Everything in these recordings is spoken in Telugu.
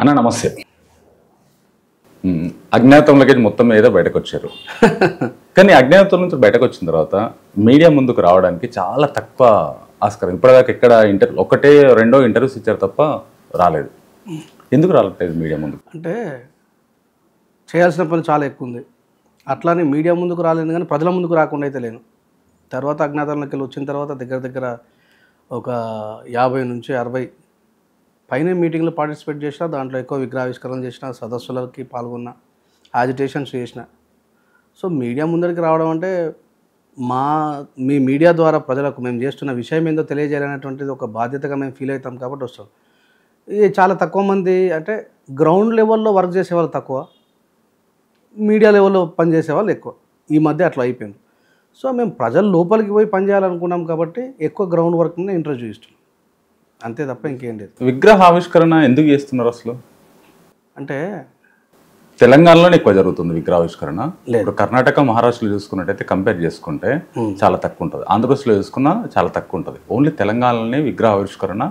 అన్న నమస్తే. అజ్ఞాతంలోకి మొత్తం మీద బయటకు వచ్చారు. కానీ అజ్ఞాతం నుంచి బయటకు వచ్చిన తర్వాత మీడియా ముందుకు రావడానికి చాలా తక్కువ ఆస్కారం. ఇప్పటిదాకా ఎక్కడ ఒకటే రెండో ఇంటర్వ్యూస్ ఇచ్చారు తప్ప రాలేదు. ఎందుకు రాలేదు మీడియా ముందుకు? అంటే చేయాల్సిన పని చాలా ఎక్కువ ఉంది. అట్లానే మీడియా ముందుకు రాలేదు, కానీ ప్రజల ముందుకు రాకుండా అయితే లేను. తర్వాత అజ్ఞాతంలోకి వెళ్ళి వచ్చిన తర్వాత దగ్గర ఒక 50 నుంచి 60 పైన మీటింగ్లో పార్టిసిపేట్ చేసిన, దాంట్లో ఎక్కువ విగ్రహావిష్కరణ చేసిన, సదస్సులకి పాల్గొన్న, యాజిటేషన్స్ చేసిన. సో మీడియా ముందరికి రావడం అంటే మీ మీడియా ద్వారా ప్రజలకు మేము చేస్తున్న విషయం ఏందో తెలియజేయాలనేటువంటిది ఒక బాధ్యతగా మేము ఫీల్ అవుతాం కాబట్టి వస్తాం. ఇది చాలా తక్కువ మంది, అంటే గ్రౌండ్ లెవెల్లో వర్క్ చేసేవాళ్ళు తక్కువ, మీడియా లెవెల్లో పనిచేసే వాళ్ళు ఎక్కువ. ఈ మధ్య అట్లా అయిపోయింది. సో మేము ప్రజల లోపలికి పోయి పనిచేయాలనుకున్నాం కాబట్టి ఎక్కువ గ్రౌండ్ వర్క్ని ఇంట్రడ్యూస్ చేస్తున్నాం, అంతే తప్ప ఇంకేం లేదు. విగ్రహ ఆవిష్కరణ ఎందుకు చేస్తున్నారు అసలు? అంటే తెలంగాణలోనే ఎక్కువ జరుగుతుంది విగ్రహావిష్కరణ. ఇప్పుడు కర్ణాటక, మహారాష్ట్రలో చూసుకున్నట్టయితే కంపేర్ చేసుకుంటే చాలా తక్కువ ఉంటుంది. ఆంధ్రప్రదేశ్లో చూసుకున్నా చాలా తక్కువ ఉంటుంది. ఓన్లీ తెలంగాణలోనే విగ్రహావిష్కరణ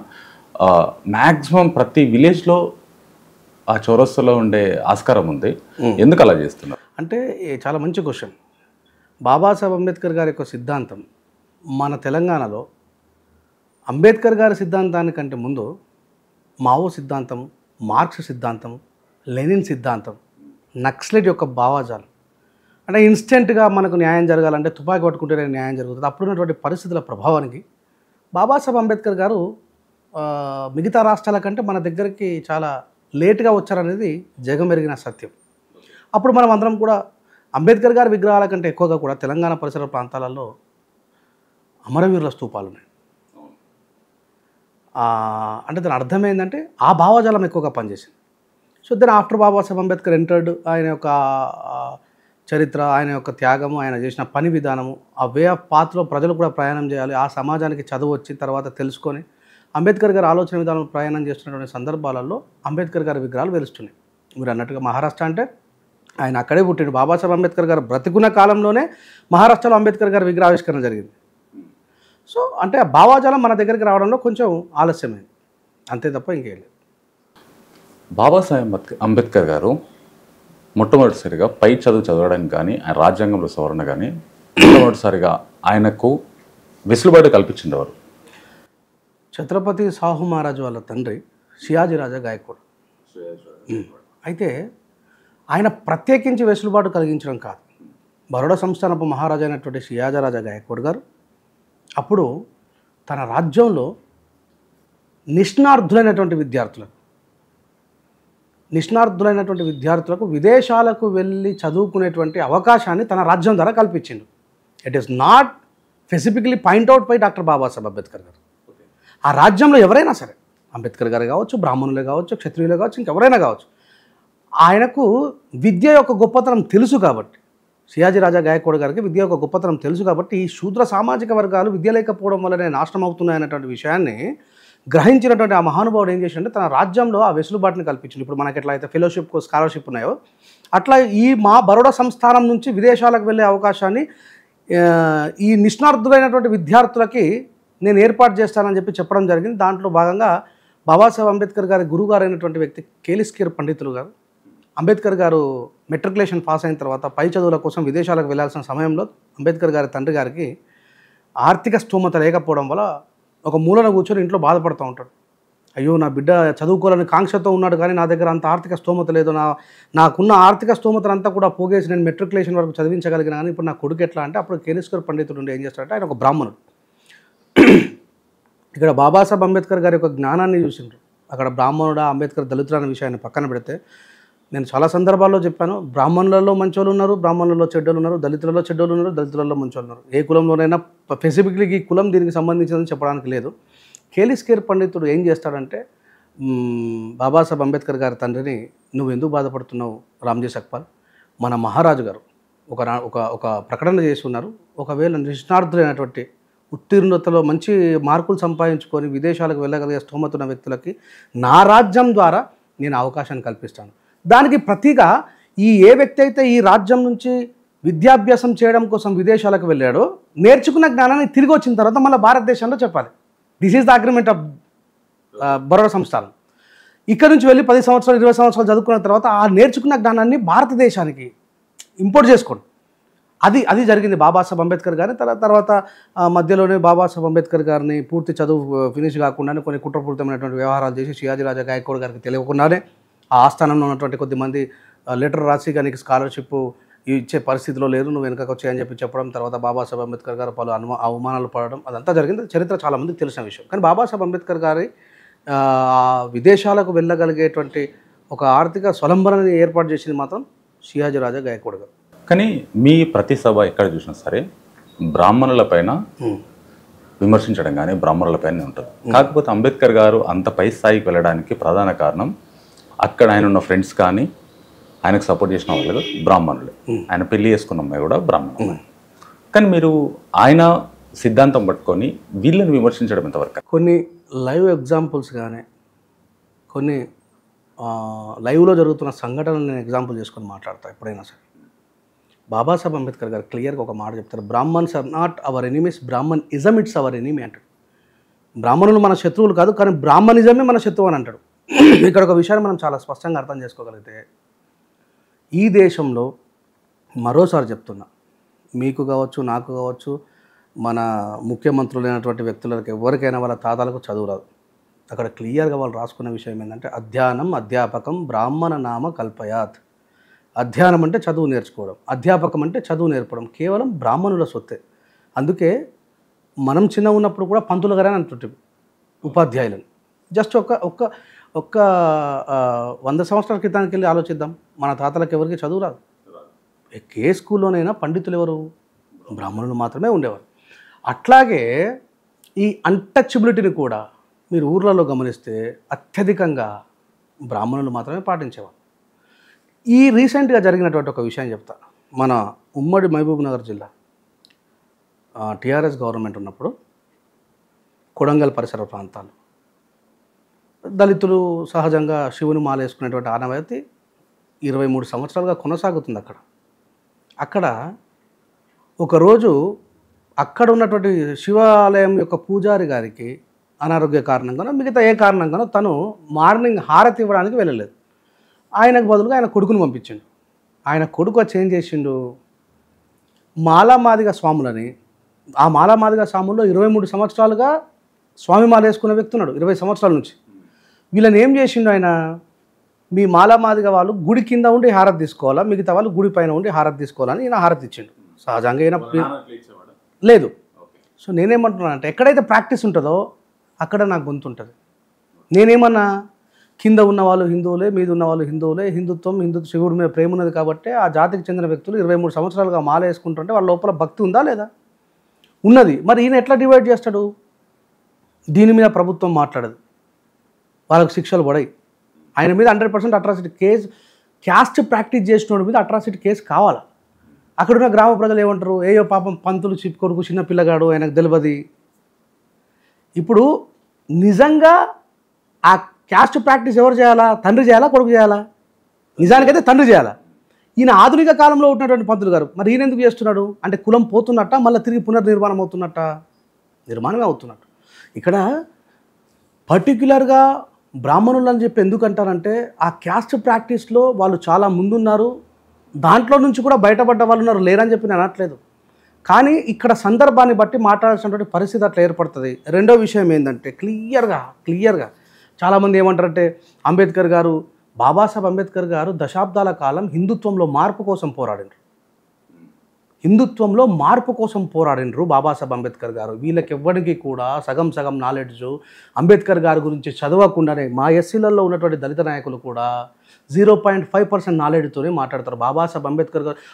మ్యాక్సిమం ప్రతి విలేజ్లో ఆ చౌరస్తాలో ఉండే ఆస్కారం ఉంది. ఎందుకు అలా చేస్తున్నారు అంటే చాలా మంచి క్వశ్చన్. బాబాసాహెబ్ అంబేద్కర్ గారి యొక్క సిద్ధాంతం మన తెలంగాణలో అంబేద్కర్ గారి సిద్ధాంతానికంటే ముందు మావో సిద్ధాంతం, మార్క్స్ సిద్ధాంతం, లెనిన్ సిద్ధాంతం, నక్సలైట్ యొక్క భావాజాలం, అంటే ఇన్స్టెంట్గా మనకు న్యాయం జరగాలంటే తుపాకీ పట్టుకుంటేనే న్యాయం జరుగుతుంది. అప్పుడున్నటువంటి పరిస్థితుల ప్రభావానికి బాబాసాహెబ్ అంబేద్కర్ గారు మిగతా రాష్ట్రాల కంటే మన దగ్గరికి చాలా లేట్గా వచ్చారనేది జగమెరిగిన సత్యం. అప్పుడు మనం అందరం కూడా అంబేద్కర్ గారి విగ్రహాల కంటే ఎక్కువగా కూడా తెలంగాణ పరిసర ప్రాంతాలలో అమరవీరుల స్తూపాలు ఉన్నాయి. అంటే దాని అర్థం ఏంటంటే ఆ భావజాలం ఎక్కువగా పనిచేసింది. So then after Babasaheb Ambedkar entered, ఆయన యొక్క చరిత్ర, ఆయన యొక్క త్యాగము, ఆయన చేసిన పని విధానము, ఆ వే ఆఫ్ పాత్లో ప్రజలు కూడా ప్రయాణం చేయాలి, ఆ సమాజానికి చదువు వచ్చిన తర్వాత తెలుసుకొని అంబేద్కర్ గారి ఆలోచన విధానంలో ప్రయాణం చేస్తున్నటువంటి సందర్భాలలో అంబేద్కర్ గారి విగ్రహాలు వెలుస్తున్నాయి. మీరు అన్నట్టుగా మహారాష్ట్ర అంటే ఆయన అక్కడే పుట్టిండు. బాబాసాహెబ్ అంబేద్కర్ గారు బ్రతికున్న కాలంలోనే మహారాష్ట్రలో అంబేద్కర్ గారి విగ్రహావిష్కరణ జరిగింది. సో అంటే ఆ భావాజాలం మన దగ్గరికి రావడంలో కొంచెం ఆలస్యమైంది, అంతే తప్ప ఇంకేం లేదు. బాబాసాహెబ్ అంబేద్కర్ గారు మొట్టమొదటిసారిగా పై చదువు చదవడానికి కానీ, ఆయన రాజ్యాంగంలో సవరణ కానీ మొట్టమొదటిసారిగా ఆయనకు వెసులుబాటు కల్పించిండేవారు ఛత్రపతి సాహు మహారాజు వాళ్ళ తండ్రి షియాజీ రాజా గాయక్వాడ్. అయితే ఆయన ప్రత్యేకించి వెసులుబాటు కలిగించడం కాదు. బరోడా సంస్థానపు మహారాజా అయినటువంటి షియాజీ రాజా గాయక్వాడ్ గారు అప్పుడు తన రాజ్యంలో నిష్ణార్థులైనటువంటి విద్యార్థులకు విదేశాలకు వెళ్ళి చదువుకునేటువంటి అవకాశాన్ని తన రాజ్యం ద్వారా కల్పించిండు. It is not specifically point out by doctor Babasaheb Ambedkar గారు. ఆ రాజ్యంలో ఎవరైనా సరే, అంబేద్కర్ గారు కావచ్చు, బ్రాహ్మణులే కావచ్చు, క్షత్రియులే కావచ్చు, ఇంకెవరైనా కావచ్చు, ఆయనకు విద్య యొక్క గొప్పతనం తెలుసు కాబట్టి, షియాజీ రాజా గాయక్వాడ్ గారికి విద్య యొక్క గొప్పతనం తెలుసు కాబట్టి ఈ శూద్ర సామాజిక వర్గాలు విద్య లేకపోవడం వల్లనే నాశనం అవుతున్నాయనేటువంటి విషయాన్ని గ్రహించినటువంటి ఆ మహానుభావుడు ఏం చేసిందంటే తన రాజ్యంలో ఆ వెసులుబాటుని కల్పించింది. ఇప్పుడు మనకి ఎట్లా అయితే ఫెలోషిప్, స్కాలర్షిప్ ఉన్నాయో అట్లా ఈ మా బరోడా సంస్థానం నుంచి విదేశాలకు వెళ్ళే అవకాశాన్ని ఈ నిష్ణార్థులైనటువంటి విద్యార్థులకి నేను ఏర్పాటు చేస్తానని చెప్పడం జరిగింది. దాంట్లో భాగంగా బాబాసాహెబ్ అంబేద్కర్ గారి గురువు గారు అయినటువంటి వ్యక్తి కేలిస్కేర్ పండితులు గారు, అంబేద్కర్ గారు మెట్రికులేషన్ పాస్ అయిన తర్వాత పై చదువుల కోసం విదేశాలకు వెళ్ళాల్సిన సమయంలో అంబేద్కర్ గారి తండ్రి గారికి ఆర్థిక స్తోమత లేకపోవడం వల్ల ఒక మూలన కూర్చొని ఇంట్లో బాధపడుతూ ఉంటాడు. అయ్యో నా బిడ్డ చదువుకోవాలని కాంక్షతో ఉన్నాడు, కానీ నా దగ్గర అంత ఆర్థిక స్తోమత లేదు, నాకున్న ఆర్థిక స్తోమతనంతా కూడా పోగేసి నేను మెట్రికులేషన్ వరకు చదివించగలిగిన, కానీ ఇప్పుడు నా కొడుకు ఎట్లా అంటే అప్పుడు కేలిస్కేర్ పండితుడు ఉండి ఏం చేస్తాడంటే ఆయన ఒక బ్రాహ్మణుడు. ఇక్కడ బాబాసాహెబ్ అంబేద్కర్ గారి యొక్క జ్ఞానాన్ని చూసిండ్రు. అక్కడ బ్రాహ్మణుడా, అంబేద్కర్ దళితుడు అనే విషయాన్ని పక్కన పెడితే నేను చాలా సందర్భాల్లో చెప్పాను, బ్రాహ్మణులలో మంచోళ్ళు ఉన్నారు, బ్రాహ్మణులలో చెడ్డోళ్ళు ఉన్నారు, దళితులలో చెడ్డోళ్ళు ఉన్నారు, దళితులలో మంచోళ్ళు ఉన్నారు. ఏ కులంలోనైనా స్పెసిఫిక్లీ ఈ కులం దీనికి సంబంధించిందని చెప్పడానికి లేదు. కేలిస్కేర్ పండితుడు ఏం చేస్తాడంటే బాబాసాహెబ్ అంబేద్కర్ గారి తండ్రిని, నువ్వు ఎందుకు బాధపడుతున్నావు రామ్జీ సక్పాల్, మన మహారాజు గారు ఒక ప్రకటన చేసి ఉన్నారు, ఒకవేళ నిష్ణార్థులైనటువంటి ఉత్తీర్ణతలో మంచి మార్కులు సంపాదించుకొని విదేశాలకు వెళ్ళగలిగే స్తోమతున్న వ్యక్తులకి నా రాజ్యం ద్వారా నేను అవకాశాన్ని కల్పిస్తాను. దానికి ప్రతిగా ఏ వ్యక్తి అయితే ఈ రాజ్యం నుంచి విద్యాభ్యాసం చేయడం కోసం విదేశాలకు వెళ్ళాడో నేర్చుకున్న జ్ఞానాన్ని తిరిగి వచ్చిన తర్వాత మళ్ళీ భారతదేశంలో చెప్పాలి. This is the agreement of Baroda సంస్థానం. ఇక్కడ నుంచి వెళ్ళి 10 సంవత్సరాలు 20 సంవత్సరాలు చదువుకున్న తర్వాత ఆ నేర్చుకున్న జ్ఞానాన్ని భారతదేశానికి ఇంపోర్ట్ చేసుకోండి. అది జరిగింది బాబాసాహెబ్ అంబేద్కర్ గారి తర్వాత మధ్యలోనే బాబాసాహెబ్ అంబేద్కర్ గారిని పూర్తి చదువు ఫినిష్ కాకుండానే కొన్ని కుట్రపూరితమైనటువంటి వ్యవహారాలు చేసి షియాజీ రాజా గాయక్వాడ్ గారికి తెలియకుండానే ఆ ఆస్థానంలో ఉన్నటువంటి కొద్దిమంది లెటర్ రాసి నీకు స్కాలర్షిప్ ఇచ్చే పరిస్థితిలో లేదు, నువ్వు వెనకకు వచ్చాయని చెప్పడం, తర్వాత బాబాసాహెబ్ అంబేద్కర్ గారు పలు అవమానాలు పడడం, అదంతా జరిగింది. చరిత్ర చాలామందికి తెలిసిన విషయం. కానీ బాబాసాహెబ్ అంబేద్కర్ గారి విదేశాలకు వెళ్ళగలిగేటువంటి ఒక ఆర్థిక స్వలంబనని ఏర్పాటు చేసింది మాత్రం షియాజీ రాజా గాయక్వాడ్ గారు. కానీ మీ ప్రతి సభ ఎక్కడ చూసినా సరే బ్రాహ్మణుల పైన విమర్శించడం కానీ బ్రాహ్మణుల పైన ఉంటుంది. కాకపోతే అంబేద్కర్ గారు అంత పై స్థాయికి వెళ్ళడానికి ప్రధాన కారణం అక్కడ ఆయన ఉన్న ఫ్రెండ్స్ కానీ ఆయనకు సపోర్ట్ చేసిన వాళ్ళు బ్రాహ్మణులే. ఆయన పెళ్లి చేసుకున్న అమ్మాయి కూడా బ్రాహ్మణులే. కానీ మీరు ఆయన సిద్ధాంతం పట్టుకొని వీళ్ళని విమర్శించడం ఎంతవరకు? కొన్ని లైవ్ ఎగ్జాంపుల్స్ కానీ కొన్ని లైవ్లో జరుగుతున్న సంఘటనలు నేను ఎగ్జాంపుల్ చేసుకొని మాట్లాడతాను ఎప్పుడైనా సరే. బాబాసాహెబ్ అంబేద్కర్ గారు క్లియర్గా ఒక మాట చెప్తారు, Brahmins are not our enemies, Brahminism it's our enemy అంటాడు. బ్రాహ్మణులు మన శత్రువులు కాదు, కానీ బ్రాహ్మణిజమే మన శత్రువు అని అంటాడు. ఇక్కడ ఒక విషయాన్ని మనం చాలా స్పష్టంగా అర్థం చేసుకోగలిగితే, ఈ దేశంలో మరోసారి చెప్తున్నా, మీకు కావచ్చు నాకు కావచ్చు మన ముఖ్యమంత్రులైనటువంటి వ్యక్తులకు ఎవరికైనా వాళ్ళ తాతలకు చదువు రాదు. అక్కడ క్లియర్గా వాళ్ళు రాసుకున్న విషయం ఏంటంటే అధ్యయనం అధ్యాపకం బ్రాహ్మణ నామ కల్పయాత్. అధ్యయనం అంటే చదువు నేర్చుకోవడం, అధ్యాపకం అంటే చదువు నేర్పడం కేవలం బ్రాహ్మణుల సొత్తే. అందుకే మనం చిన్న ఉన్నప్పుడు కూడా పంతులు గారు అని అంటుంటే ఉపాధ్యాయులను. జస్ట్ ఒక్క 100 సంవత్సరాల క్రితానికి వెళ్ళి ఆలోచిద్దాం, మన తాతలకు ఎవరికి చదువు రాదు. ఏ స్కూల్లోనైనా పండితులు ఎవరు? బ్రాహ్మణులు మాత్రమే ఉండేవారు. అట్లాగే ఈ అన్టచబిలిటీని కూడా మీరు ఊర్లలో గమనిస్తే అత్యధికంగా బ్రాహ్మణులు మాత్రమే పాటించేవారు. ఈ రీసెంట్గా జరిగినటువంటి ఒక విషయం చెప్తా. మన ఉమ్మడి మహబూబ్ నగర్ జిల్లా టీఆర్ఎస్ గవర్నమెంట్ ఉన్నప్పుడు కొడంగల్ పరిసర ప్రాంతాలు దళితులు సహజంగా శివుని మాల వేసుకునేటువంటి ఆనవాయితీ 23 సంవత్సరాలుగా కొనసాగుతుంది. అక్కడ ఒకరోజు అక్కడ ఉన్నటువంటి శివాలయం యొక్క పూజారి గారికి అనారోగ్య కారణంగానో మిగతా ఏ కారణంగానో తను మార్నింగ్ హారతి ఇవ్వడానికి వెళ్ళలేదు. ఆయనకు బదులుగా ఆయన కొడుకుని పంపించిండు. ఆయన కొడుకు వచ్చి ఏం చేసిండు, మాలామాదిగ స్వాములని, ఆ మాలామాదిగ స్వాముల్లో 23 సంవత్సరాలుగా స్వామి మాల వేసుకున్న వ్యక్తి ఉన్నాడు 20 సంవత్సరాల నుంచి. వీళ్ళని ఏం చేసిండు ఆయన, మీ మాలామాదిగ వాళ్ళు గుడి కింద ఉండి హారతి తీసుకోవాలా, మిగతా వాళ్ళు గుడి పైన ఉండి హారతి తీసుకోవాలని ఈయన హారతి ఇచ్చిండు. సహజంగా ఈయన లేదు. సో నేనేమంటున్నాను అంటే, ఎక్కడైతే ప్రాక్టీస్ ఉంటుందో అక్కడ నాకు గొంతు ఉంటుంది. నేనేమన్నా కింద ఉన్న వాళ్ళు హిందువులే, మీద ఉన్న వాళ్ళు హిందువులే, శివుడి మీద ప్రేమ ఉన్నది కాబట్టి ఆ జాతికి చెందిన వ్యక్తులు 23 సంవత్సరాలుగా మాల వేసుకుంటుంటే వాళ్ళ లోపల భక్తి ఉందా లేదా? ఉన్నది. మరి ఈయన ఎట్లా డివైడ్ చేస్తాడు? దీని మీద ప్రభుత్వం మాట్లాడదు, వాళ్ళకి శిక్షలు పడాయి. ఆయన మీద 100% అట్రాసిటీ కేసు, క్యాస్ట్ ప్రాక్టీస్ చేసిన మీద అట్రాసిటీ కేసు కావాలా? అక్కడున్న గ్రామ ప్రజలు ఏమంటారు, ఏయో పాపం పంతులు చిప్ కొడుకు చిన్న పిల్లగాడు ఆయనకు తెలియదు. ఇప్పుడు నిజంగా ఆ క్యాస్ట్ ప్రాక్టీస్ ఎవరు చేయాలా? తండ్రి చేయాలా, కొడుకు చేయాలా? నిజానికైతే తండ్రి చేయాలా. ఈయన ఆధునిక కాలంలో ఉన్నటువంటి పంతులు గారు మరి ఈయన ఎందుకు చేస్తున్నాడు అంటే, కులం పోతున్నట్ట, మళ్ళీ తిరిగి పునర్నిర్మాణం అవుతున్నట్ట? నిర్మాణమే అవుతున్నట్టు. ఇక్కడ పర్టిక్యులర్గా బ్రాహ్మణులు అని చెప్పి ఎందుకు అంటారంటే, ఆ క్యాస్ట్ ప్రాక్టీస్లో వాళ్ళు చాలా ముందున్నారు, దాంట్లో నుంచి కూడా బయటపడ్డ వాళ్ళు ఉన్నారు, లేరని చెప్పి నేను అనట్లేదు. కానీ ఇక్కడ సందర్భాన్ని బట్టి మాట్లాడాల్సినటువంటి పరిస్థితి అట్లా ఏర్పడుతుంది. రెండో విషయం ఏంటంటే, క్లియర్గా చాలామంది ఏమంటారంటే, బాబాసాహెబ్ అంబేద్కర్ గారు దశాబ్దాల కాలం హిందుత్వంలో మార్పు కోసం పోరాడినరు బాబాసాహెబ్ అంబేద్కర్ గారు. వీళ్ళకి ఎవ్వరికి కూడా సగం నాలెడ్జ్ అంబేద్కర్ గారి గురించి చదవకుండానే మా ఎస్సీలలో ఉన్నటువంటి దళిత నాయకులు కూడా 0.5% నాలెడ్జ్తోనే మాట్లాడతారు. బాబాసాహెబ్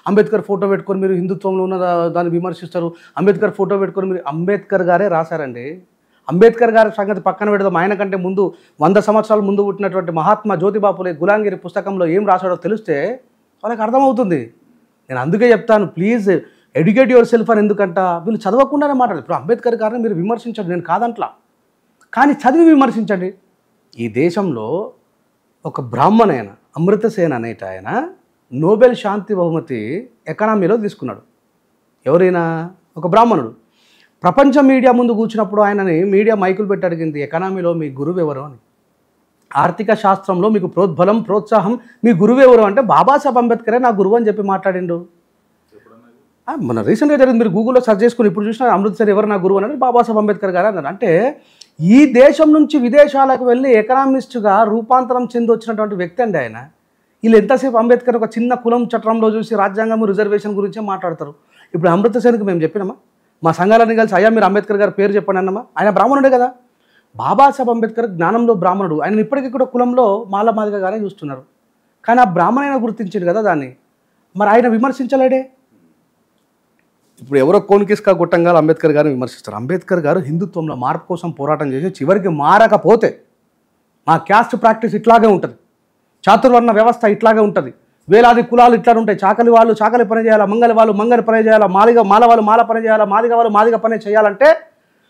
అంబేద్కర్ ఫోటో పెట్టుకొని మీరు హిందుత్వంలో ఉన్న దాన్ని విమర్శిస్తారు, అంబేద్కర్ ఫోటో పెట్టుకొని మీరు, అంబేద్కర్ గారే రాశారండి. అంబేద్కర్ గారి సంగతి పక్కన పెడదాం, ఆయన కంటే ముందు 100 సంవత్సరాల ముందు పుట్టినటువంటి మహాత్మా జ్యోతిబా ఫులే గులాంగిరి పుస్తకంలో ఏం రాశాడో తెలిస్తే వాళ్ళకి అర్థమవుతుంది. నేను అందుకే చెప్తాను, ప్లీజ్ ఎడ్యుకేట్ యువర్ సెల్ఫ్ అని. ఎందుకంట వీళ్ళు చదవకుండానే మాట్లాడారు. ఇప్పుడు అంబేద్కర్ గారిని మీరు విమర్శించండి, నేను కాదంట్లా, కానీ చదివి విమర్శించండి. ఈ దేశంలో ఒక బ్రాహ్మణైన అమృతసేన్ అనేట ఆయన నోబెల్ శాంతి బహుమతి ఎకనామీలో తీసుకున్నాడు. ఎవరైనా ఒక బ్రాహ్మణుడు. ప్రపంచ మీడియా ముందు కూర్చున్నప్పుడు ఆయనని మీడియా మైకులు పెట్టి అడిగింది, ఎకనామీలో మీ గురువు ఎవరు అని. ఆర్థిక శాస్త్రంలో మీకు ప్రోద్బలం ప్రోత్సాహం మీ గురువు ఎవరు అంటే బాబాసాహెబ్ అంబేద్కరే నా గురువు అని చెప్పి మాట్లాడిండు. మన రీసెంట్గా జరిగింది, మీరు గూగుల్లో సెర్చ్ చేసుకుని ఇప్పుడు చూసిన అమృత్సర్ ఎవరు నా గురువు అనేది బాబాసాహెబ్ అంబేద్కర్ గారు అన్నారు. అంటే ఈ దేశం నుంచి విదేశాలకు వెళ్ళి ఎకనామిస్ట్గా రూపాంతరం చెంది వచ్చినటువంటి వ్యక్తి అండి ఆయన. వీళ్ళు ఎంతసేపు అంబేద్కర్ ఒక చిన్న కులం చట్టంలో చూసి రాజ్యాంగం రిజర్వేషన్ గురించే మాట్లాడతారు. ఇప్పుడు అమృతసేన్కి మేము చెప్పినామా, మా సంఘాలన్నీ కలిసి అయ్యా మీరు అంబేద్కర్ గారి పేరు చెప్పండి అన్నమా, ఆయన బ్రాహ్మణుడే కదా. బాబాసాహెబ్ అంబేద్కర్ జ్ఞానంలో బ్రాహ్మణుడు, ఆయన ఇప్పటికీ కూడా కులంలో మాదిగానే చూస్తున్నారు. కానీ ఆ బ్రాహ్మణైనా గుర్తించాడు కదా దాన్ని, మరి ఆయన విమర్శించలేడే. ఇప్పుడు ఎవరో కోన్కిస్కా గుట్టంగా అంబేద్కర్ గారిని విమర్శిస్తారు. అంబేద్కర్ గారు హిందుత్వంలో మార్పు కోసం పోరాటం చేసి చివరికి మారకపోతే మా క్యాస్ట్ ప్రాక్టీస్ ఇట్లాగే ఉంటుంది, చాతుర్వర్ణ వ్యవస్థ ఇట్లాగే ఉంటుంది, వేలాది కులాలు ఇట్లా ఉంటాయి, చాకలి వాళ్ళు చాకలి పని చేయాలా, మంగలి వాళ్ళు మంగలి పని చేయాలా, మాల వాళ్ళు మాల పని చేయాలా, మాదిగ వాళ్ళు మాదిగ పని చేయాలంటే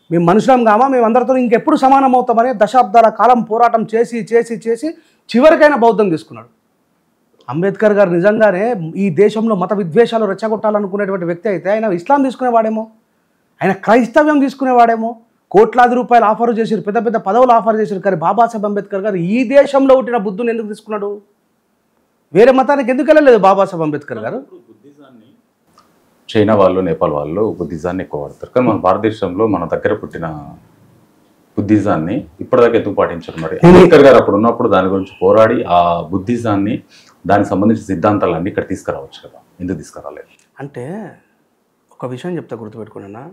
మేము మనుషులం కామా, మేము అందరితో ఇంకెప్పుడు సమానం అవుతామని దశాబ్దాల కాలం పోరాటం చేసి చేసి చేసి చివరికైనా బౌద్ధం తీసుకున్నాడు. అంబేద్కర్ గారు నిజంగానే ఈ దేశంలో మత విద్వేషాలు రెచ్చగొట్టాలనుకునేటువంటి వ్యక్తి అయితే ఆయన ఇస్లాం తీసుకునేవాడేమో, ఆయన క్రైస్తవ్యం తీసుకునేవాడేమో. కోట్లాది రూపాయలు ఆఫర్ చేశారు, పెద్ద పెద్ద పదవులు ఆఫర్ చేశారు. కానీ బాబాసాహెబ్ అంబేద్కర్ గారు ఈ దేశంలో పుట్టిన బుద్ధుని ఎందుకు తీసుకున్నాడు? వేరే మతానికి ఎందుకు వెళ్ళలేదు బాబాసాహెబ్ అంబేద్కర్ గారు? చైనా వాళ్ళు నేపాల్ వాళ్ళు బుద్ధిజాన్ని ఎక్కువ వాడతారు, కానీ మన భారతదేశంలో మన దగ్గర పుట్టిన బుద్ధిజాన్ని ఇప్పటిదాకా ఎందుకు పాటించారు? మరి అంబేద్కర్ గారు అప్పుడు ఉన్నప్పుడు దాని గురించి పోరాడి ఆ బుద్ధిజాన్ని దానికి సంబంధించిన సిద్ధాంతాలన్నీ ఇక్కడ తీసుకురావచ్చు కదా, ఎందుకు తీసుకురాలేదు? అంటే ఒక విషయం చెప్తా గుర్తుపెట్టుకున్నా,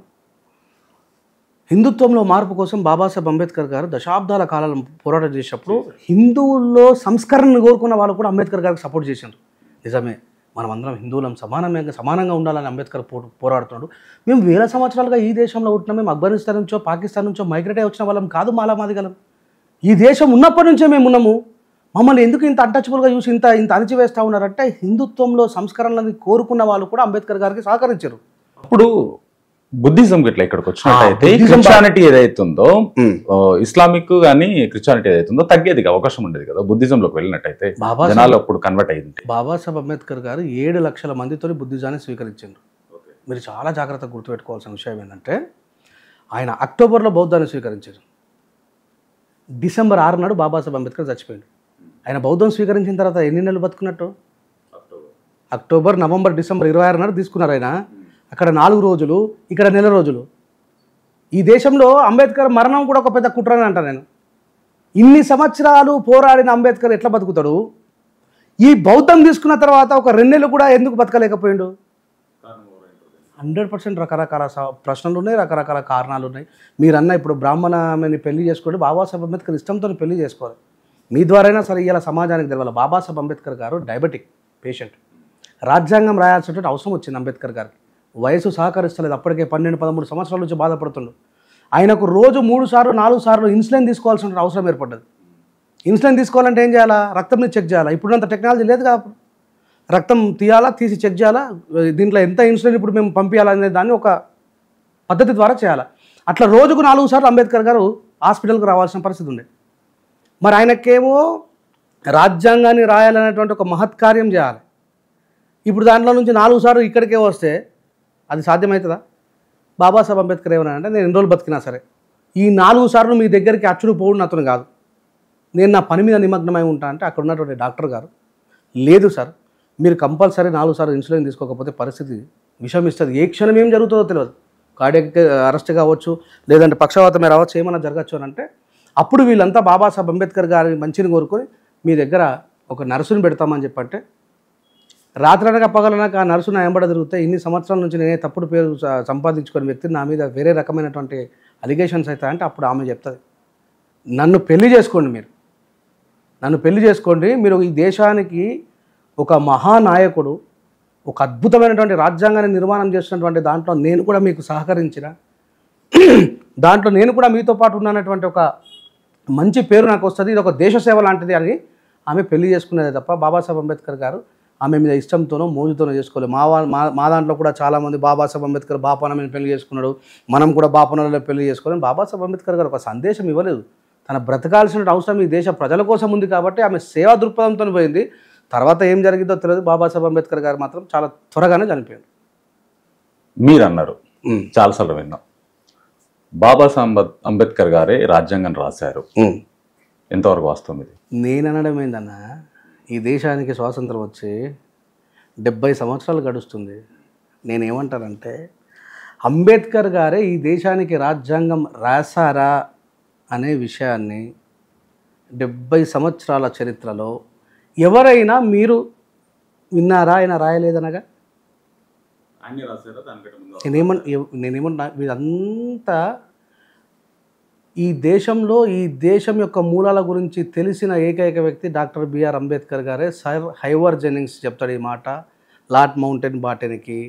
హిందుత్వంలో మార్పు కోసం బాబాసాహెబ్ అంబేద్కర్ గారు దశాబ్దాల కాలం పోరాటం చేసినప్పుడు హిందువుల్లో సంస్కరణను కోరుకున్న వాళ్ళు కూడా అంబేద్కర్ గారికి సపోర్ట్ చేశారు. నిజమే, మనం అందరం హిందువులం సమానంగా ఉండాలని అంబేద్కర్ పోరాడుతున్నాడు. మేము వేల సంవత్సరాలుగా ఈ దేశంలో ఉంటున్నాం, మేము ఆఫ్ఘనిస్తాన్ నుంచో పాకిస్తాన్ నుంచో మైగ్రేట్ అయి వచ్చిన వాళ్ళం కాదు, మాదిగలం. ఈ దేశం ఉన్నప్పటి నుంచే మేము ఉన్నాము, మమ్మల్ని ఎందుకు ఇంత అన్టచబుల్గా చూసి ఇంత అణిచివేస్తూ ఉన్నారంటే హిందుత్వంలో సంస్కరణలను కోరుకున్న వాళ్ళు కూడా అంబేద్కర్ గారికి సహకరించారు. అప్పుడు బుద్ధిజం ఇట్లా ఇక్కడికి వచ్చినట్టయితే క్రిస్టియానిటీ ఏదైతుందో ఇస్లామిక్ కానీ క్రిస్టియానిటీ ఏదైతుందో తగ్గేది అవకాశం ఉండేది కదా బుద్ధిజంలోకి వెళ్ళినట్టయితే, జనాలు అప్పుడు కన్వర్ట్ అయ్యింది. బాబాసాహెబ్ అంబేద్కర్ గారు 7 లక్షల మందితో బుద్ధిజాన్ని స్వీకరించారు. మీరు చాలా జాగ్రత్తగా గుర్తుపెట్టుకోవాల్సిన విషయం ఏంటంటే ఆయన అక్టోబర్లో బౌద్ధాన్ని స్వీకరించారు. డిసెంబర్ 6 నాడు బాబాసాహెబ్ అంబేద్కర్ చచ్చిపోయాడు. ఆయన బౌద్ధం స్వీకరించిన తర్వాత ఎన్ని నెలలు బతుకున్నట్టు? అక్టోబర్, నవంబర్, డిసెంబర్ 26 నాడు తీసుకున్నారు ఆయన. అక్కడ 4 రోజులు, ఇక్కడ నెల రోజులు. ఈ దేశంలో అంబేద్కర్ మరణం కూడా ఒక పెద్ద కుట్రని అంట నేను. ఇన్ని సంవత్సరాలు పోరాడిన అంబేద్కర్ ఎట్లా బతుకుతాడు? ఈ బౌద్ధం తీసుకున్న తర్వాత ఒక 2 నెలలు కూడా ఎందుకు బతకలేకపోయిండు? 100% రకరకాల ప్రశ్నలు ఉన్నాయి, రకరకాల కారణాలు ఉన్నాయి. మీరన్నా ఇప్పుడు బ్రాహ్మణని పెళ్లి చేసుకోండి, బాబాసాహెబ్ అంబేద్కర్ ఇష్టంతో పెళ్లి చేసుకోవాలి. మీ ద్వారైనా సరే ఇలా సమాజానికి తెలవాలి. బాబాసాహెబ్ అంబేద్కర్ గారు డయాబెటిక్ పేషెంట్. రాజ్యాంగం రాయాల్సినటువంటి అవసరం వచ్చింది అంబేద్కర్ గారికి. వయసు సహకరిస్తలేదు, అప్పటికే 12-13 సంవత్సరాల నుంచి బాధపడుతుండు. ఆయనకు రోజు 3 సార్లు 4 సార్లు ఇన్సులిన్ తీసుకోవాల్సిన అవసరం ఏర్పడ్డది. ఇన్సులిన్ తీసుకోవాలంటే ఏం చేయాలా? రక్తంని చెక్ చేయాలా. ఇప్పుడంత టెక్నాలజీ లేదు కదా, రక్తం తీయాలా, తీసి చెక్ చేయాలా, దీంట్లో ఎంత ఇన్సులిన్ ఇప్పుడు మేము పంపించాలనే దాన్ని ఒక పద్ధతి ద్వారా చేయాలి. అట్లా రోజుకు 4 సార్లు అంబేద్కర్ గారు హాస్పిటల్కి రావాల్సిన పరిస్థితి ఉండే. మరి ఆయనకేమో రాజ్యాంగాన్ని రాయాలనేటువంటి ఒక మహత్కార్యం చేయాలి. ఇప్పుడు దాంట్లో నుంచి 4 సార్లు ఇక్కడికే వస్తే అది సాధ్యమవుతుందా? బాబాసాహెబ్ అంబేద్కర్ ఏమన్నా అంటే నేను ఎన్ని రోజులు బతికినా సరే ఈ 4 సార్లు మీ దగ్గరికి అచ్చుడు పోవడం అతను కాదు, నేను నా పని మీద నిమగ్నమై ఉంటా అంటే అక్కడ ఉన్నటువంటి డాక్టర్ గారు లేదు సార్, మీరు కంపల్సరీ 4 సార్లు ఇన్సులిన్ తీసుకోకపోతే పరిస్థితి విషమిస్తుంది, ఏ క్షణం ఏం జరుగుతుందో తెలియదు, కార్డియాక్ అరెస్ట్ కావచ్చు, లేదంటే పక్షవాతమే రావచ్చు, ఏమైనా జరగచ్చు అని అంటే అప్పుడు వీళ్ళంతా బాబాసాహెబ్ అంబేద్కర్ గారి మంచిని కోరుకొని మీ దగ్గర ఒక నర్సుని పెడతామని చెప్పంటే రాత్రనక పగలనక ఆ నర్సు నా వెంబడ తిరిగితే ఇన్ని సంవత్సరాల నుంచి నేనే తప్పుడు పేరు సంపాదించుకునే వ్యక్తిని నా మీద వేరే రకమైనటువంటి అలిగేషన్స్ అవుతాయంటే అప్పుడు ఆమె చెప్తుంది, నన్ను పెళ్లి చేసుకోండి, నన్ను పెళ్లి చేసుకోండి, మీరు ఈ దేశానికి ఒక మహానాయకుడు, ఒక అద్భుతమైనటువంటి రాజ్యాంగాన్ని నిర్మాణం చేసినటువంటి దాంట్లో నేను కూడా మీకు సహకరించిన, దాంట్లో నేను కూడా మీతో పాటు ఉన్నటువంటి ఒక మంచి పేరు నాకు వస్తుంది, ఇది ఒక దేశ సేవ లాంటిది అని ఆమె పెళ్లి చేసుకునేదే తప్ప బాబాసాహెబ్ అంబేద్కర్ గారు ఆమె మీద ఇష్టంతోనో మోజుతోనో చేసుకోలేదు. మా దాంట్లో కూడా చాలామంది బాబాసాహెబ్ అంబేద్కర్ బాపనని పెళ్లి చేసుకున్నాడు, మనం కూడా బాపనలో పెళ్లి చేసుకోవాలని బాబాసాహెబ్ అంబేద్కర్ గారు ఒక సందేశం ఇవ్వలేదు. తన బ్రతకాల్సిన అవసరం ఈ దేశ ప్రజల కోసం ఉంది కాబట్టి ఆమె సేవా దృక్పథంతో పోయింది. తర్వాత ఏం జరిగిందో తెలియదు. బాబాసాహెబ్ అంబేద్కర్ గారు మాత్రం చాలా త్వరగానే చనిపోయాడు. మీరు అన్నారు, చాలాసార్లు విన్నాం, బాబాసాహెబ్ అంబేద్కర్ గారే రాజ్యాంగం రాశారు, ఎంతవరకు వాస్తవం ఇది? నేను అనడం ఏందన్నా, ఈ దేశానికి స్వాతంత్రం వచ్చి 70 సంవత్సరాలు గడుస్తుంది. నేనేమంటానంటే అంబేద్కర్ గారే ఈ దేశానికి రాజ్యాంగం రాశారా అనే విషయాన్ని 70 సంవత్సరాల చరిత్రలో ఎవరైనా మీరు విన్నారా? ఆయన రాయలేదనగా నేనేమన్నా వీరంతా ఈ దేశంలో ఈ దేశం యొక్క మూలాల గురించి తెలిసిన ఏకైక వ్యక్తి డాక్టర్ బిఆర్ అంబేద్కర్ గారే. సర్ హైవర్ జెన్నింగ్స్ చెప్తాడు ఈ మాట లార్డ్ మౌంటెన్ బాటెన్కి.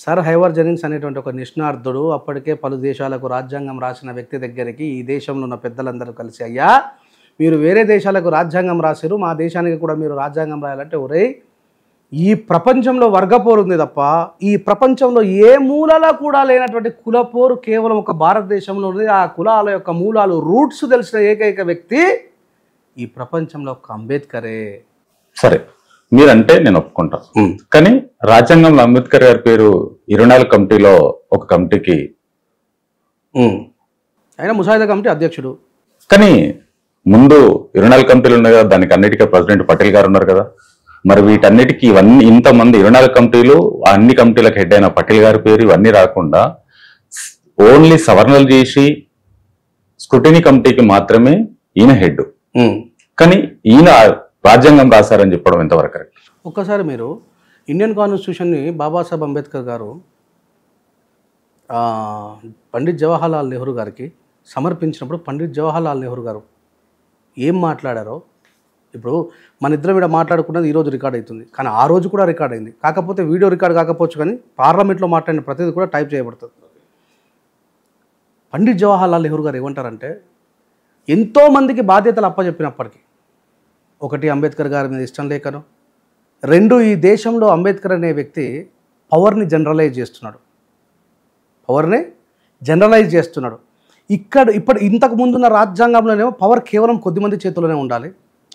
సర్ హైవర్ జెన్నింగ్స్ అనేటువంటి ఒక నిష్ణార్థుడు అప్పటికే పలు దేశాలకు రాజ్యాంగం రాసిన వ్యక్తి దగ్గరికి ఈ దేశంలో ఉన్న పెద్దలందరూ కలిసి, అయ్యా మీరు వేరే దేశాలకు రాజ్యాంగం రాశారు, మా దేశానికి కూడా మీరు రాజ్యాంగం రాయాలంటే, ఒరే ఈ ప్రపంచంలో వర్గపోరు ఉంది తప్ప ఈ ప్రపంచంలో ఏ మూలలో కూడా లేనటువంటి కులపోరు కేవలం ఒక భారతదేశంలో ఉంది. ఆ కులాల యొక్క మూలాలు రూట్స్ తెలిసిన ఏకైక వ్యక్తి ఈ ప్రపంచంలో ఒక అంబేద్కరే. సరే, మీరంటే నేను ఒప్పుకుంటా. కానీ రాజ్యాంగంలో అంబేద్కర్ గారి పేరు 24 కమిటీలో ఒక కమిటీకి, ఆయన ముసాయిదా కమిటీ అధ్యక్షుడు. కానీ ముందు 24 కమిటీలు ఉన్నాయి కదా, దానికి అన్నిటికీ ప్రెసిడెంట్ పటేల్ గారు ఉన్నారు కదా. మరి వీటన్నిటికీ ఇవన్నీ ఇంతమంది 24 కమిటీలు, అన్ని కమిటీలకు హెడ్ అయిన పటేల్ గారి పేరు ఇవన్నీ రాకుండా ఓన్లీ సవరణలు చేసి స్క్రూటినీ కమిటీకి మాత్రమే ఈయన హెడ్. కానీ ఈయన రాజ్యాంగం రాశారని చెప్పడం ఎంతవరకు కరెక్ట్? ఒక్కసారి మీరు ఇండియన్ కాన్స్టిట్యూషన్ని బాబాసాహెబ్ అంబేద్కర్ గారు పండిత్ జవహర్లాల్ నెహ్రూ గారికి సమర్పించినప్పుడు పండిత్ జవహర్లాల్ నెహ్రూ గారు ఏం మాట్లాడారో, ఇప్పుడు మన ఇద్దరం ఇక్కడ మాట్లాడుకున్నది ఈరోజు రికార్డ్ అవుతుంది, కానీ ఆ రోజు కూడా రికార్డ్ అయింది. కాకపోతే వీడియో రికార్డ్ కాకపోవచ్చు, కానీ పార్లమెంట్లో మాట్లాడిన ప్రతిదీ కూడా టైప్ చేయబడుతుంది. పండిత్ జవహర్లాల్ నెహ్రూ గారు ఏమంటారంటే, ఎంతోమందికి బాధ్యతలు అప్పచెప్పినప్పటికీ, ఒకటి అంబేద్కర్ గారి మీద ఇష్టం లేకను, రెండు ఈ దేశంలో అంబేద్కర్ అనే వ్యక్తి పవర్ని జనరలైజ్ చేస్తున్నాడు. ఇప్పుడు ఇంతకు ముందున్న రాజ్యాంగంలోనేమో పవర్ కేవలం కొద్దిమంది చేతిలోనే ఉండాలి,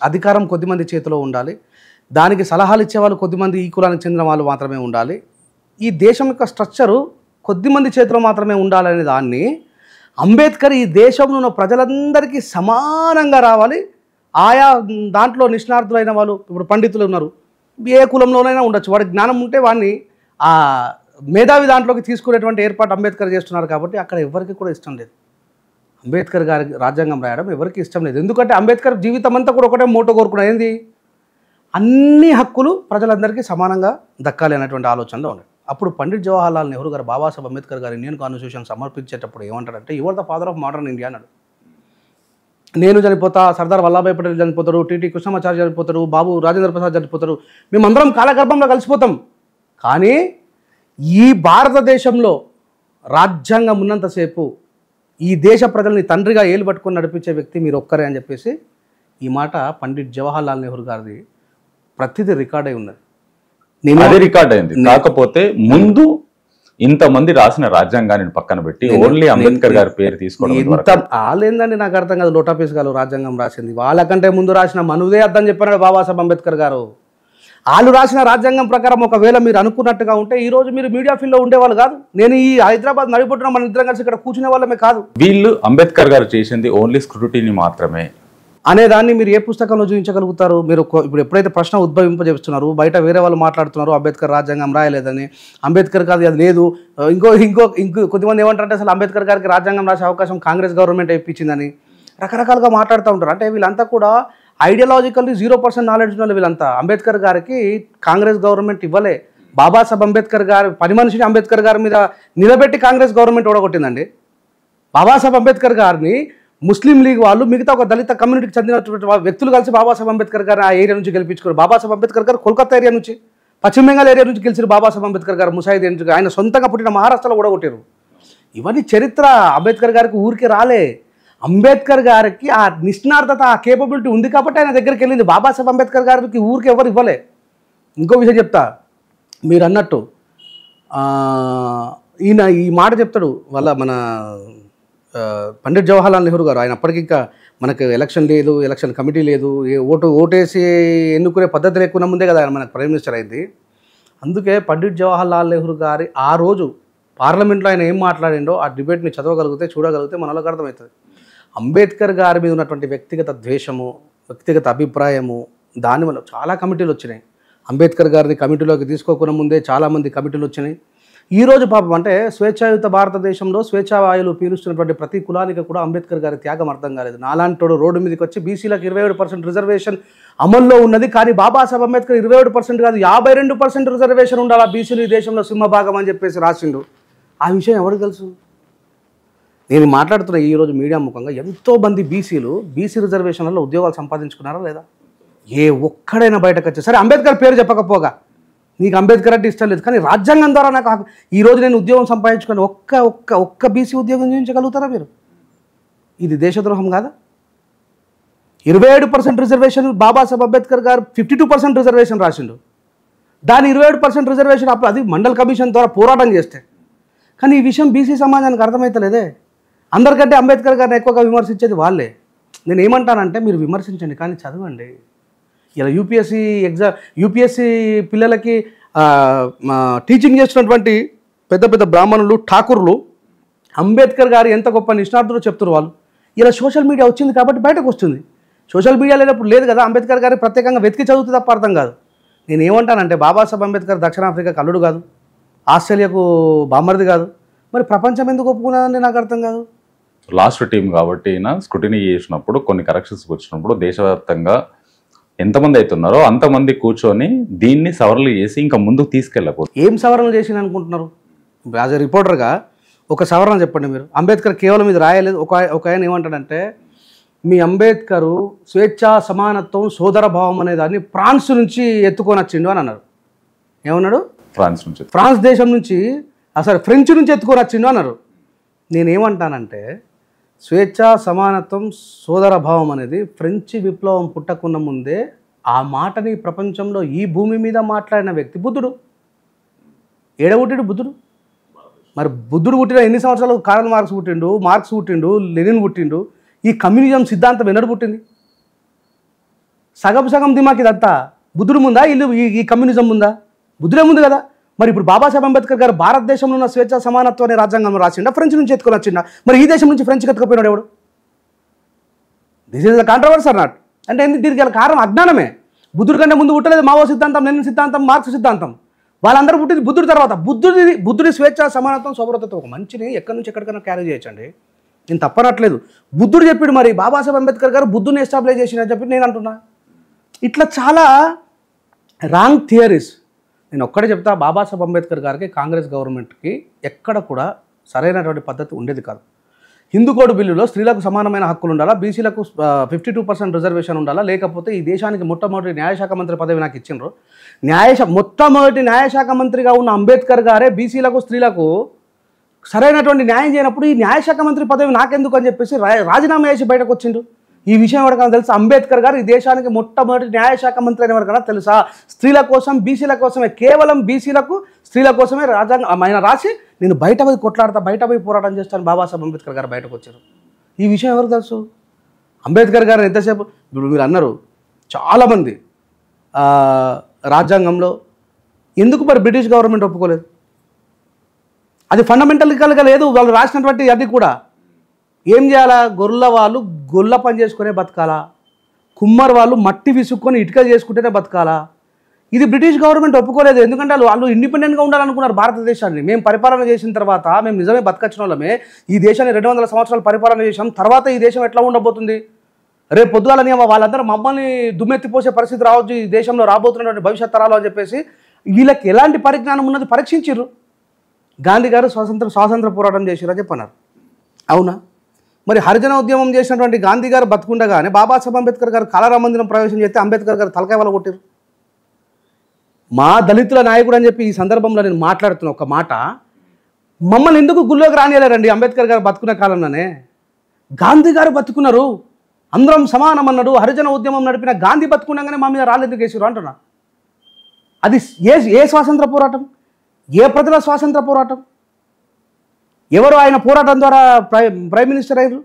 అధికారం కొద్దిమంది చేతిలో ఉండాలి, దానికి సలహాలు ఇచ్చేవాళ్ళు కొద్దిమంది ఈ కులానికి చెందిన వాళ్ళు మాత్రమే ఉండాలి, ఈ దేశం యొక్క స్ట్రక్చరు కొద్దిమంది చేతిలో మాత్రమే ఉండాలనే దాన్ని అంబేద్కర్ ఈ దేశంలో ఉన్న ప్రజలందరికీ సమానంగా రావాలి. ఆయా దాంట్లో నిష్ణార్థులైన వాళ్ళు, ఇప్పుడు పండితులు ఉన్నారు, ఏ కులంలోనైనా ఉండొచ్చు, వాడి జ్ఞానం ఉంటే వాడిని ఆ మేధావి దాంట్లోకి తీసుకునేటువంటి ఏర్పాటు అంబేద్కర్ చేస్తున్నారు. కాబట్టి అక్కడ ఎవరికి కూడా ఇష్టం లేదు అంబేద్కర్ గారి రాజ్యాంగం రాయడం, ఎవరికి ఇష్టం లేదు. ఎందుకంటే అంబేద్కర్ జీవితం అంతా కూడా ఒకటే మోటో కోరుకున్నాడు, ఏంది, అన్ని హక్కులు ప్రజలందరికీ సమానంగా దక్కాలి అనేటువంటి ఆలోచనలో ఉన్నాయి. అప్పుడు పండిత్ జవహర్లాల్ నెహ్రూ గారు బాబాసాహెబ్ అంబేద్కర్ గారు ఇండియన్ కాన్స్టిట్యూషన్ సమర్పించేటప్పుడు ఏమంటాడంటే, your the father of modern India అన్నాడు. నేను చనిపోతా, సర్దార్ వల్లభాయ్ పటేల్ చనిపోతాడు, టీటీ కృష్ణమాచారి చనిపోతాడు, బాబు రాజేంద్ర ప్రసాద్ చనిపోతాడు, మేమందరం కాలగర్భంలో కలిసిపోతాం, కానీ ఈ భారతదేశంలో రాజ్యాంగం ఉన్నంతసేపు ఈ దేశ ప్రజల్ని తండ్రిగా ఏలు పట్టుకొని నడిపించే వ్యక్తి మీరు ఒక్కరే అని చెప్పేసి ఈ మాట పండిట్ జవహర్లాల్ నెహ్రూ గారిది ప్రతిదీ రికార్డ్ అయి ఉన్నది. అదే రికార్డ్ అయింది. కాకపోతే ముందు ఇంతమంది రాసిన రాజ్యాంగాన్ని పక్కన పెట్టి ఓన్లీ అంబేద్కర్ గారి పేరు తీసుకోవడం వాళ్ళేందండి నాకు అర్థం కాదు. లోటాపీస్ గారు రాజ్యాంగం రాసింది, వాళ్ళకంటే ముందు రాసిన మనుదే అర్థం చెప్పాడు బాబాసాహెబ్ అంబేద్కర్ గారు. వాళ్ళు రాసిన రాజ్యాంగం ప్రకారం ఒకవేళ మీరు అనుకున్నట్టుగా ఉంటే ఈ రోజు మీరు మీడియా ఫీల్డ్లో ఉండేవాళ్ళు కాదు. నేను ఈ హైదరాబాద్ నడిపోతున్నా మన ఇద్దరం కలిసి ఇక్కడ కూర్చునే వాళ్ళమే కాదు. వీళ్ళు అంబేద్కర్ గారు చేసింది ఓన్లీ స్క్రూటినీ మాత్రమే అనేదాన్ని మీరు ఏ పుస్తకంలో చూపించగలుగుతారు? మీరు ఇప్పుడు ఎప్పుడైతే ప్రశ్న ఉద్భవింపజేస్తున్నారు, బయట వేరే వాళ్ళు మాట్లాడుతున్నారు అంబేద్కర్ రాజ్యాంగం రాయలేదని, అంబేద్కర్ కాదు అది లేదు, ఇంకో కొద్దిమంది ఏమంటారంటే అసలు అంబేద్కర్ గారికి రాజ్యాంగం రాసే అవకాశం కాంగ్రెస్ గవర్నమెంట్ ఇప్పించిందని రకరకాలుగా మాట్లాడుతూ ఉంటారు. అంటే వీళ్ళంతా కూడా ఐడియాలజికల్లీ 0% నాలెడ్జ్ ఉన్న వీళ్ళంతా. అంబేద్కర్ గారికి కాంగ్రెస్ గవర్నమెంట్ ఇవ్వలే, బాబాసాహెబ్ అంబేద్కర్ గారి పని మనిషిని అంబేద్కర్ గారి మీద నిలబెట్టి కాంగ్రెస్ గవర్నమెంట్ ఓడగొట్టిందండి. బాబాసాహెబ్ అంబేద్కర్ గారిని ముస్లిం లీగ్ వాళ్ళు మిగతా ఒక దళిత కమ్యూనిటీకి చెందినటువంటి వ్యక్తులు కలిసి బాబాసాహెబ్ అంబేద్కర్ గారు ఆ ఏరియా నుంచి గెలిపించుకోరు. బాబాసాహెబ్ అంబేద్కర్ గారు కోల్కతా ఏరియా నుంచి, పశ్చిమ బెంగాల్ ఏరియా నుంచి గెలిచారు. బాబాసాహెబ్ అంబేద్కర్ గారు ముసాయిదా నుంచి ఆయన సొంతంగా పుట్టిన మహారాష్ట్రలో ఓడగొట్టారు. ఇవన్నీ చరిత్ర. అంబేద్కర్ గారికి ఊరికి రాలే. అంబేద్కర్ గారికి ఆ నిష్ణార్థత, ఆ కేపబిలిటీ ఉంది కాబట్టి ఆయన దగ్గరికి వెళ్ళింది. బాబాసాహెబ్ అంబేద్కర్ గారికి ఊరికి ఎవరు ఇవ్వలే. ఇంకో విషయం చెప్తా, మీరు అన్నట్టు ఈయన ఈ మాట చెప్తాడు వాళ్ళ మన పండిట్ జవహర్లాల్ నెహ్రూ గారు. ఆయన అప్పటికి ఇంకా మనకు ఎలక్షన్ లేదు, ఎలక్షన్ కమిటీ లేదు, ఓటేసి ఎన్నుకునే పద్ధతి లేకున్నా ముందే కదా ఆయన మనకు ప్రైమ్ మినిస్టర్ అయింది. అందుకే పండిట్ జవహర్లాల్ నెహ్రూ గారి ఆ రోజు పార్లమెంట్లో ఆయన ఏం మాట్లాడిండో ఆ డిబేట్ని చదవగలిగితే చూడగలిగితే మనలోకి అర్థమవుతుంది. అంబేద్కర్ గారి మీద ఉన్నటువంటి వ్యక్తిగత ద్వేషము, వ్యక్తిగత అభిప్రాయము, దానివల్ల చాలా కమిటీలు వచ్చినాయి. అంబేద్కర్ గారిని కమిటీలోకి తీసుకోకుండా ముందే చాలామంది కమిటీలు వచ్చినాయి. ఈరోజు పాపం అంటే స్వేచ్ఛాయుత భారతదేశంలో స్వేచ్ఛావాయులు పీలుస్తున్నటువంటి ప్రతి కులానికి కూడా అంబేద్కర్ గారి త్యాగం అర్థం కాలేదు. నాలాంటోడు రోడ్డు మీదకి వచ్చి బీసీలకు 27% రిజర్వేషన్ అమల్లో ఉన్నది, కానీ బాబాసాహెబ్ అంబేద్కర్ 27% కాదు 52% రిజర్వేషన్ ఉండాలి బీసీలు ఈ దేశంలో సింహభాగం అని చెప్పేసి రాసిండు. ఆ విషయం ఎవరికి తెలుసు? నేను మాట్లాడుతున్న ఈరోజు మీడియా ముఖంగా ఎంతోమంది బీసీలు బీసీ రిజర్వేషన్లలో ఉద్యోగాలు సంపాదించుకున్నారా లేదా? ఏ ఒక్కడైనా బయటకు వచ్చి సరే అంబేద్కర్ పేరు చెప్పకపోగా నీకు అంబేద్కర్ అంటే ఇష్టం లేదు, కానీ రాజ్యాంగం ద్వారా నాకు ఈరోజు నేను ఉద్యోగం సంపాదించుకొని ఒక్క బీసీ ఉద్యోగం చేయించగలుగుతారా మీరు? ఇది దేశద్రోహం కాదా? 27% రిజర్వేషన్ బాబాసాహెబ్ అంబేద్కర్ గారు 52% రిజర్వేషన్ రాసిండు. దాని 27% రిజర్వేషన్ అప్పుడు అది మండల్ కమిషన్ ద్వారా పోరాటం చేస్తే, కానీ ఈ విషయం బీసీ సమాజానికి అర్థమవుతలేదే. అందరికంటే అంబేద్కర్ గారిని ఎక్కువగా విమర్శించేది వాళ్ళే. నేను ఏమంటానంటే మీరు విమర్శించండి, కానీ చదవండి. ఇలా యూపీఎస్సీ పిల్లలకి టీచింగ్ చేస్తున్నటువంటి పెద్ద పెద్ద బ్రాహ్మణులు, ఠాకూర్లు అంబేద్కర్ గారు ఎంత గొప్ప నిష్ణాతులు చెప్తున్నారు వాళ్ళు. ఇలా సోషల్ మీడియా వచ్చింది కాబట్టి బయటకు వస్తుంది. సోషల్ మీడియా లేనప్పుడు లేదు కదా. అంబేద్కర్ గారి ప్రత్యేకంగా వెతికి చదివితే తప్ప అర్థం కాదు. నేను ఏమంటానంటే బాబాసాహెబ్ అంబేద్కర్ దక్షిణాఫ్రికాకు అల్లుడు కాదు, ఆస్ట్రేలియాకు బామ్మర్ది కాదు, మరి ప్రపంచం ఎందుకు ఒప్పుకున్నదని నాకు అర్థం కాదు. లాస్ట్ టీం కాబట్టి స్క్రూటినీ చేసినప్పుడు కొన్ని కరెక్షన్స్ వచ్చినప్పుడు దేశవ్యాప్తంగా ఎంతమంది అవుతున్నారో అంతమంది కూర్చొని దీన్ని సవరణలు చేసి ఇంకా ముందుకు తీసుకెళ్ళకూడదు. ఏం సవరణలు చేసింది అనుకుంటున్నారు? యాజ్ ఎ రిపోర్టర్గా ఒక సవరణ చెప్పండి మీరు. అంబేద్కర్ కేవలం ఇది రాయలేదు. ఒక ఆయన ఏమంటాడంటే మీ అంబేద్కరు స్వేచ్ఛ, సమానత్వం, సోదరభావం అనే దాన్ని ఫ్రాన్స్ నుంచి ఎత్తుకొని వచ్చిండు అని అన్నారు. ఏమన్నాడు? ఫ్రాన్స్ దేశం నుంచి, అసలు ఫ్రెంచ్ నుంచి ఎత్తుకొని వచ్చిండు అన్నారు. నేనేమంటానంటే స్వేచ్ఛ, సమానత్వం, సోదరభావం అనేది ఫ్రెంచ్ విప్లవం పుట్టకున్న ముందే ఆ మాటని ప్రపంచంలో ఈ భూమి మీద మాట్లాడిన వ్యక్తి బుద్ధుడు. ఏడబుట్టిడు బుద్ధుడు. మరి బుద్ధుడు పుట్టిన ఎన్ని సంవత్సరాలు కార్ల్ మార్క్స్ పుట్టిండు, మార్క్స్ పుట్టిండు, లెనిన్ పుట్టిండు. ఈ కమ్యూనిజం సిద్ధాంతం ఎన్నడు పుట్టింది? సగం దిమాకి ఇదంతా బుద్ధుడు ముందా, ఈ కమ్యూనిజం ముందా? బుద్ధుడే ముందు కదా. మరి ఇప్పుడు బాబాసాహెబ్ అంబేద్కర్ గారు భారతదేశంలో ఉన్న స్వేచ్ఛ, సమానత్వం అనే రాజ్యాంగం రాసిండా, ఫ్రెంచ్ నుంచి ఎత్తుకొని వచ్చిండా? మరి ఈ దేశం నుంచి ఫ్రెంచ్కి ఎత్తుకుపోయినాడు ఎవడు? This is the controversy or not? అంటే దీనికి గల కారణం అజ్ఞానమే. బుద్ధుడి కంటే ముందు పుట్టలేదు మావో సిద్ధాంతం, లెనిన్ సిద్ధాంతం, మార్క్స్ సిద్ధాంతం. వాళ్ళందరూ పుట్టింది బుద్ధుడి తర్వాత. బుద్ధుడి స్వేచ్ఛ, సమానత్వం, సౌభ్రతత్వం ఒక మంచిని ఎక్కడి నుంచి ఎక్కడికైనా క్యారీ చేయొచ్చండి. నేను తప్పనట్లేదు. బుద్ధుడు చెప్పాడు, మరి బాబాసాహెబ్ అంబేద్కర్ గారు బుద్ధుని ఎస్టాబ్లిష్ చేసిన చెప్పి నేను అంటున్నా. ఇట్లా చాలా రాంగ్ థియరీస్. నేను ఒక్కడే చెప్తా, బాబాసాహెబ్ అంబేద్కర్ గారికి కాంగ్రెస్ గవర్నమెంట్కి ఎక్కడ కూడా సరైనటువంటి పద్ధతి ఉండేది కాదు. హిందూ కోడ్ బిల్లులో స్త్రీలకు సమానమైన హక్కులు ఉండాలా, బీసీలకు 52% రిజర్వేషన్ ఉండాలా, లేకపోతే ఈ దేశానికి మొట్టమొదటి న్యాయశాఖ మంత్రి పదవి నాకు ఇచ్చిండ్రు. మొట్టమొదటి న్యాయశాఖ మంత్రిగా ఉన్న అంబేద్కర్ గారే బీసీలకు, స్త్రీలకు సరైనటువంటి న్యాయం చేయనప్పుడు ఈ న్యాయశాఖ మంత్రి పదవి నాకెందుకు అని చెప్పేసి రాజీనామా చేసి బయటకు వచ్చిండు. ఈ విషయం ఎవరికైనా తెలుసా? అంబేద్కర్ గారు ఈ దేశానికి మొట్టమొదటి న్యాయశాఖ మంత్రి అయిన ఎవరికైనా తెలుసా? స్త్రీల కోసం, బీసీల కోసమే, కేవలం బీసీలకు, స్త్రీల కోసమే రాజ్యాంగం ఆయన రాసి నేను బయట పోయి కొట్లాడతా, బయట పోయి పోరాటం చేస్తాను బాబాసాహెబ్ అంబేద్కర్ గారు బయటకు వచ్చారు. ఈ విషయం ఎవరికి తెలుసు? అంబేద్కర్ గారు ఎంతసేపు ఇప్పుడు మీరు అన్నారు చాలామంది రాజ్యాంగంలో ఎందుకు మరి బ్రిటిష్ గవర్నమెంట్ ఒప్పుకోలేదు? అది ఫండమెంటల్గా లేదు. వాళ్ళు రాసినటువంటి అది కూడా ఏం చేయాలా? గొర్రెల వాళ్ళు గొల్ల పని చేసుకునే బతకాలా, కుమ్మర్ వాళ్ళు మట్టి విసుక్కొని ఇటుకలు చేసుకుంటేనే బతకాలా. ఇది బ్రిటిష్ గవర్నమెంట్ ఒప్పుకోలేదు. ఎందుకంటే వాళ్ళు ఇండిపెండెంట్గా ఉండాలనుకున్నారు భారతదేశాన్ని. మేము పరిపాలన చేసిన తర్వాత, మేము నిజమే బతకచ్చిన వాళ్ళమే, ఈ దేశాన్ని 200 సంవత్సరాలు పరిపాలన చేసాం, తర్వాత ఈ దేశం ఎట్లా ఉండబోతుంది, రేపు పొద్దుగాలని వాళ్ళందరూ మమ్మల్ని దుమ్మెత్తిపోసే పరిస్థితి రావచ్చు ఈ దేశంలో రాబోతున్నటువంటి భవిష్యత్ తరాలు అని చెప్పేసి వీళ్ళకి ఎలాంటి పరిజ్ఞానం ఉన్నది పరీక్షించారు. గాంధీ గారు స్వాతంత్ర పోరాటం చేసిరని చెప్పన్నారు. అవునా? మరి హరిజన ఉద్యమం చేసినటువంటి గాంధీ గారు బతుకుండగానే బాబాసాహెబ్ అంబేద్కర్ గారు కళారామ మందిరం ప్రవేశం చేస్తే అంబేద్కర్ గారు తలకాయ వల్ల కొట్టారు. మా దళితుల నాయకుడు అని చెప్పి ఈ సందర్భంలో నేను మాట్లాడుతున్న ఒక మాట, మమ్మల్ని ఎందుకు గుళ్ళోకి రానియలేరండి? అంబేద్కర్ గారు బతుకునే కాలంలోనే గాంధీ గారు బతుకున్నారు, అందరం సమానం అన్నాడు. హరిజన ఉద్యమం నడిపిన గాంధీ బతుకుండగానే మా మీద రాళ్ళెందుకు వేసారు అంటున్నా. అది ఏ స్వాతంత్ర పోరాటం? ఏ ప్రజల స్వాతంత్ర పోరాటం? ఎవరు ఆయన పోరాటం ద్వారా ప్రైమ్ మినిస్టర్ అయ్యారు?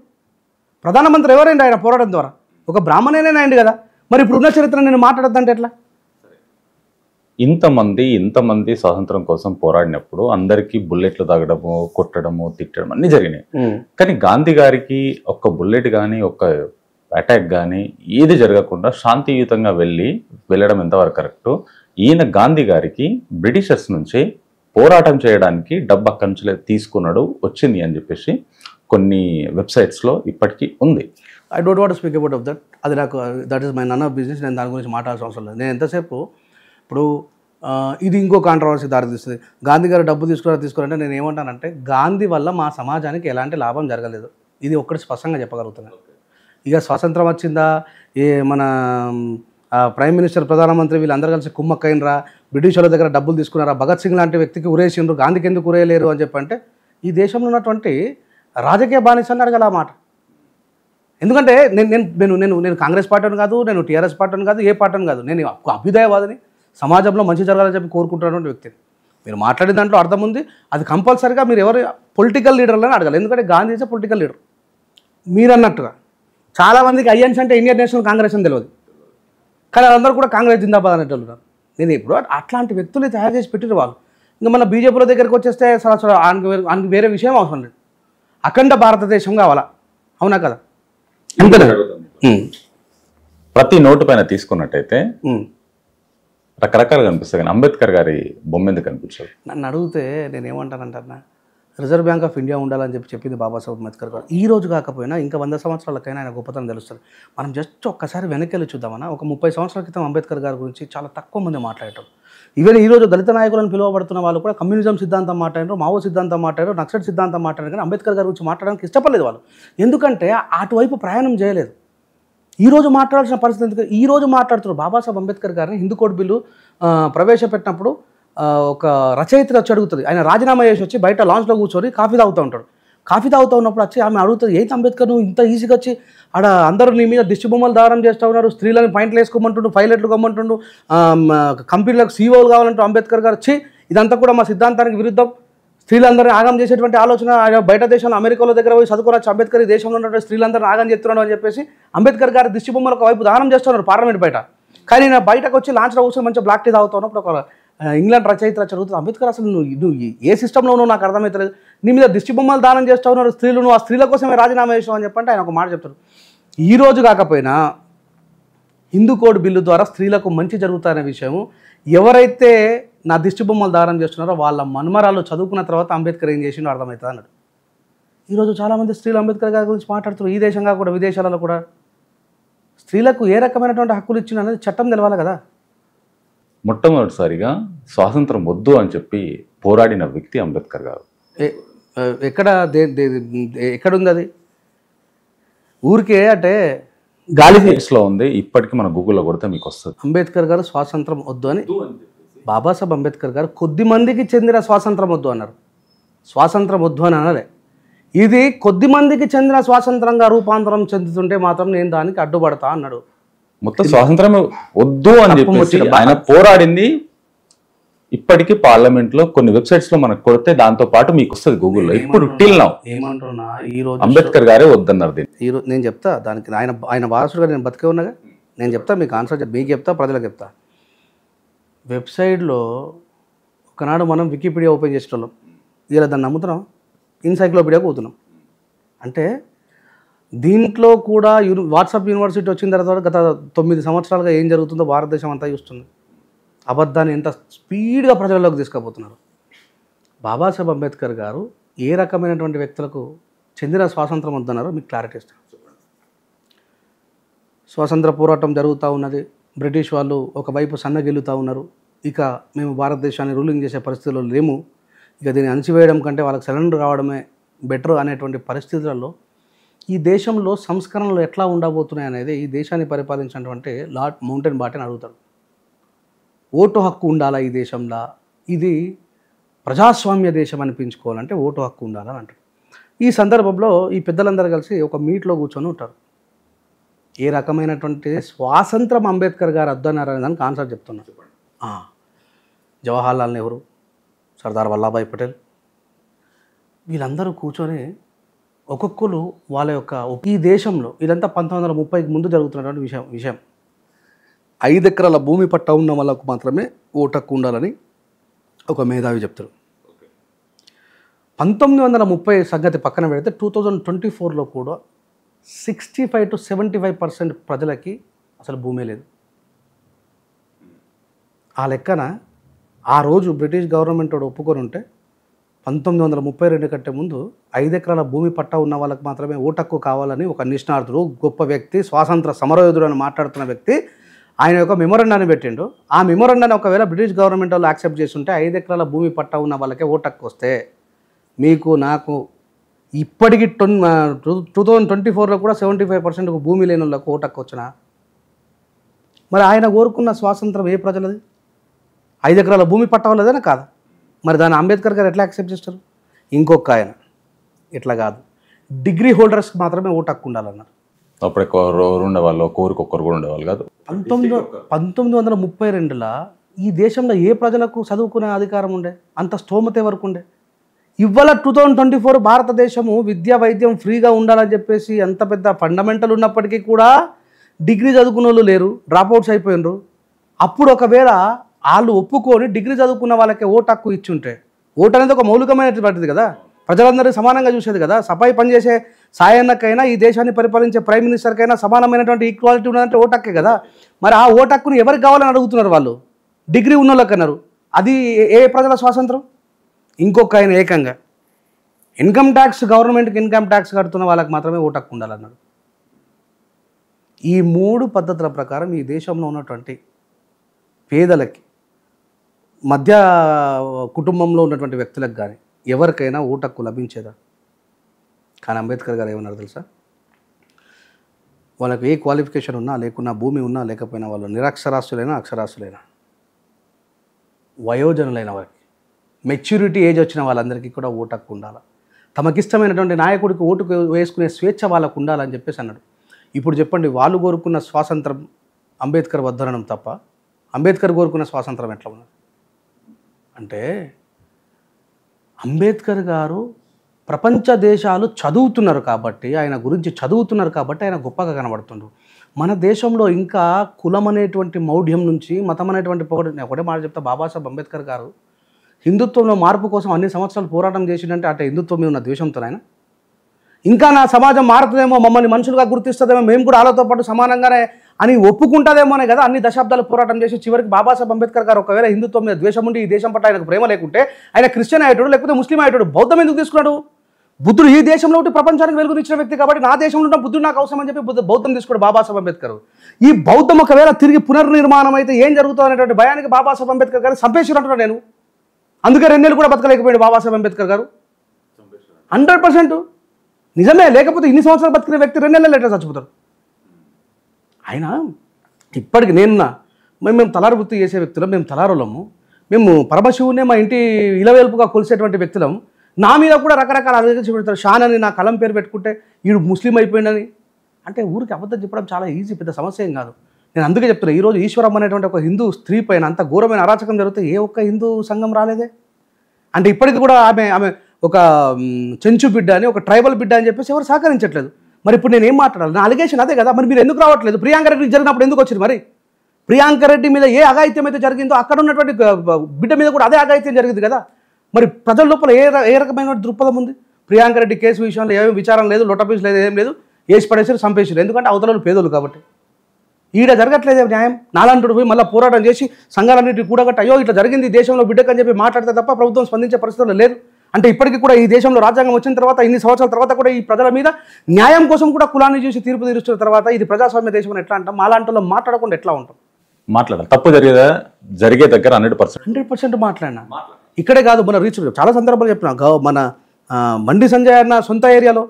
ప్రధానమంత్రి ఎవరైంది ఆయన పోరాటం ద్వారా? ఒక బ్రాహ్మణేనే అయింది కదా. మరి ఇప్పుడు ఉన్న చరిత్ర నేను మాట్లాడద్దంటే ఎట్లా? ఇంతమంది స్వాతంత్రం కోసం పోరాడినప్పుడు అందరికీ బుల్లెట్లు తాగడము, కొట్టడము, తిట్టడం అన్నీ జరిగినాయి. కానీ గాంధీ గారికి ఒక్క బుల్లెట్ కానీ ఒక్క అటాక్ కానీ ఏది జరగకుండా శాంతియుతంగా వెళ్ళడం ఎంతవరకు కరెక్ట్? ఈయన గాంధీ గారికి బ్రిటిషర్స్ నుంచి పోరాటం చేయడానికి డబ్బు అక్కడి నుంచి తీసుకున్నాడు వచ్చింది అని చెప్పేసి కొన్ని వెబ్సైట్స్లో ఇప్పటికీ ఉంది. I don't want speak about of that. అది నాకు that is my none of business. నేను దాని గురించి మాట్లాడాల్సిన అవసరం లేదు. నేను ఎంతసేపు ఇప్పుడు ఇది ఇంకో కాంట్రవర్సీ దారితీస్తుంది. గాంధీ గారు డబ్బు తీసుకోవాలంటే నేను ఏమంటానంటే గాంధీ వల్ల మా సమాజానికి ఎలాంటి లాభం జరగలేదు. ఇది ఒక్కటి స్పష్టంగా చెప్పగలుగుతున్నాను. ఇక స్వాతంత్రం వచ్చిందా, మన ప్రైమ్ మినిస్టర్ ప్రధానమంత్రి వీళ్ళందరూ కలిసి కుమ్మక్కైనరా, బ్రిటిష్ వాళ్ళ దగ్గర డబ్బులు తీసుకున్నారా, భగత్ సింగ్ లాంటి వ్యక్తికి ఉరేసిండ్రు, గాంధీకి ఎందుకు ఉరేయలేరు అని చెప్పంటే ఈ దేశంలో ఉన్నటువంటి రాజకీయ బానిసని అడగల మాట. ఎందుకంటే నేను కాంగ్రెస్ పార్టీని కాదు, నేను టీఆర్ఎస్ పార్టీని కాదు, ఏ పార్టీని కాదు, నేను అభ్యుదయవాదిని, సమాజంలో మంచి జరగాలని చెప్పి కోరుకుంటున్నటువంటి వ్యక్తిని. మీరు మాట్లాడే దాంట్లో అర్థం ఉంది. అది కంపల్సరీగా మీరు ఎవరు పొలిటికల్ లీడర్లని అడగాలి. ఎందుకంటే గాంధీ ఈజ్ పొలిటికల్ లీడర్. మీరు అన్నట్టుగా చాలామందికి ఐఎన్స్ అంటే ఇండియన్ నేషనల్ కాంగ్రెస్ అని తెలియదు, కానీ వాళ్ళందరూ కూడా కాంగ్రెస్ జిందాబాద్ అనేటోళ్ళు ఉన్నారు. నేను ఇప్పుడు అట్లాంటి వ్యక్తులు తయారు చేసి పెట్టిన వాళ్ళు. ఇంకా మన బీజేపీల దగ్గరికి వచ్చేస్తే ఆయనకి వేరే విషయం అవసరం లేదు. అఖండ భారతదేశం కావాలా, అవునా కదా? ప్రతి నోటు పైన తీసుకున్నట్టయితే రకరకాలుగా కనిపిస్తుంది, కానీ అంబేద్కర్ గారి బొమ్మ ఎందుకు కనిపించదు? నన్ను అడిగితే నేను ఏమంటానంటన్నా, రిజర్వ్ బ్యాంక్ ఆఫ్ ఇండియా ఉండాలని చెప్పింది బాబాసాహెబ్ అంబేద్కర్ గారు. ఈ రోజు కాకపోయినా ఇంకా 100 సంవత్సరాలకైనా ఆయన గొప్పతనం తెలుస్తుంది. మనం జస్ట్ ఒక్కసారి వెనక్కి వెళ్ళి చూద్దామన్నా. ఒక 30 సంవత్సరాల క్రితం అంబేద్కర్ గారి గురించి చాలా తక్కువ మంది మాట్లాడటం. ఈవెన్ ఈరోజు దళిత నాయకులను పిలువబడుతున్న వాళ్ళు కూడా కమ్యూనిజం సిద్ధాంతం మాట్లాడారు, మావో సిద్ధాంతం మాట్లాడారు, నక్సల్ సిద్ధాంతం మాట్లాడారు, కానీ అంబేద్కర్ గారి గురించి మాట్లాడడానికి ఇష్టపడలేదు వాళ్ళు. ఎందుకంటే అటువైపు ప్రయాణం చేయలేదు. ఈరోజు మాట్లాడాల్సిన పరిస్థితి ఎందుకు? ఈరోజు మాట్లాడుతున్నారు. బాబాసాహెబ్ అంబేద్కర్ గారిని హిందూ కోడ్ బిల్లు ప్రవేశపెట్టినప్పుడు ఒక రచయితగా వచ్చి అడుగుతుంది. ఆయన రాజీనామా చేసి వచ్చి బయట లాంచ్లో కూర్చొని కాఫీ తాగుతూ ఉంటాడు. కాఫీ తాగుతూ ఉన్నప్పుడు వచ్చి ఆమె అడుగుతుంది, ఏంటి అంబేద్కర్ నువ్వు ఇంత ఈజీగా వచ్చి ఆడ అందరూ నీ మీద దిష్టి బొమ్మలు దారం చేస్తూ ఉన్నారు, స్త్రీలను పాయింట్లు వేసుకోమంటుండు, పైలట్లు కమ్మంటుండు, కంపెనీలకు సీఓలు కావాలంటూ అంబేద్కర్ గారు వచ్చి ఇదంతా కూడా మా సిద్ధాంతానికి విరుద్ధం, స్త్రీలందరినీ ఆగం చేసేటువంటి ఆలోచన, బయట దేశంలో అమెరికాలో దగ్గర పోయి చదువుకోవచ్చు, అంబేద్కర్ ఈ దేశంలో ఉన్నటువంటి స్త్రీలందరినీ ఆగం చేస్తున్నాడు అని చెప్పేసి అంబేద్కర్ గారు దిష్టి బొమ్మలు ఒక వైపు దానం చేస్తున్నారు పార్లమెంట్ బయట. కానీ నేను బయటకు వచ్చి లాంచ్లో కూర్చొని మంచిగా బ్లాక్ టీ తాగుతూ ఉన్నప్పుడు ఒక ఇంగ్లాండ్ రచయిత చదువుతుంది, అంబేద్కర్ అసలు నువ్వు ఏ సిస్టంలో ఉన్నావు నాకు అర్థమవుతలేదు, నీ మీద దిష్టి బొమ్మలు దానం చేస్తూ ఉన్నారు స్త్రీలు, నువ్వు ఆ స్త్రీల కోసమే రాజీనామా చేసావు అని చెప్పంటే ఆయన ఒక మాట చెప్తారు. ఈ రోజు కాకపోయినా హిందూ కోడ్ బిల్లు ద్వారా స్త్రీలకు మంచి జరుగుతాయనే విషయం ఎవరైతే నా దిష్టి బొమ్మలు దానం చేస్తున్నారో వాళ్ళ మన్మరాలు చదువుకున్న తర్వాత అంబేద్కర్ ఏం చేసిండో అర్థమవుతుంది అన్నాడు. ఈరోజు చాలామంది స్త్రీలు అంబేద్కర్ గారి గురించి మాట్లాడుతున్నారు. ఈ దేశంగా కూడా విదేశాలలో కూడా స్త్రీలకు ఏ రకమైనటువంటి హక్కులు ఇచ్చిన అనేది చట్టం తెలవాలి కదా. మొట్టమొదటిసారిగా స్వాతంత్రం వద్దు అని చెప్పి పోరాడిన వ్యక్తి అంబేద్కర్ గారు. ఎక్కడుంది అది? ఊరికే అంటే గాలి లో ఉంది. ఇప్పటికీ మన గూగుల్లో కొడితే మీకు వస్తుంది. అంబేద్కర్ గారు స్వాతంత్రం వద్దు అని బాబాసాహెబ్ అంబేద్కర్ గారు కొద్ది మందికి చెందిన స్వాతంత్రం వద్దు అన్నారు. స్వాతంత్రం వద్దు అని అనలే. ఇది కొద్ది మందికి చెందిన స్వాతంత్రంగా రూపాంతరం చెందుతుంటే మాత్రం నేను దానికి అడ్డుపడతా అన్నాడు. మొత్తం స్వాతంత్రం వద్దు అని చెప్పి ఆయన పోరాడింది. ఇప్పటికీ పార్లమెంట్ లో కొన్ని వెబ్సైట్స్ లో మనకు కొడితే దాంతో పాటు మీకు వస్తుంది గూగుల్లో. ఇప్పుడు టిల్ నౌ ఏమంటున్నా, ఈ రోజు అంబేద్కర్ గారే వద్దన్నారు దీన్ని. ఈరోజు నేను చెప్తా దానికి, ఆయన వారసుడుగా నేను బతికే ఉన్నాగా, నేను చెప్తా మీకు ఆన్సర్, మీకు చెప్తా, ప్రజలకు చెప్తా. వెబ్సైట్లో ఒకనాడు మనం వికీపీడియా ఓపెన్ చేసేటోళ్ళం, ఇలా దాన్ని నమ్ముతున్నాం, ఎన్సైక్లోపీడియాకు పోతున్నాం. అంటే దీంట్లో కూడా వాట్సాప్ యూనివర్సిటీ వచ్చిన తర్వాత గత 9 సంవత్సరాలుగా ఏం జరుగుతుందో భారతదేశం అంతా చూస్తుంది. అబద్ధాన్ని ఎంత స్పీడ్గా ప్రజల్లోకి తీసుకుపోతున్నారు. బాబాసాహెబ్ అంబేద్కర్ గారు ఏ రకమైనటువంటి వ్యక్తులకు చెందిన స్వాతంత్రం వద్దన్నారో మీకు క్లారిటీ ఇస్తాను. స్వాతంత్ర పోరాటం జరుగుతూ ఉన్నది, బ్రిటిష్ వాళ్ళు ఒకవైపు సన్నగిల్లుతూ ఉన్నారు, ఇక మేము భారతదేశాన్ని రూలింగ్ చేసే పరిస్థితుల్లో లేము, ఇక దీన్ని అణచివేయడం కంటే వాళ్ళకి సరెండర్ రావడమే బెటర్ అనేటువంటి పరిస్థితులలో ఈ దేశంలో సంస్కరణలు ఎట్లా ఉండబోతున్నాయి అనేది ఈ దేశాన్ని పరిపాలించినటువంటి లార్డ్ మౌంటెన్ బాటన్ అడుగుతాడు. ఓటు హక్కు ఉండాలా ఈ దేశంలో, ఇది ప్రజాస్వామ్య దేశం అనిపించుకోవాలంటే ఓటు హక్కు ఉండాలని అంటారు. ఈ సందర్భంలో ఈ పెద్దలందరూ కలిసి ఒక మీట్లో కూర్చొని ఉంటారు. ఏ రకమైనటువంటి స్వాతంత్రం అంబేద్కర్ గారు అద్దన్నారనే దానికి ఆన్సర్ చెప్తున్నారు. జవహర్లాల్ నెహ్రూ, సర్దార్ వల్లభాయ్ పటేల్, వీళ్ళందరూ కూర్చొని ఒక్కొక్కరు వాళ్ళ యొక్క ఈ దేశంలో ఇదంతా 1930కి ముందు జరుగుతున్నటువంటి విషయం 5 ఎకరాల భూమి పట్టా ఉన్న వాళ్ళకు మాత్రమే ఓటు హక్కు ఉండాలని ఒక మేధావి చెప్తారు. 1930 సంగతి పక్కన పెడితే 2024లో కూడా 65 to 75% ప్రజలకి అసలు భూమే లేదు. ఆ లెక్కన ఆ రోజు బ్రిటిష్ గవర్నమెంట్ వాడు ఒప్పుకొని ఉంటే 1932 కంటే ముందు 5 ఎకరాల భూమి పట్టా ఉన్న వాళ్ళకి మాత్రమే ఓటు హక్కు కావాలని ఒక నిష్ణార్థుడు, గొప్ప వ్యక్తి, స్వాతంత్ర సమరయోధుడు అని మాట్లాడుతున్న వ్యక్తి ఆయన యొక్క మెమోరండాన్ని పెట్టిండు. ఆ మెమోరండాన్ని ఒకవేళ బ్రిటిష్ గవర్నమెంట్ వాళ్ళు యాక్సెప్ట్ చేస్తుంటే 5 ఎకరాల భూమి పట్టా ఉన్న వాళ్ళకే ఓటు హక్కు వస్తే మీకు నాకు ఇప్పటికి 2024లో కూడా 75% భూమి లేని వాళ్ళకు ఓటు హక్కు వచ్చినా మరి ఆయన కోరుకున్న స్వాతంత్రం ఏ ప్రజలది? 5 ఎకరాల భూమి పట్టా వాళ్ళదేనా కాదు? మరి దాన్ని అంబేద్కర్ గారు ఎట్లా యాక్సెప్ట్ చేస్తారు? ఇంకొక ఆయన ఇట్లా కాదు, డిగ్రీ హోల్డర్స్కి మాత్రమే ఓటు హక్కు ఉండాలన్నారు. అప్పుడు ఎవరు ఉండేవాళ్ళు, కోరికొక్కరు కూడా ఉండేవాళ్ళు కాదు. 1932లో ఈ దేశంలో ఏ ప్రజలకు చదువుకునే అధికారం ఉండే? అంత స్తోమత వరకు ఉండే. ఇవాళ 2024 భారతదేశము విద్యా వైద్యం ఫ్రీగా ఉండాలని చెప్పేసి ఎంత పెద్ద ఫండమెంటల్ ఉన్నప్పటికీ కూడా డిగ్రీ చదువుకున్న వాళ్ళు లేరు, డ్రాప్అవుట్స్ అయిపోయినరు. అప్పుడు ఒకవేళ వాళ్ళు ఒప్పుకొని డిగ్రీ చదువుకున్న వాళ్ళకి ఓటు హక్కు ఇచ్చుంటే, ఓటు అనేది ఒక మౌలికమైనటువంటిది కదా, ప్రజలందరూ సమానంగా చూసేది కదా. సఫాయి పనిచేసే సాయన్నకైనా ఈ దేశాన్ని పరిపాలించే ప్రైమ్ మినిస్టర్కైనా సమానమైనటువంటి ఈక్వాలిటీ ఉన్నదంటే ఓటు హక్కే కదా. మరి ఆ ఓటు హక్కును ఎవరికి కావాలని అడుగుతున్నారు వాళ్ళు? డిగ్రీ ఉన్న వాళ్ళకి అన్నారు. అది ఏ ప్రజల స్వాతంత్రం? ఇంకొక ఆయన ఏకంగా ఇన్కమ్ ట్యాక్స్, గవర్నమెంట్కి ఇన్కమ్ ట్యాక్స్ కడుతున్న వాళ్ళకి మాత్రమే ఓటు హక్కు ఉండాలన్నారు. ఈ 3 పద్ధతుల ప్రకారం ఈ దేశంలో ఉన్నటువంటి పేదలకి, మధ్య కుటుంబంలో ఉన్నటువంటి వ్యక్తులకు కానీ ఎవరికైనా ఓటు హక్కు లభించేదా? కానీ అంబేద్కర్ గారు ఏమన్నారు తెలుసా? వాళ్ళకి ఏ క్వాలిఫికేషన్ ఉన్నా లేకున్నా, భూమి ఉన్నా లేకపోయినా, వాళ్ళు నిరక్షరాస్యులైనా అక్షరాస్యులైనా, వయోజనులైన వారికి, మెచ్యూరిటీ ఏజ్ వచ్చిన వాళ్ళందరికీ కూడా ఓటు హక్కు ఉండాలి. తమకిష్టమైనటువంటి నాయకుడికి ఓటు వేసుకునే స్వేచ్ఛ వాళ్ళకు ఉండాలని చెప్పేసి అన్నాడు. ఇప్పుడు చెప్పండి, వాళ్ళు కోరుకున్న స్వాతంత్రం అంబేద్కర్ వద్దనడం తప్ప అంబేద్కర్ కోరుకున్న స్వాతంత్రం ఎట్లా ఉన్నది? అంటే అంబేద్కర్ గారు ప్రపంచ దేశాలు చదువుతున్నారు కాబట్టి, ఆయన గురించి చదువుతున్నారు కాబట్టి ఆయన గొప్పగా కనబడుతుండ్రు. మన దేశంలో ఇంకా కులం అనేటువంటి మౌఢ్యం నుంచి మతం అనేటువంటి నేను ఒకటే మాట చెప్తా, బాబాసాహెబ్ అంబేద్కర్ గారు హిందుత్వంలో మార్పు కోసం అన్ని సంవత్సరాలు పోరాటం చేసిందంటే అటు హిందుత్వం మీద ఉన్న ద్వేషంతో ఆయన ఇంకా నా సమాజం మారుతుందేమో, మమ్మల్ని మనుషులుగా గుర్తిస్తుందేమో, మేము కూడా వాళ్ళతో పాటు సమానంగానే అని ఒప్పుకుంటుందేమోనే కదా అన్ని దశాబ్దాలు పోరాటం చేసి చివరికి బాబాసాహెబ్ అంబేద్కర్ గారు ఒకవేళ హిందుత్వం మీద ద్వేషం ఉండి ఈ దేశం పట్ల ఆయనకు ప్రేమ లేకుంటే ఆయన క్రిస్టియన్ అయ్యేటాడు, లేకపోతే ముస్లిం అయ్యేటాడు. బౌద్ధం ఎందుకు తీసుకున్నాడు? బుద్ధుడు ఈ దేశంలో ఉంటే ప్రపంచానికి వెలుగునిచ్చిన వ్యక్తి కాబట్టి నా దేశంలో ఉన్న బుద్ధుడు నాకు అవసరం అని చెప్పి బౌద్ధం తీసుకున్నాడు బాబాసాహెబ్ అంబేద్కర్. ఈ బౌద్ధం ఒకవేళ తిరిగి పునర్నిర్మాణం అయితే ఏం జరుగుతుంది అనేటువంటి భయానికి బాబాసాహెబ్ అంబేద్కర్ గారు చంపేసినట్టున్నాను నేను. అందుకే 2 నెలలు కూడా బతకలేకపోయాడు బాబాసాహెబ్ అంబేద్కర్ గారు. 100% నిజమే. లేకపోతే ఇన్ని సంవత్సరాలు బతికిన వ్యక్తి 2 నెలలు ఎట్లా చచ్చిపోతారు? ఆయన ఇప్పటికి మేము తలారు వృత్తి చేసే వ్యక్తులం, మేము తలారులము, మేము పరమశివునే మా ఇంటి ఇలవేల్పుగా కొలిసేటువంటి వ్యక్తులం. నా మీద కూడా రకరకాల అధికారులు పెడతారు. షాన్ అని నా కలం పేరు పెట్టుకుంటే వీడు ముస్లిం అయిపోయిందని. అంటే ఊరికి అబద్ధం చెప్పడం చాలా ఈజీ, పెద్ద సమస్య ఏం కాదు. నేను అందుకే చెప్తున్నా, ఈరోజు ఈశ్వరమ్మ అనేటువంటి ఒక హిందూ స్త్రీ పైన అంత ఘోరమైన అరాచకం జరిగితే ఏ ఒక్క హిందూ సంఘం రాలేదే. అంటే ఇప్పటికి కూడా ఆమె ఒక చెంచు బిడ్డ అని, ఒక ట్రైబల్ బిడ్డ అని చెప్పేసి ఎవరు సహకరించట్లేదు. మరి ఇప్పుడు నేను ఏం మాట్లాడాలి? నా అలిగేషన్ అదే కదా. మరి మీరు ఎందుకు రావట్లేదు? ప్రియాంక రెడ్డి జరిగినప్పుడు ఎందుకు వచ్చింది? మరి ప్రియాంక రెడ్డి మీద ఏ అఘాయిత్యం అయితే జరిగిందో అక్కడ ఉన్నటువంటి బిడ్డ మీద కూడా అదే అఘాయిత్యం జరిగింది కదా. మరి ప్రజల లోపల ఏ రకమైన దృక్పథం ఉంది? ప్రియాంక రెడ్డి కేసు విషయంలో ఏమీ విచారం లేదు, లొటపీస్ లేదు, ఏం లేదు, వేసి పడేసారు, చంపేసారు. ఎందుకంటే అవతల పేదోళ్ళు కాబట్టి. ఈడ జరగట్లేదు న్యాయం. నాలంటుడు పోయి మళ్ళీ పోరాటం చేసి సంఘాలన్నింటినీ కూడగట్టి అయ్యో ఇట్లా జరిగింది దేశంలో బిడ్డకని చెప్పి మాట్లాడితే తప్ప ప్రభుత్వం స్పందించే పరిస్థితుల్లో లేదు. అంటే ఇప్పటికీ కూడా ఈ దేశంలో రాజ్యాంగం వచ్చిన తర్వాత ఇన్ని సంవత్సరాల తర్వాత కూడా ఈ ప్రజల మీద న్యాయం కోసం కూడా కులాన్ని చూసి తీర్పు తీరుస్తున్న తర్వాత ఇది ప్రజాస్వామ్య దేశం అని ఎట్లా అంటాం? మాలాంటిలో మాట్లాడకుండా ఎట్లా ఉంటాం? మాట్లాడాలి. తప్పు జరిగే దగ్గర 100% మాట్లాడినా. ఇక్కడే కాదు, మన రీచ్ చాలా సందర్భాలు చెప్పిన. మన మండి సంజయ్ అన్న సొంత ఏరియాలో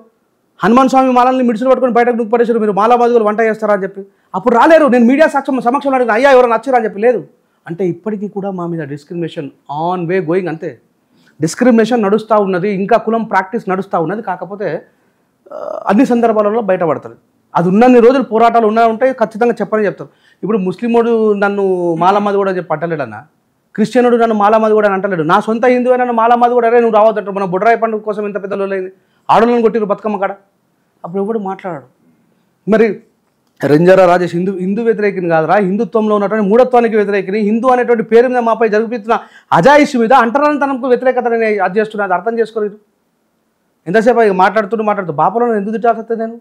హనుమాన్ స్వామి మాలల్ని మిడిసిలు పట్టుకొని బయటకు దుఃఖపడేసారు. మీరు మాలా మధువులు వంట చేస్తారా అని చెప్పి అప్పుడు రాలేరు. నేను మీడియా సమక్షంలో అడిగిన, అయ్యా ఎవరైనా నచ్చారా అని చెప్పి లేదు. అంటే ఇప్పటికీ కూడా మా మీద డిస్క్రిమినేషన్ ఆన్ వే గోయింగ్. అంతే, డిస్క్రిమినేషన్ నడుస్తూ ఉన్నది, ఇంకా కులం ప్రాక్టీస్ నడుస్తూ ఉన్నది. కాకపోతే అన్ని సందర్భాలలో బయటపడతారు. అది ఉన్నన్ని రోజులు పోరాటాలు ఉంటాయి, ఖచ్చితంగా చెప్పని చెప్తారు. ఇప్పుడు ముస్లిమోడు నన్ను మాలమ్మది కూడా చెప్పి అంటలేడన్నా, క్రిస్టియనుడు నన్ను మాలమ్మది కూడా అని అంటలేడు. నా సొంత హిందువే నన్ను మాలమ్మది కూడా అరే నువ్వు రావద్దంటారు. మన బుడ్రాయి పండుగ కోసం ఇంత పెద్దలు అయింది, ఆడలను కొట్టిరు బతుకమ్మ కాడ, అప్పుడు ఎవడు మాట్లాడాడు. మరి రంజారా రాజేష్ హిందూ వ్యతిరేకిని కాదురా, హిందుత్వంలో ఉన్నటువంటి మూఢత్వానికి వ్యతిరేకిని, హిందూ అనేటువంటి పేరు మీద మాపై జరుగుతున్న అజాయిషి మీద అంటరానితనంకు వ్యతిరేకతని అది చేస్తున్నా, అది అర్థం చేసుకోలేదు. ఎంతసేపు మాట్లాడుతూ బాపలను ఎందుకు తిట్టాల్సి నేను?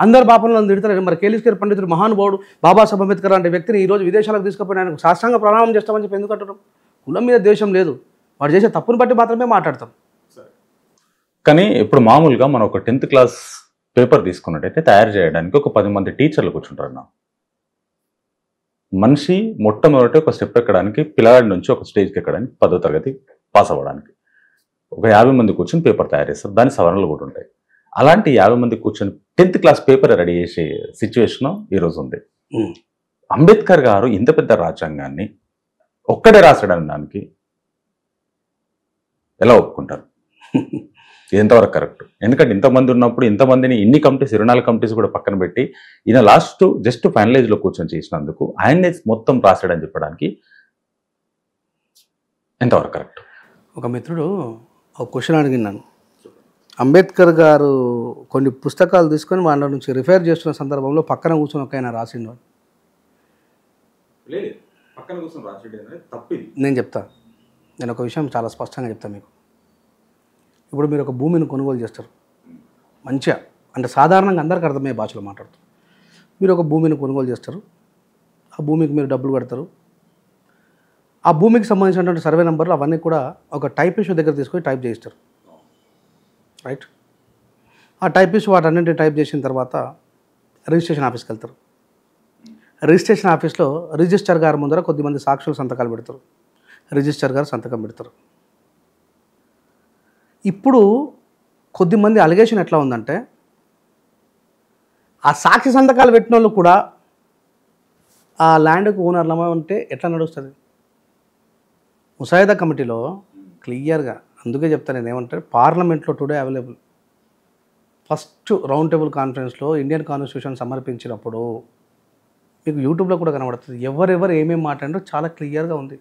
అందరు బాపలను తిడతారు. మరి కేలీస్కర్ పండితుడు మహానుభావుడు బాబాసాహెబ్ అంబేద్కర్ లాంటి వ్యక్తిని ఈరోజు విదేశాలకు తీసుకుపోయిన ఆయనకు సాష్టాంగ ప్రణామం చేస్తామని చెప్పి ఎందుకు అంటున్నాం? కులం మీద ద్వేషం లేదు, వాడు చేసే తప్పును బట్టి మాత్రమే మాట్లాడతాం. కానీ ఇప్పుడు మామూలుగా మనం ఒక 10th క్లాస్ పేపర్ తీసుకున్నట్టయితే తయారు చేయడానికి ఒక 10 మంది టీచర్లు కూర్చుంటారు అన్న. మనిషి మొట్టమొదటి ఒక స్టెప్ ఎక్కడానికి, పిల్లవాడి నుంచి ఒక స్టేజ్కి ఎక్కడానికి, 10వ తరగతి పాస్ అవ్వడానికి ఒక 50 మంది కూర్చొని పేపర్ తయారు చేస్తారు. దాని సవరణలు కూడా ఉంటాయి. అలాంటి 50 మంది కూర్చొని 10th క్లాస్ పేపర్ రెడీ చేసే సిచ్యువేషన్ ఈరోజు ఉంది. అంబేద్కర్ గారు ఇంత పెద్ద రాజ్యాంగాన్ని ఒక్కడే రాసడానికి ఎలా ఒప్పుకుంటారు? ఎంతవరకు కరెక్ట్? ఎందుకంటే ఇంతమంది ఉన్నప్పుడు ఇంతమందిని ఇన్ని కమిటీస్ 24 కమిటీస్ కూడా పక్కన పెట్టి ఈయన లాస్ట్ జస్ట్ ఫైనలైజ్లో కూర్చొని చేసినందుకు ఆయన్నే మొత్తం రాసాడని చెప్పడానికి ఎంతవరకు కరెక్ట్? ఒక మిత్రుడు ఒక క్వశ్చన్ అడిగినాను. అంబేద్కర్ గారు కొన్ని పుస్తకాలు తీసుకొని వాళ్ళ నుంచి రిఫర్ చేస్తున్న సందర్భంలో పక్కన కూర్చొని ఒక ఆయన రాసిండు. నేను చెప్తా, నేను ఒక విషయం చాలా స్పష్టంగా చెప్తాను మీకు. ఇప్పుడు మీరు ఒక భూమిని కొనుగోలు చేస్తారు మంచిగా, అంటే సాధారణంగా అందరికీ అర్థమయ్యే భాషలో మాట్లాడుతారు. మీరు ఒక భూమిని కొనుగోలు చేస్తారు, ఆ భూమికి మీరు డబ్బులు కడతారు, ఆ భూమికి సంబంధించినటువంటి సర్వే నెంబర్లు అవన్నీ కూడా ఒక టైపిస్ట్ దగ్గర తీసుకొని టైప్ చేయిస్తారు, రైట్? ఆ టైపిస్ట్ వాటన్నింటినీ టైప్ చేసిన తర్వాత రిజిస్ట్రేషన్ ఆఫీస్కి వెళ్తారు. రిజిస్ట్రేషన్ ఆఫీస్లో రిజిస్టర్ గారి ముందర కొద్దిమంది సాక్షులు సంతకాలు పెడతారు, రిజిస్టర్ గారు సంతకం పెడతారు. ఇప్పుడు కొద్దిమంది అలిగేషన్ ఎట్లా ఉందంటే, ఆ సాక్షి సంతకాలు పెట్టిన వాళ్ళు కూడా ఆ ల్యాండ్కు ఓనర్లమా అంటే ఎట్లా నడుస్తుంది? ముసాయిదా కమిటీలో క్లియర్గా, అందుకే చెప్తాను నేను ఏమంటే, పార్లమెంట్లో today available first round table కాన్ఫరెన్స్లో ఇండియన్ కాన్స్టిట్యూషన్ సమర్పించినప్పుడు మీకు యూట్యూబ్లో కూడా కనబడుతుంది. ఎవరెవరు ఏమేమి మాట్లాడారో చాలా క్లియర్గా ఉంది.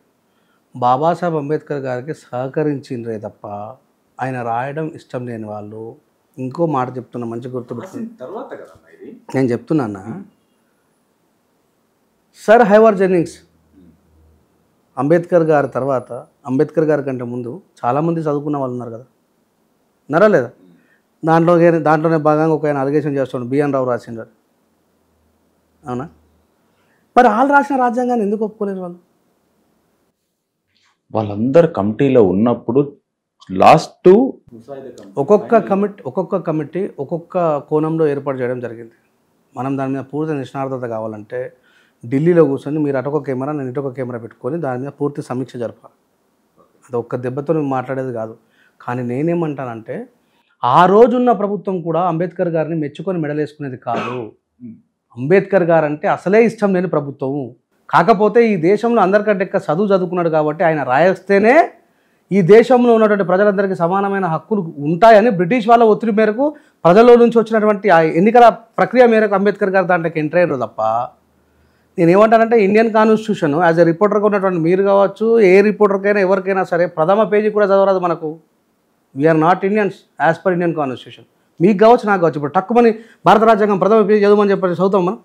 బాబాసాహెబ్ అంబేద్కర్ గారికి సహకరించిండ్రే తప్ప ఆయన రాయడం ఇష్టం లేని వాళ్ళు. ఇంకో మాట చెప్తున్నా, మంచి గుర్తుపెట్టుకుని నేను చెప్తున్నా. సర్ హైవర్ జెన్నింగ్స్ అంబేద్కర్ గారి తర్వాత, అంబేద్కర్ గారి కంటే ముందు చాలామంది చదువుకున్న వాళ్ళు ఉన్నారు కదా, ఉన్నారా లేదా? దాంట్లోనే భాగంగా ఒక ఆయన అలిగేషన్ చేస్తున్నాడు, బిఎన్ రావు రాసిండు. అవునా? మరి వాళ్ళు రాసిన రాజ్యాంగాన్ని ఎందుకు ఒప్పుకోలేరు వాళ్ళు? వాళ్ళందరూ కమిటీలో ఉన్నప్పుడు లాస్ట్ ఒక్కొక్క కమిటీ ఒక్కొక్క కోణంలో ఏర్పాటు చేయడం జరిగింది. మనం దాని మీద పూర్తి నిష్ణార్థత కావాలంటే ఢిల్లీలో కూర్చొని మీరు అటొక కెమెరా నేను ఇటొక కెమెరా పెట్టుకొని దాని మీద పూర్తి సమీక్ష జరపాలి. అది ఒక్క దెబ్బతో మేము మాట్లాడేది కాదు. కానీ నేనేమంటానంటే, ఆ రోజున్న ప్రభుత్వం కూడా అంబేద్కర్ గారిని మెచ్చుకొని మెడలేసుకునేది కాదు. అంబేద్కర్ గారు అంటే అసలే ఇష్టం లేని ప్రభుత్వం. కాకపోతే ఈ దేశంలో అందరికంటే ఎక్కువ చదువుకున్నాడు కాబట్టి ఆయన రాయేస్తేనే ఈ దేశంలో ఉన్నటువంటి ప్రజలందరికీ సమానమైన హక్కులు ఉంటాయని బ్రిటిష్ వాళ్ళ ఒత్తిడి మేరకు ప్రజల్లో నుంచి వచ్చినటువంటి ఆ ఎన్నికల ప్రక్రియ మేరకు అంబేద్కర్ గారు దాంట్లోకి ఎంటర్ అయ్యారు తప్ప, నేనేమంటానంటే ఇండియన్ కాన్స్టిట్యూషన్ యాజ్ ఎ రిపోర్టర్గా ఉన్నటువంటి మీరు కావచ్చు, ఏ రిపోర్టర్కైనా ఎవరికైనా సరే ప్రథమ పేజీ కూడా చదవరాదు మనకు. We are not Indians as per Indian constitution. మీకు కావచ్చు, నాకు కావచ్చు. ఇప్పుడు తక్కువని భారత రాజ్యాంగం ప్రథమ పేజీ చదవమని చెప్పి చదువుతాం మనం.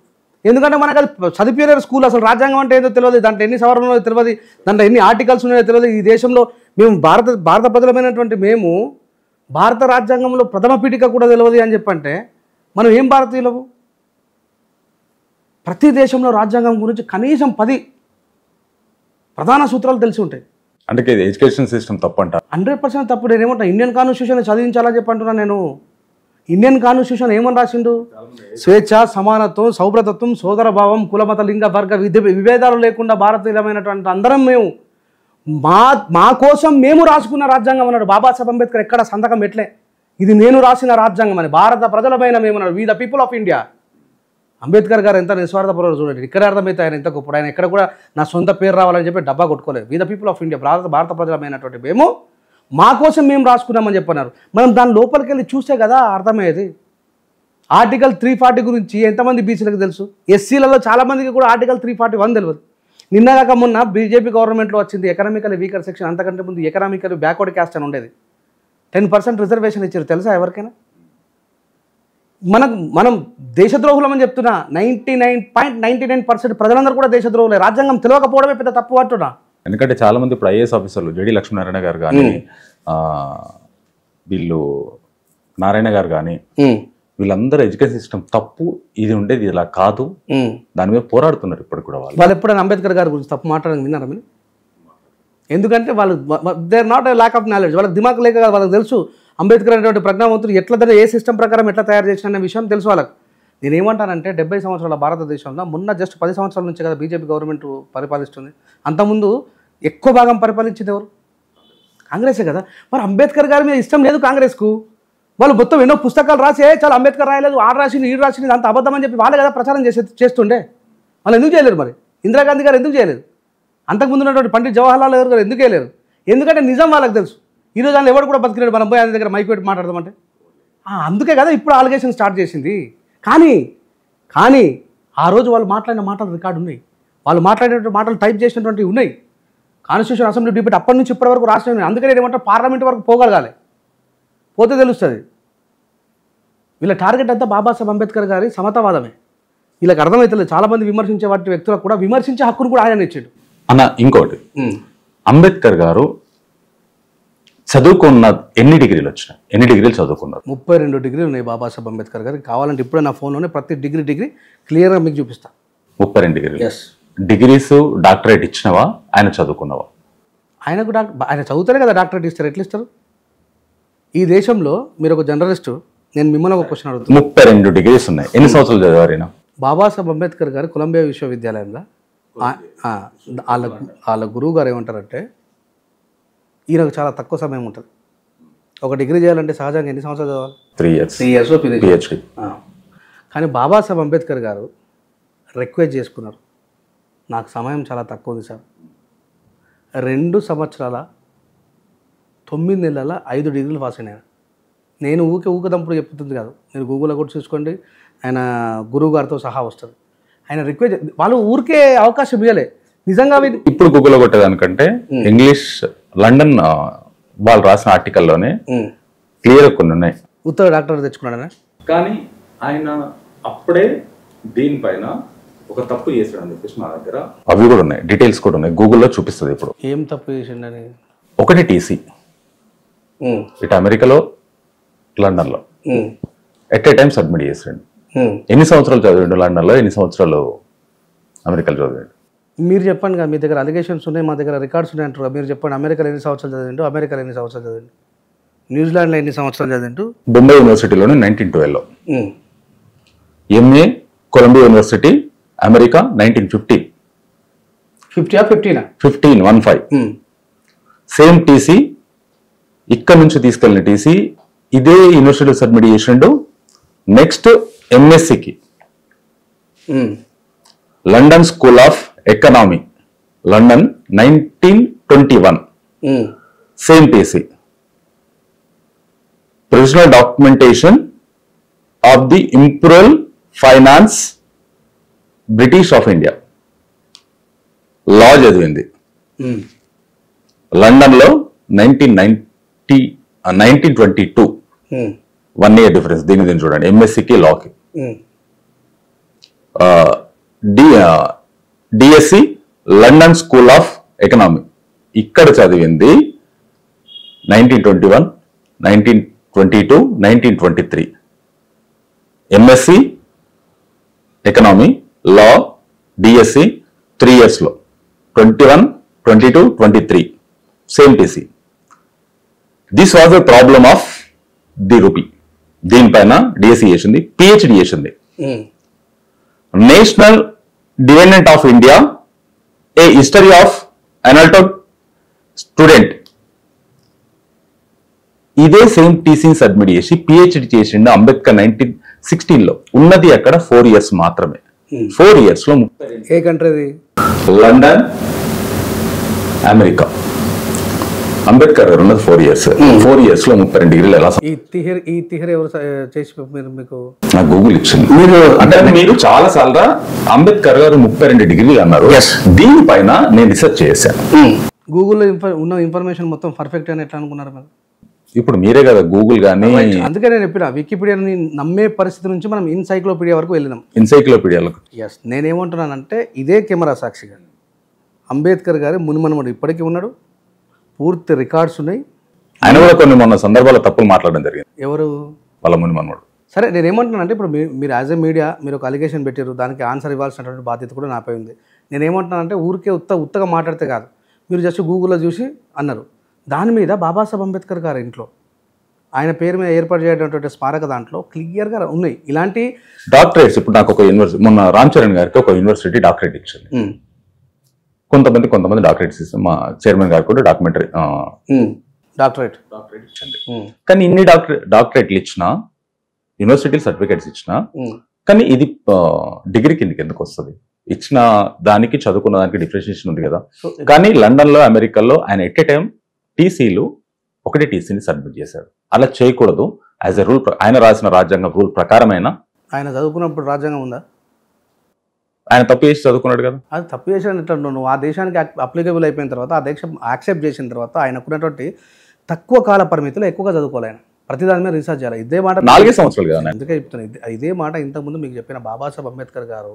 ఎందుకంటే మనకు అది చదివిపోయారు స్కూల్. అసలు రాజ్యాంగం అంటే ఏదో తెలియదు, దాంట్లో ఎన్ని సవరణలో తెలియదు, దాంట్లో ఎన్ని ఆర్టికల్స్ ఉన్నాయో తెలియదు. ఈ దేశంలో మేము భారత ప్రజలమైనటువంటి మేము భారత రాజ్యాంగంలో ప్రథమ పీఠిక కూడా తెలియదు అని చెప్పంటే మనం ఏం భారతీయులము? ప్రతి దేశంలో రాజ్యాంగం గురించి కనీసం 10 ప్రధాన సూత్రాలు తెలిసి ఉంటాయి. అంటే ఎడ్యుకేషన్ సిస్టమ్ తప్పంట. 100% తప్పు. నేను ఏమంటా, ఇండియన్ కాన్స్టిట్యూషన్ చదివించాలని చెప్పంటున్నా నేను. ఇండియన్ కాన్స్టిట్యూషన్ ఏమని రాసిండు? స్వేచ్ఛ, సమానత్వం, సౌభ్రతత్వం, సోదరభావం, కులమత లింగ వర్గ విభేదాలు లేకుండా భారతీయులమైనటువంటి అందరం మేము మా కోసం మేము రాసుకున్న రాజ్యాంగం అన్నాడు బాబాసాహెబ్ అంబేద్కర్. ఎక్కడ సంతకం పెట్టలే ఇది నేను రాసిన రాజ్యాంగం అని. భారత ప్రజలమైన మేము అన్నాడు, we the people of India. Ambedkar garu ఎంత నిస్వార్థపరులు చూడండి. ఇక్కడ అర్థమైతే ఆయన ఎంత గొప్పడు. ఆయన ఎక్కడ కూడా నా సొంత పేరు రావాలని చెప్పి డబ్బా కొట్టుకోలేదు. We the people of India, భారత ప్రజలమైనటువంటి మేము మా కోసం మేము రాసుకున్నామని చెప్పన్నారు. మనం దాని లోపలికి వెళ్ళి చూస్తే కదా అర్థమయ్యేది. ఆర్టికల్ 340 గురించి ఎంతమంది బీసీలకు తెలుసు? ఎస్సీలలో చాలామందికి కూడా ఆర్టికల్ 341 తెలియదు. నిన్నగాక మొన్న బీజేపీ గవర్నమెంట్లో వచ్చింది ఎకనామికల్ వీకర్ సెక్షన్. అంతకంటే ముందు ఎకనామికల్ బ్యాక్వర్డ్ క్యాస్ట్ అని ఉండేది. 10% రిజర్వేషన్ ఇచ్చారు తెలుసా ఎవరికైనా? మనం దేశద్రోహులం అని చెప్తున్నా. 99.99% ప్రజలందరూ కూడా దేశద్రోహులే. రాజ్యాంగం తెలియకపోవడమే పెద్ద తప్పు అంటున్నా. ఎందుకంటే చాలా మంది ఇప్పుడు ఐఏఎస్ ఆఫీసర్లు జేడి లక్ష్మీనారాయణ గారు కానీ వీళ్ళు నారాయణ గారు కానీ వీళ్ళందరూ ఎడ్యుకేషన్ సిస్టమ్ తప్పు, ఇది ఉండేది ఇలా కాదు, దాని మీద పోరాడుతున్నారు ఇప్పుడు కూడా. వాళ్ళు ఎప్పుడైనా అంబేద్కర్ గారి గురించి తప్పు మాట్లాడడం విన్నారా మీరు? ఎందుకంటే వాళ్ళు they are not a lack of knowledge. వాళ్ళకి దిమాగ్ లేక కాదు, వాళ్ళకి తెలుసు అంబేద్కర్ అనేటువంటి ప్రజ్ఞావంతుడు ఎట్లా ఏ సిస్టమ్ ప్రకారం ఎట్లా తయారు చేసిన విషయం తెలుసు వాళ్ళకి. నేను ఏమంటానంటే 70 సంవత్సరాల భారతదేశంలో మొన్న జస్ట్ 10 సంవత్సరాల నుంచి కదా బీజేపీ గవర్నమెంట్ పరిపాలిస్తుంది. అంతకుముందు ఎక్కువ భాగం పరిపాలించింది ఎవరు? కాంగ్రెసే కదా. మరి అంబేద్కర్ గారి మీద ఇష్టం లేదు కాంగ్రెస్కు. వాళ్ళు మొత్తం ఎన్నో పుస్తకాలు రాసి చాలా అంబేద్కర్ రాయలేదు, ఆడు రాసింది ఈడు రాసింది అంత అబద్ధం అని చెప్పి వాళ్ళే కదా ప్రచారం చేస్తుండే. వాళ్ళు ఎందుకు చేయలేరు? మరి ఇందిరాగాంధీ గారు ఎందుకు చేయలేదు? అంతకుముందు ఉన్నటువంటి పండిట్ జవహర్లాల్ నెహ్రూ గారు ఎందుకు చేయలేరు? ఎందుకంటే నిజం వాళ్ళకి తెలుసు. ఈరోజు వాళ్ళు ఎవరు కూడా బతికినాడు, మనం పోయి ఆయన దగ్గర మైక్ పెట్టి మాట్లాడదామంటే. అందుకే కదా ఇప్పుడు ఆలిగేషన్ స్టార్ట్ చేసింది. కానీ ఆ రోజు వాళ్ళు మాట్లాడిన మాటలు రికార్డు ఉన్నాయి, వాళ్ళు మాట్లాడినటువంటి మాటలు టైప్ చేసినటువంటివి ఉన్నాయి. కాన్స్టిట్యూషన్ అసెంబ్లీ డిబేట్ అప్పటి నుంచి ఇప్పటి వరకు రాష్ట్రం. అందుకే నేను ఏమంటే పార్లమెంట్ వరకు పోగలగాలి, పోతే తెలుస్తుంది. వీళ్ళ టార్గెట్ అంతా బాబాసాహెబ్ అంబేద్కర్ గారి సమతావాదమే. వీళ్ళకి అర్థమవుతుంది. చాలామంది విమర్శించే వాటి వ్యక్తులకు కూడా విమర్శించే హక్కును కూడా ఆయన ఇచ్చాడు అన్న. ఇంకోటి, అంబేద్కర్ గారు చదువుకున్న ఎన్ని డిగ్రీలు వచ్చినాయి? ఎన్ని డిగ్రీలు చదువుకున్నారు? 32 డిగ్రీలు ఉన్నాయి బాబాసాహెబ్ అంబేద్కర్ గారికి. కావాలంటే ఇప్పుడే నా ఫోన్లోనే ప్రతి డిగ్రీ క్లియర్గా మీకు చూపిస్తా. 32 డిగ్రీలు. ఎస్. డిగ్రీస్ డాక్టరేట్ ఇచ్చినవా, ఆయన చదువుకున్నవా? ఆయనకు ఆయన చదువుతారే కదా డాక్టరేట్ ఇస్తారు. ఎట్లా ఇస్తారు? ఈ దేశంలో మీరు ఒక జర్నలిస్టు, నేను మిమ్మల్ని ఒక క్వశ్చన్ అడుగుతాను. 32 డిగ్రీస్ ఉన్నాయి. ఎన్ని సంవత్సరాలు చదివారు ఈయన? బాబాసాహెబ్ అంబేద్కర్ గారు కొలంబియా విశ్వవిద్యాలయంలో వాళ్ళ గురువు గారు ఏమంటారంటే, ఈయనకు చాలా తక్కువ సమయం ఉంటుంది. ఒక డిగ్రీ చేయాలంటే సహజంగా ఎన్ని సంవత్సరాలు చదవాలి? 3 years. 3 years PhD. కానీ బాబాసాహెబ్ అంబేద్కర్ గారు రిక్వెస్ట్ చేసుకున్నారు, నాకు సమయం చాలా తక్కువ ఉంది సార్, 2 సంవత్సరాల 9 నెలల 5 డిగ్రీలు పాస్ అయినా. నేను ఊకదంపుడు చెప్తుంది కాదు, మీరు గూగుల్లో కూడా చూసుకోండి, ఆయన గురువు గారితో సహా వస్తుంది. ఆయన రిక్వెస్ట్, వాళ్ళు ఊరికే అవకాశం ఇవ్వలే నిజంగా. ఇప్పుడు గూగుల్లో కొట్టేదానికంటే ఇంగ్లీష్ లండన్ వాళ్ళు రాసిన ఆర్టికల్లోనే క్లియర్ కొన్ని ఉన్నాయి. ఉత్తర డాక్టర్ తెచ్చుకున్నాడనే. కానీ ఆయన అప్పుడే దీనిపైన ఒక తప్పు చేశాడు అని చెప్పేసి మా దగ్గర అవి కూడా ఉన్నాయి, డీటెయిల్స్ కూడా ఉన్నాయి, గూగుల్లో చూపిస్తుంది. ఇప్పుడు ఏం తప్పు చేసిండని? ఒకటి టీసీ, ఇటు అమెరికాలో లండన్లో ఎట్ ఏ టైం సబ్మిట్ చేసాడు. ఎన్ని సంవత్సరాలు చదివాడు లండన్లో, ఎన్ని సంవత్సరాలు అమెరికాలో చదివాడు? మీరు చెప్పండి కదా, మీ దగ్గర అలిగేషన్స్ ఉన్నాయి, మా దగ్గర రికార్డ్స్ ఉన్నాయి అంటారు. మీరు చెప్పండి, అమెరికాలో ఎన్ని సంవత్సరాలు చదివిండు, అమెరికాలో ఎన్ని సంవత్సరాలు చదివిండు, న్యూజిలాండ్లో ఎన్ని సంవత్సరాలు చదివిండు? బొంబాయి యూనివర్సిటీలోనే 1912లో, MA Columbia university America 1950. 15 same TC ఇక్కడ నుంచి తీసుకెళ్ళిన టీసీ ఇదే యూనివర్సిటీ సబ్మిట్ చేసిండు. నెక్స్ట్ ఎంఎస్సికి London school of economy London 1921 same TC. Provisional documentation of the imperial finance British of India law చదివింది లండన్లో 1922. 1 year డిఫరెన్స్. దీని చూడండి, ఎంఎస్సికి లాకి. DSc London school of economy ఇక్కడ చదివింది 1921, 1922, 1923. MSc economy, law, DSc 3 years లో 21, 22, 23 same TC. This was the problem of the rupee. దీనిపైన డిఎస్సి చేసింది, పిహెచ్డి చేసింది. National dividend of India, a history of అనల్టో స్టూడెంట్, ఇదే సేమ్ టీసీని సబ్మిట్ చేసి పిహెచ్డి చేసిండు అంబేద్కర్ 1916లో. ఉన్నది అక్కడ 4 years మాత్రమే. 4 years లో ఏ country? London, America. Ambedkar garu ఉన్నది 4 years. 4 years లో 32 డిగ్రీలు ఎలా? ఈ తిహర్ ఎవరు చేసి మీకు నాకు గూగుల్ ఇచ్చింది. మీరు చాలా సార్లు అంబేద్కర్ గారు 32 డిగ్రీలు అన్నారు. దీనిపైన నేను రీసెర్చ్ చేశాను. గూగుల్లో ఉన్న ఇన్ఫర్మేషన్ మొత్తం పర్ఫెక్ట్ అని ఎట్లా అనుకున్నారు? ఇప్పుడు మీరే కదా గూగుల్ కానీ అందుకే నేను చెప్పిన వికీపీడియాని నమ్మే పరిస్థితి నుంచి మనం ఎన్సైక్లోపీడియా వరకు వెళ్ళినాం. ఎన్సైక్లోపీడియాలకు ఎస్, నేనేమంటున్నానంటే ఇదే కెమెరా సాక్షిగా అంబేద్కర్ గారి మునిమనుమడు ఇప్పటికీ ఉన్నాడు, పూర్తి రికార్డ్స్ ఉన్నాయి. ఆయన కూడా కొన్ని మొన్న సందర్భాల్లో తప్పులు మాట్లాడడం జరిగింది. ఎవరు? వాళ్ళ మునిమనుమడు. సరే, నేనేమంటున్నానంటే ఇప్పుడు మీరు యాజ్ ఎ మీడియా మీరు ఒక అలిగేషన్ పెట్టారు, దానికి ఆన్సర్ ఇవ్వాల్సినటువంటి బాధ్యత కూడా నాపై ఉంది. నేనేమంటున్నానంటే ఊరికే ఉత్తగా మాట్లాడితే కాదు, మీరు జస్ట్ గూగుల్లో చూసి అన్నారు. దాని మీద బాబాసాహెబ్ అంబేద్కర్ గారి ఇంట్లో ఆయన పేరు మీద ఏర్పాటు చేయటువంటి స్మారక దాంట్లో క్లియర్గా ఉన్నాయి ఇలాంటి డాక్టరేట్స్. ఇప్పుడు నాకు ఒక యూనివర్సిటీ మొన్న రామ్ చరణ్ గారికి ఒక యూనివర్సిటీ డాక్టరేట్ ఇచ్చింది. కొంతమంది డాక్టరేట్స్ ఇస్తాం. మా చైర్మన్ గారికి కూడా డాక్టరేట్ ఇచ్చింది. కానీ ఇన్ని డాక్టరేట్లు ఇచ్చినా, యూనివర్సిటీలు సర్టిఫికేట్స్ ఇచ్చినా, కానీ ఇది డిగ్రీ కిందకి ఎందుకు వస్తుంది? ఇచ్చిన దానికి చదువుకున్న దానికి డిఫరెన్షియేషన్ ఉంది కదా. కానీ లండన్లో, అమెరికాలో ఆయన ఎట్ ఏ టైం టీసీలు ఒకటే టీసీని సబ్మిట్ చేశాడు. అలా చేయకూడదు. యాజ్ ఎ రూల్, ఆయన రాసిన రాజ్యాంగం రూల్ ప్రకారమైన ఆయన చదువుకున్నప్పుడు రాజ్యాంగం ఉందా? ఆయన తప్పు చేసి చదువుకున్నాడు కదా. అది తప్పు చేసినట్టు నువ్వు ఆ దేశానికి అప్లికబుల్ అయిపోయిన తర్వాత, ఆ దేశం యాక్సెప్ట్ చేసిన తర్వాత ఆయనకున్నటువంటి తక్కువ కాల పరిమితులు ఎక్కువగా చదువుకోవాలి. ఆయన ప్రతిదాని మీద రీసెర్చ్ చేయాలి. ఇదే మాట 4 సంవత్సరాలు కదా. అందుకే చెప్తున్నాను, ఇదే మాట ఇంతకుముందు మీకు చెప్పిన బాబాసాహెబ్ అంబేద్కర్ గారు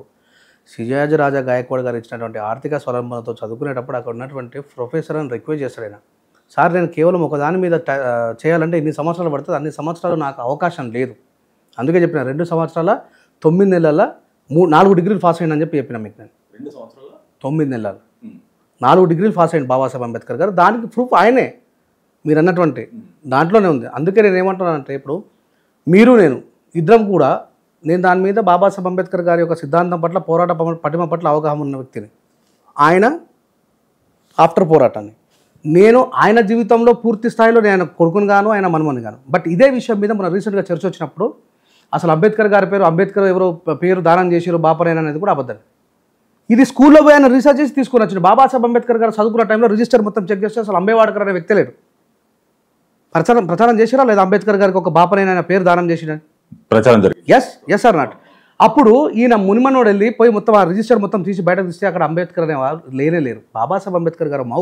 సియాజ్ రాజా గాయక్వాడ్ గారు ఇచ్చినటువంటి ఆర్థిక స్వలంబనతో చదువుకునేటప్పుడు అక్కడ ఉన్నటువంటి ప్రొఫెసర్ అని రిక్వెస్ట్ చేస్తాడు ఆయన. సార్, నేను కేవలం ఒక దాని మీద చేయాలంటే ఇన్ని సంవత్సరాలు పడుతుంది, అన్ని సంవత్సరాలు నాకు అవకాశం లేదు. అందుకే చెప్పిన 2 సంవత్సరాల 9 నెలల 4 డిగ్రీలు పాస్ అయ్యిందని చెప్పిన మీకు నేను. 2 సంవత్సరాల 9 నెలలు 4 డిగ్రీలు పాస్ అయ్యింది బాబాసాహెబ్ అంబేద్కర్ గారు. దానికి ప్రూఫ్ ఆయనే, మీరు అన్నటువంటి దాంట్లోనే ఉంది. అందుకే నేను ఏమంటున్నానంటే, ఇప్పుడు మీరు నేను ఇద్దరం కూడా, నేను దాని మీద బాబాసాహెబ్ అంబేద్కర్ గారి యొక్క సిద్ధాంతం పట్ల, పోరాట పటిమ పట్ల అవగాహన ఉన్న వ్యక్తిని. ఆయన ఆఫ్టర్ పోరాటాన్ని, నేను ఆయన జీవితంలో పూర్తి స్థాయిలో నేను కొడుకుని గాను, ఆయన మనమని గాను. బట్ ఇదే విషయం మీద మన రీసెంట్గా చర్చ వచ్చినప్పుడు అసలు అంబేద్కర్ గారి పేరు, అంబేద్కర్ ఎవరో పేరు దానం చేసారు బాపరైన అనేది కూడా అబద్ధం. ఇది స్కూల్లో పోయి ఆయన రీసెర్చ్ చేసి తీసుకొని వచ్చింది. బాబాసాహెబ్ అంబేద్కర్ గారు చదువుకున్న టైంలో రిజిస్టర్ మొత్తం చెక్ చేస్తే అసలు అంబేవాడ్కర్ అనే వ్యక్తి లేడు. ప్రచారం చేసిరా లేదా అంబేద్కర్ గారికి ఒక బాపరైన పేరు దానం చేసిన ప్రచారం జరిగింది. Yes or not? అప్పుడు ఈయన మునిమనోడు వెళ్ళి పోయి మొత్తం ఆ రిజిస్టర్ మొత్తం తీసి బయటకు తీస్తే అక్కడ అంబేద్కర్ అనే వాళ్ళు లేరు. బాబాసాహెబ్ అంబేద్కర్ గారు మౌ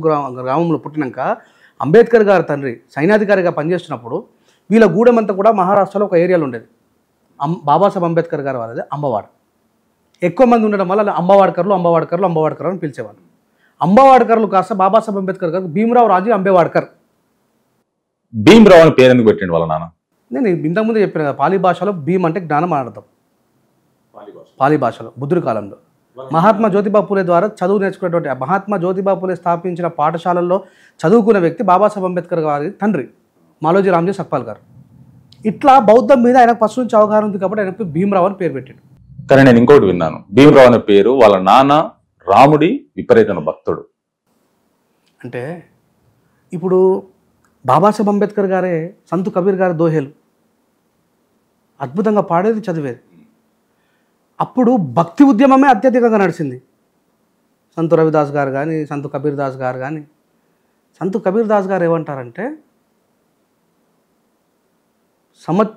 గ్రామంలో పుట్టినాక అంబేద్కర్ గారి తండ్రి సైనాధికారిగా పనిచేస్తున్నప్పుడు వీళ్ళ గూడెం అంతా కూడా మహారాష్ట్రలో ఒక ఏరియాలో ఉండేది. బాబాసాహెబ్ అంబేద్కర్ గారు వాళ్ళది అంబవాడ. ఎక్కువ మంది ఉండడం వల్ల అంబవాడ్కర్లు అని పిలిచేవాళ్ళు. అంబవాడ్కర్లు కాస్త బాబాసాహెబ్ అంబేద్కర్ గారు భీమరావు రాజు అంబేవాడ్కర్. భీమరావు అని పేరు ఎందుకు పెట్టిండు వాళ్ళ నాన్న? నేను ఇంతకుముందు చెప్పిన కదా, పాలీ భాషలో భీమ్ అంటే జ్ఞానం అని అర్థం. పాలీ భాషలో బుద్ధుడి కాలంలో మహాత్మా జ్యోతిబా పూలే ద్వారా చదువు నేర్చుకునేటువంటి, మహాత్మా జ్యోతిబా పూలే స్థాపించిన పాఠశాలల్లో చదువుకునే వ్యక్తి బాబాసాహెబ్ అంబేద్కర్ గారి తండ్రి మాలోజీ రామ్జీ సక్పాల్ గారు. ఇట్లా బౌద్ధం మీద ఆయనకు ఫస్ట్ నుంచి అవగాహన ఉంది కాబట్టి ఆయనకు భీమరావు అని పేరు పెట్టాడు. కానీ నేను ఇంకోటి విన్నాను, భీమరావు అనే పేరు వాళ్ళ నాన్న రాముడి విపరీతమైన భక్తుడు. అంటే ఇప్పుడు బాబాసాహెబ్ అంబేద్కర్ గారే సంతు కబీర్ గారి దోహేలు అద్భుతంగా పాడేది, చదివేది. అప్పుడు భక్తి ఉద్యమమే అత్యధికంగా నడిచింది. సంతు రవిదాస్ గారు కానీ, సంతు కబీర్ దాస్ గారు కానీ. సంతు కబీర్ దాస్ గారు ఏమంటారంటే,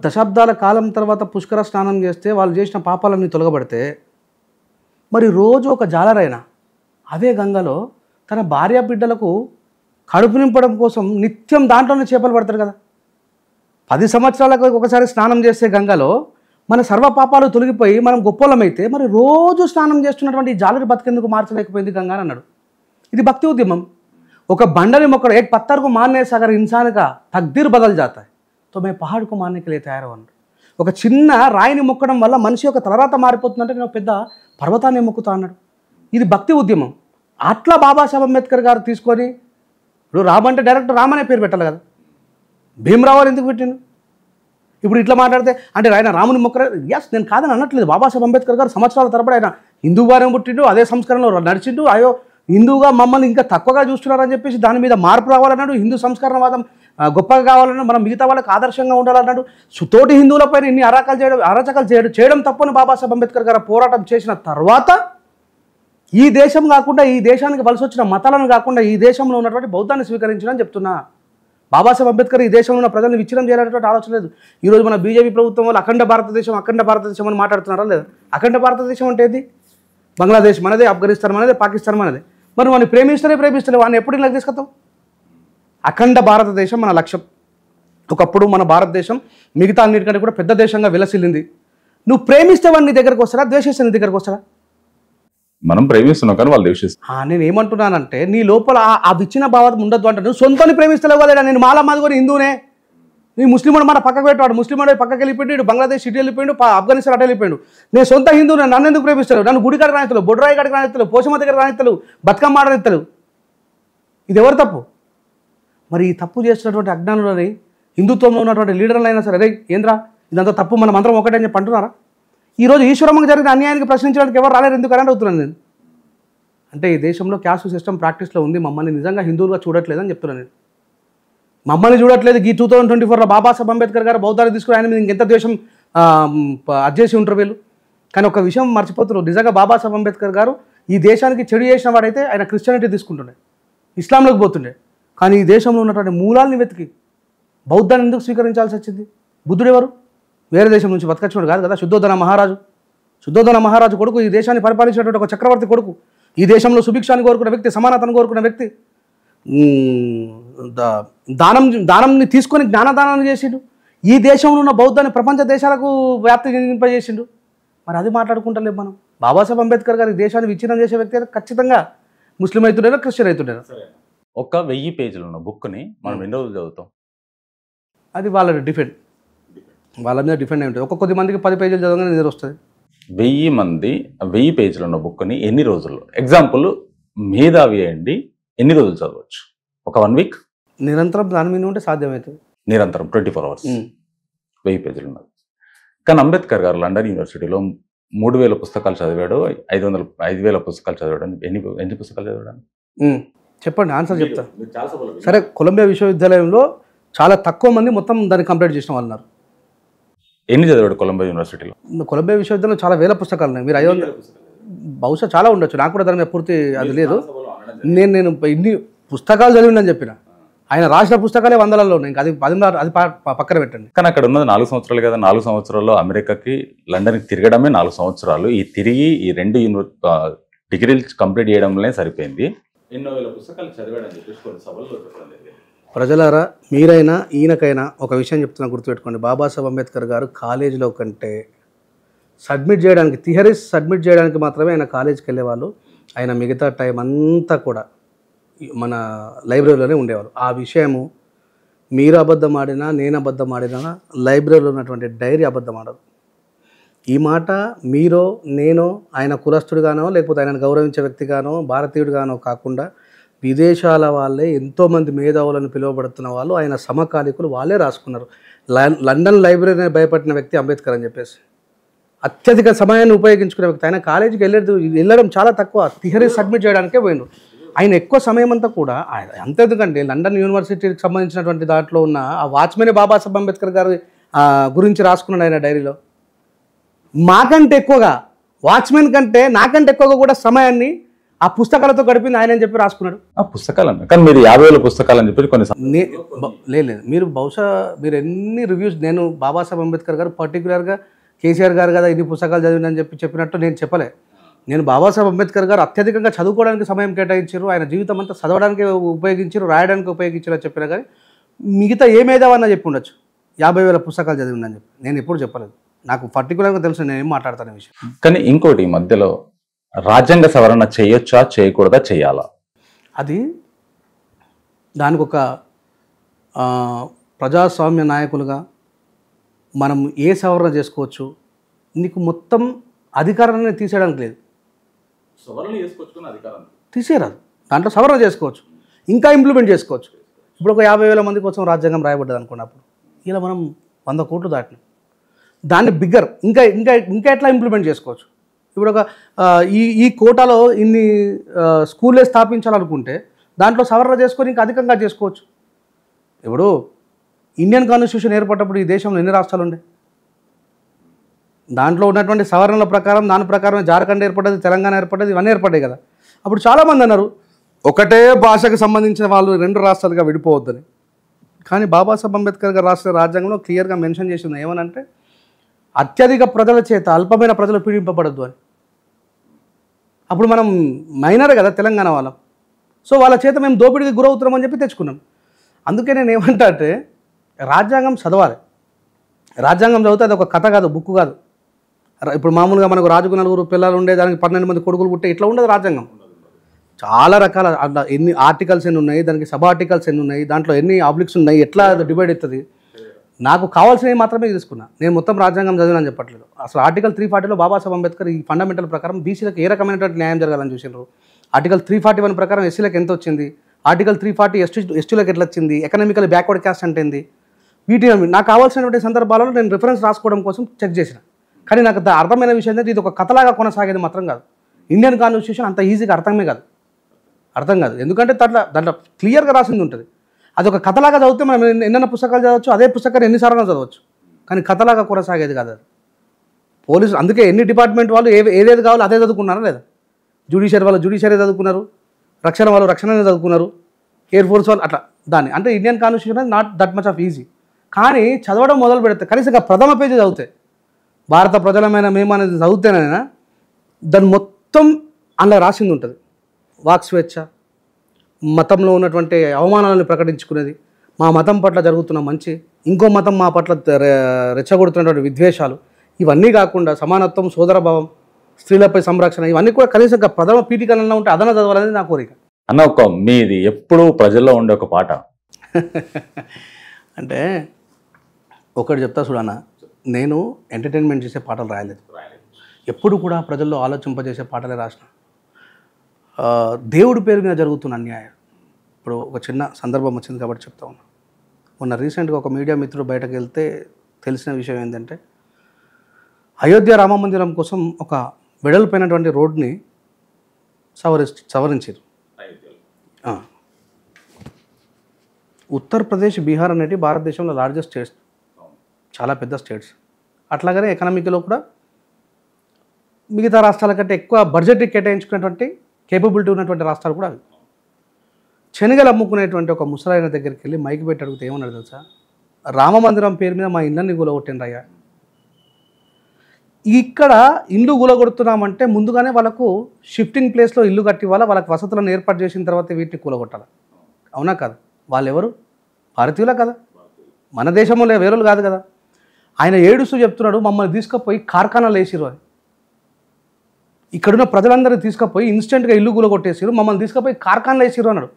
దశాబ్దాల కాలం తర్వాత పుష్కర స్నానం చేస్తే వాళ్ళు చేసిన పాపాలన్నీ తొలగబడితే, మరి రోజు ఒక జాలరైనా అదే గంగలో తన భార్య బిడ్డలకు కడుపు నింపడం కోసం నిత్యం దాంట్లోనే చేపలు పడతారు కదా. 10 సంవత్సరాలకు ఒకసారి స్నానం చేస్తే గంగలో మన సర్వ పాపాలు తొలగిపోయి మనం గొప్పలమైతే, మరి రోజు స్నానం చేస్తున్నటువంటి జాలరి బతికెందుకు మార్చలేకపోయింది గంగా అని అన్నాడు. ఇది భక్తి ఉద్యమం. ఒక బండని మొక్కడు ఏక్ పత్తర్కు మాన్నే సగర్ ఇన్సాన్గా తక్దీర్ బదల్ జాతాయి తో మే పహాడ్కు మాన్నేకి లే తయారు అన్నాడు. ఒక చిన్న రాయిని మొక్కడం వల్ల మనిషి యొక్క తలరాత మారిపోతుందంటే నేను పెద్ద పర్వతాన్ని మొక్కుతా అన్నాడు. ఇది భక్తి ఉద్యమం. అట్లా బాబాసాహెబ్ అంబేద్కర్ గారు తీసుకొని, ఇప్పుడు రామ్ అంటే డైరెక్ట్ రామ్ అనే పేరు పెట్టాలి కదా, భీమరావు అని ఎందుకు పెట్టిండు? ఇప్పుడు ఇట్లా మాట్లాడితే అంటే ఆయన రాముని మొక్కర, ఎస్ నేను కాదని అనట్లేదు. బాబాసాహెబ్ అంబేద్కర్ గారు సంవత్సరాల తరబడి ఆయన హిందూగానే పుట్టిండు, అదే సంస్కరణలో నడిచిండు. అయ్యో హిందువుగా మమ్మల్ని ఇంకా తక్కువగా చూస్తున్నారని చెప్పేసి దాని మీద మార్పు రావాలన్నాడు. హిందూ సంస్కరణవాదం గొప్పగా కావాలన్నాడు, మనం మిగతా వాళ్ళకి ఆదర్శంగా ఉండాలన్నాడు. తోటి హిందువులపైన ఇన్ని అరాచకాలు చేయడం తప్పని బాబాసాహెబ్ అంబేద్కర్ గారు పోరాటం చేసిన తర్వాత ఈ దేశం కాకుండా, ఈ దేశానికి వలస వచ్చిన మతాలను కాకుండా ఈ దేశంలో ఉన్నటువంటి బౌద్ధాన్ని స్వీకరించడం చెప్తున్నా. బాబాసాహెబ్ అంబేద్కర్ ఈ దేశంలో ఉన్న ప్రజలను విచ్ఛిన్నం చేయాలనేటువంటి ఆలోచన లేదు. ఈరోజు మన బీజేపీ ప్రభుత్వం వాళ్ళు అఖండ భారతదేశం అని మాట్లాడుతున్నారా లేదా? అఖండ భారతదేశం అంటే ఏది? బంగ్లాదేశ్ మనదే, ఆఫ్ఘనిస్తాన్ మనదే, పాకిస్తాన్ మనదే. మరి వాడిని ప్రేమిస్తలే వాడిని ఎప్పుడు ఇలా తీసుకొస్తాం? అఖండ భారతదేశం మన లక్ష్యం. ఒకప్పుడు మన భారతదేశం మిగతా అన్నిటికంటే కూడా పెద్ద దేశంగా విలసిల్లింది. నువ్వు ప్రేమిస్తే వాడు నీ దగ్గరకు వస్తారా, ద్వేషిస్తే నీ దగ్గరకు వస్తారా? మనం ప్రేమిస్తున్నాం కానీ వాళ్ళు ద్వేషిస్తారు. నేను ఏమంటున్నానంటే నీ లోపల ఆ విచ్చిన భావం ఉండద్దు అంటే నువ్వు సొంతని ప్రేమిస్తలేవు కదా. నేను మాలా మాది కూడా హిందూనే, నీ ముస్లిం మన పక్కకు పెట్టాడు, ముస్లిం వాడు పక్కకి వెళ్ళిపోయాడు, బంగ్లాదేశ్ ఇటు వెళ్ళిపోయాడు, ఆఫ్ఘనిస్తాన్ అటు వెళ్ళిపోయాడు. నేను సొంత హిందూ, నన్ను ఎందుకు ప్రేమిస్తాడు? నన్ను గుడి కాడికి రానిత్తలు, బొడ్రాయి కాడికి రానిత్తలు, పోషమ్మ దగ్గర రానిత్తలు, బతుకమ్మ ఆడనిత్తలు. ఇది ఎవరు తప్పు? మరి ఈ తప్పు చేస్తున్నటువంటి అజ్ఞానులని హిందుత్వంలో ఉన్నటువంటి లీడర్లు అయినా సరే, అరే ఏంద్రా ఇదంతా తప్పు, మనం అందరం ఒకటే అని చెప్పి అంటున్నారా? ఈరోజు ఈశ్వరమ్మకి జరిగిన అన్యాయానికి ప్రశ్నించడానికి ఎవరు రాలేరు, ఎందుకు అని అడుగుతున్నాను నేను. అంటే ఈ దేశంలో క్యాస్ట్ సిస్టమ్ ప్రాక్టీస్లో ఉంది, మమ్మల్ని నిజంగా హిందువులుగా చూడట్లేదని చెప్తున్నాను నేను. మమ్మల్ని చూడట్లేదు. ఈ 2024లో బాబాసాహెబ్ అంబేద్కర్ గారు బౌద్ధాన్ని తీసుకుని ఆయన మీద ఇంకెంత ద్వేషం అడ్జేసి ఉంటారు వీళ్ళు. కానీ ఒక విషయం మర్చిపోతున్నారు, నిజంగా బాబాసాహెబ్ అంబేద్కర్ గారు ఈ దేశానికి చెడు చేసిన వాడైతే ఆయన క్రిస్టియానిటీ తీసుకుంటుండే, ఇస్లాంలోకి పోతుండే. కానీ ఈ దేశంలో ఉన్నటువంటి మూలాల్ని వెతికి బౌద్ధాన్ని ఎందుకు స్వీకరించాల్సి వచ్చింది? బుద్ధుడు ఎవరు? వేరే దేశం నుంచి బతకచ్చినాడు కాదు కదా. శుద్ధోధన మహారాజు కొడుకు, ఈ దేశాన్ని పరిపాలించినటువంటి ఒక చక్రవర్తి కొడుకు, ఈ దేశంలో సుభిక్షాన్ని కోరుకున్న వ్యక్తి, సమానతను కోరుకున్న వ్యక్తి, దానంని తీసుకొని జ్ఞానదానాన్ని చేసిండు. ఈ దేశంలో ఉన్న బౌద్ధాన్ని ప్రపంచ దేశాలకు వ్యాప్తి చెందింపజేసిండు. మరి అది మాట్లాడుకుంటలేము మనం. బాబాసాహెబ్ అంబేద్కర్ గారు ఈ దేశాన్ని విచ్ఛిన్నం చేసే వ్యక్తి అయితే ఖచ్చితంగా ముస్లిం అవుతుండేనా, క్రిస్టియన్ అవుతుండేనా? ఒక 1000 పేజీలు ఉన్న బుక్ని మనం ఎన్ని రోజులు చదువుతాం? అది వాళ్ళ డిఫెండ్, వాళ్ళ మీద డిఫెండ్ అయి ఉంటుంది. కొద్ది మందికి 10 పేజీలు చదవగానే నిద్ర వస్తుంది. 1000 పేజీలు ఉన్న బుక్ని ఎన్ని రోజుల్లో, ఎగ్జాంపుల్ మేధావి అయ్యండి, ఎన్ని రోజులు చదవచ్చు? ఒక 1 వీక్ నిరంతరం దాని మీద ఉంటే సాధ్యమవుతుంది. నిరంతరం 24 hours 1000 పేజీలు ఉన్నది. కానీ అంబేద్కర్ గారు లండన్ యూనివర్సిటీలో 3000 పుస్తకాలు చదివాడు, 5000 పుస్తకాలు చదివాడు. ఎన్ని పుస్తకాలు చదివాడు? చెప్పండి, ఆన్సర్ చెప్తా. సరే, కొలంబియా విశ్వవిద్యాలయంలో చాలా తక్కువ మంది మొత్తం దాన్ని కంప్లీట్ చేసిన వాళ్ళు ఉన్నారు. ఎన్ని చదివాడు కొలంబియా యూనివర్సిటీలో? కొలంబియా విశ్వవిద్యాలయంలో చాలా వేల పుస్తకాలు ఉన్నాయి. మీరు 500 బహుశా చాలా ఉండొచ్చు, నాకు కూడా దాని మీద పూర్తి అది లేదు. నేను ఇన్ని పుస్తకాలు చదివిందని చెప్పిన, ఆయన రాసిన పుస్తకాలే వందలలో ఉన్నాయి. అది 16 అది పక్కన పెట్టండి. కానీ అక్కడ ఉన్నది 4 సంవత్సరాలు కదా. 4 సంవత్సరాల్లో అమెరికాకి లండన్కి తిరగడమే 4 సంవత్సరాలు. ఈ తిరిగి ఈ 2 డిగ్రీలు కంప్లీట్ చేయడంలోనే సరిపోయింది. ఎన్నో వేల పుస్తకాలు చదివాడని చెప్పేసి కొన్ని సభల్లో చెప్పండి. ప్రజలారా, మీరైనా ఈయనకైనా ఒక విషయం చెప్తున్నా, గుర్తుపెట్టుకోండి. బాబాసాహెబ్ అంబేద్కర్ గారు కాలేజీలో కంటే సబ్మిట్ చేయడానికి, థియరీస్ సబ్మిట్ చేయడానికి మాత్రమే ఆయన కాలేజీకి వెళ్ళేవాళ్ళు. ఆయన మిగతా టైం అంతా కూడా మన లైబ్రరీలోనే ఉండేవారు. ఆ విషయము మీరు అబద్ధం ఆడినా, నేను అబద్ధం ఆడినా, లైబ్రరీలో ఉన్నటువంటి డైరీ అబద్ధం ఆడదు. ఈ మాట మీరో నేనో, ఆయన కులస్తుడిగానో లేకపోతే ఆయనను గౌరవించే వ్యక్తిగానో భారతీయుడిగానో కాకుండా విదేశాల వాళ్ళే ఎంతోమంది మేధావులను పిలువబడుతున్న వాళ్ళు, ఆయన సమకాలీకులు వాళ్ళే రాసుకున్నారు. లండన్ లైబ్రరీని భయపడిన వ్యక్తి అంబేద్కర్ అని చెప్పేసి అత్యధిక సమయాన్ని ఉపయోగించుకునే వ్యక్తి. ఆయన కాలేజీకి వెళ్ళడం చాలా తక్కువ, థియరీ సబ్మిట్ చేయడానికే పోయిండు. ఆయన ఎక్కువ సమయం అంతా కూడా అంతేందుకంటే లండన్ యూనివర్సిటీకి సంబంధించినటువంటి దాంట్లో ఉన్న ఆ వాచ్మెనే బాబాసాహెబ్ అంబేద్కర్ గారి గురించి రాసుకున్నాడు ఆయన డైరీలో. మాకంటే ఎక్కువగా, వాచ్మెన్ కంటే నాకంటే ఎక్కువగా కూడా సమయాన్ని ఆ పుస్తకాలతో గడిపింది ఆయన అని చెప్పి రాసుకున్నాడు. ఆ పుస్తకాలు కానీ మీరు 50,000 పుస్తకాలు అని చెప్పి కొన్ని లేదు. మీరు బహుశా మీరు ఎన్ని రివ్యూస్, నేను బాబాసాహెబ్ అంబేద్కర్ గారు పర్టికులర్గా కేసీఆర్ గారు కదా ఇన్ని పుస్తకాలు చదివిందని చెప్పినట్టు నేను చెప్పలే. నేను బాబాసాహెబ్ అంబేద్కర్ గారు అత్యధికంగా చదువుకోవడానికి సమయం కేటాయించారు, ఆయన జీవితం అంతా చదవడానికి ఉపయోగించారు, రాయడానికి ఉపయోగించారు అని చెప్పినా కానీ మిగతా ఏ మేధావన్నా చెప్పి ఉండొచ్చు 50,000 పుస్తకాలు చదివిందని చెప్పి. నేను ఎప్పుడు చెప్పలేదు, నాకు పర్టికులర్గా తెలుసు నేను ఏం మాట్లాడతాను విషయం. కానీ ఇంకోటి మధ్యలో రాజ్యాంగ సవరణ చేయొచ్చా, చేయకూడదా, చేయాలా? అది దానికి ఒక ప్రజాస్వామ్య నాయకులుగా మనం ఏ సవరణ చేసుకోవచ్చు, నీకు మొత్తం అధికారాన్ని తీసేయడానికి లేదు. తీసేయరాదు, దాంట్లో సవరణ చేసుకోవచ్చు, ఇంకా ఇంప్లిమెంట్ చేసుకోవచ్చు. ఇప్పుడు ఒక 50,000 మంది కోసం రాజ్యాంగం రాయబడ్డది అనుకున్నప్పుడు ఇలా మనం 100 కోట్లు దాటినాం. దాన్ని బిగ్గర్ ఇంకా ఇంకా ఇంకా ఎట్లా ఇంప్లిమెంట్ చేసుకోవచ్చు. ఇప్పుడు ఒక ఈ కోటాలో ఇన్ని స్కూల్లే స్థాపించాలనుకుంటే దాంట్లో సవరణ చేసుకొని ఇంకా అధికంగా చేసుకోవచ్చు. ఇప్పుడు ఇండియన్ కాన్స్టిట్యూషన్ ఏర్పడినప్పుడు ఈ దేశంలో ఎన్ని రాష్ట్రాలు ఉండే, దాంట్లో ఉన్నటువంటి సవరణల ప్రకారం దాని ప్రకారం జార్ఖండ్ ఏర్పడ్డది, తెలంగాణ ఏర్పడ్డది, ఇవన్నీ ఏర్పడ్డాయి కదా. అప్పుడు చాలామంది అన్నారు ఒకటే భాషకు సంబంధించిన వాళ్ళు 2 రాష్ట్రాలుగా విడిపోవద్దని. కానీ బాబాసాహెబ్ అంబేద్కర్ గారు రాసిన రాజ్యాంగంలో క్లియర్గా మెన్షన్ చేసింది ఏమనంటే అత్యధిక ప్రజల చేత అల్పమైన ప్రజలు పీడింపబడద్దు అని. అప్పుడు మనం మైనర్ కదా తెలంగాణ వాళ్ళం, సో వాళ్ళ చేత మేము దోపిడీకి గురవుతున్నామని చెప్పి తెచ్చుకున్నాం. అందుకే నేను ఏమంటా అంటే రాజ్యాంగం చదవాలి. రాజ్యాంగం చదివితే అది ఒక కథ కాదు, బుక్ కాదు. ఇప్పుడు మామూలుగా మనకు రాజుకు 4 పిల్లలు ఉండే, దానికి 12 మంది కొడుకులు పుట్టే, ఇట్లా ఉండదు రాజ్యాంగం. చాలా రకాల అట్లా ఎన్ని ఆర్టికల్స్ ఎన్ని ఉన్నాయి, దానికి సబ్ ఆర్టికల్స్ ఎన్ని ఉన్నాయి, దాంట్లో ఎన్ని ఆబ్లిక్స్ ఉన్నాయి, ఎట్లా డివైడ్ అవుతుంది. నాకు కావాల్సినవి మాత్రమే తీసుకున్నా. నేను మొత్తం రాజ్యాంగం చదివినని చెప్పట్లేదు. అసలు ఆర్టికల్ 340లో బాబాసాహెబ్ అంబేద్కర్ ఈ ఫండమెంటల్ ప్రకారం బీసీలకు ఏ రకమైనటువంటి న్యాయం జరగాలని చూసినారు. ఆర్టికల్ 341 ప్రకారం ఎస్సీలకు ఎంత వచ్చింది, ఆర్టికల్ 340 ఎస్టీలకు ఎట్లా వచ్చింది, ఎకనామికల్ బ్యాక్వర్డ్ క్యాస్ట్ అంటే ఏంది, వీటిని నాకు కావాల్సినటువంటి సందర్భాలలో నేను రిఫరెన్స్ రాసుకోవడం కోసం చెక్ చేసిన. కానీ నాకు అర్థమైన విషయం ఏంటంటే ఇది ఒక కథలాగా కొనసాగేది మాత్రం కాదు. ఇండియన్ కాన్స్టిట్యూషన్ అంత ఈజీగా అర్థం కాదు. ఎందుకంటే దాంట్లో క్లియర్గా రాసింది ఉంటుంది. అది ఒక కథలాగా చదివితే మనం ఎన్నెన్న పుస్తకాలు చదవచ్చు, అదే పుస్తకాన్ని ఎన్నిసార్లు చదవచ్చు. కానీ కథలాగా కొనసాగేది కాదు అది. పోలీసులు అందుకే ఎన్ని డిపార్ట్మెంట్ వాళ్ళు ఏదేది కావాలో అదే చదువుకున్నారా లేదా. జ్యుడిషియరీ వాళ్ళు జ్యుడిషియరీ చదువుకున్నారు, రక్షణ వాళ్ళు రక్షణనే చదువుకున్నారు, ఎయిర్ ఫోర్స్ వాళ్ళు అట్లా. దాన్ని అంటే Indian constitution not that much off easy. కానీ చదవడం మొదలు పెడితే కనీసం ప్రథమ పేజీ చదివితే, భారత ప్రజలమైన మేము అనేది చదివితేనైనా దాన్ని మొత్తం అందులో రాసింది ఉంటుంది. వాక్ స్వేచ్ఛ, మతంలో ఉన్నటువంటి అవమానాలను ప్రకటించుకునేది, మా మతం పట్ల జరుగుతున్న మంచి, ఇంకో మతం మా పట్ల రెచ్చగొడుతున్నటువంటి విద్వేషాలు, ఇవన్నీ కాకుండా సమానత్వం, సోదరభావం, స్త్రీలపై సంరక్షణ, ఇవన్నీ కూడా కనీసం ప్రథమ పీఠికలలో ఉంటే అదన చదవాలనేది నా కోరిక. అన్న, ఒక మీది ఎప్పుడు ప్రజల్లో ఉండే ఒక పాట అంటే ఒకటి చెప్తా చూడన్న, నేను ఎంటర్టైన్మెంట్ చేసే పాటలు రాయలేదు, ఎప్పుడు కూడా ప్రజల్లో ఆలోచింపజేసే పాటలే రాసిన. దేవుడి పేరు మీద జరుగుతున్న అన్యాయం. ఇప్పుడు ఒక చిన్న సందర్భం వచ్చింది కాబట్టి చెప్తా ఉన్నా. మొన్న రీసెంట్గా ఒక మీడియా మిత్రుడు బయటకు వెళ్తే తెలిసిన విషయం ఏంటంటే, అయోధ్య రామ మందిరం కోసం ఒక వెడల్పోయినటువంటి రోడ్ని సవరించారు. ఉత్తరప్రదేశ్, బీహార్ అనేవి భారతదేశంలో లార్జెస్ట్ స్టేట్స్, చాలా పెద్ద స్టేట్స్. అట్లాగనే ఎకనామిక్లో కూడా మిగతా రాష్ట్రాల కంటే ఎక్కువ బడ్జెట్ కేటాయించుకునేటువంటి కేపబిలిటీ ఉన్నటువంటి రాష్ట్రాలు కూడా అవి. శనగలు అమ్ముకునేటువంటి ఒక ముసలాయన దగ్గరికి వెళ్ళి మైకి పెట్టి అడిగితే ఏమన్నాడు తెలుసా, రామ మందిరం పేరు మీద మా ఇళ్ళని కూలగొట్టిండ్రయ్యా. ఇక్కడ ఇల్లు కూలగొడుతున్నామంటే ముందుగానే వాళ్ళకు షిఫ్టింగ్ ప్లేస్లో ఇల్లు కట్టి వాళ్ళకి వసతులను ఏర్పాటు చేసిన తర్వాత వీటిని కూలగొట్టాలి. అవునా కాదు? వాళ్ళు ఎవరు? భారతీయులే కదా, మన దేశంలో వేరేలు కాదు కదా. ఆయన ఏడుస్తూ చెప్తున్నాడు, మమ్మల్ని తీసుకుపోయి కార్ఖానాలు వేసిరు అని. ఇక్కడున్న ప్రజలందరూ తీసుకుపోయి ఇన్స్టెంట్గా ఇల్లు కూలగొట్టేసారు, మమ్మల్ని తీసుకుపోయి కార్ఖానాలు వేసిరు అన్నాడు.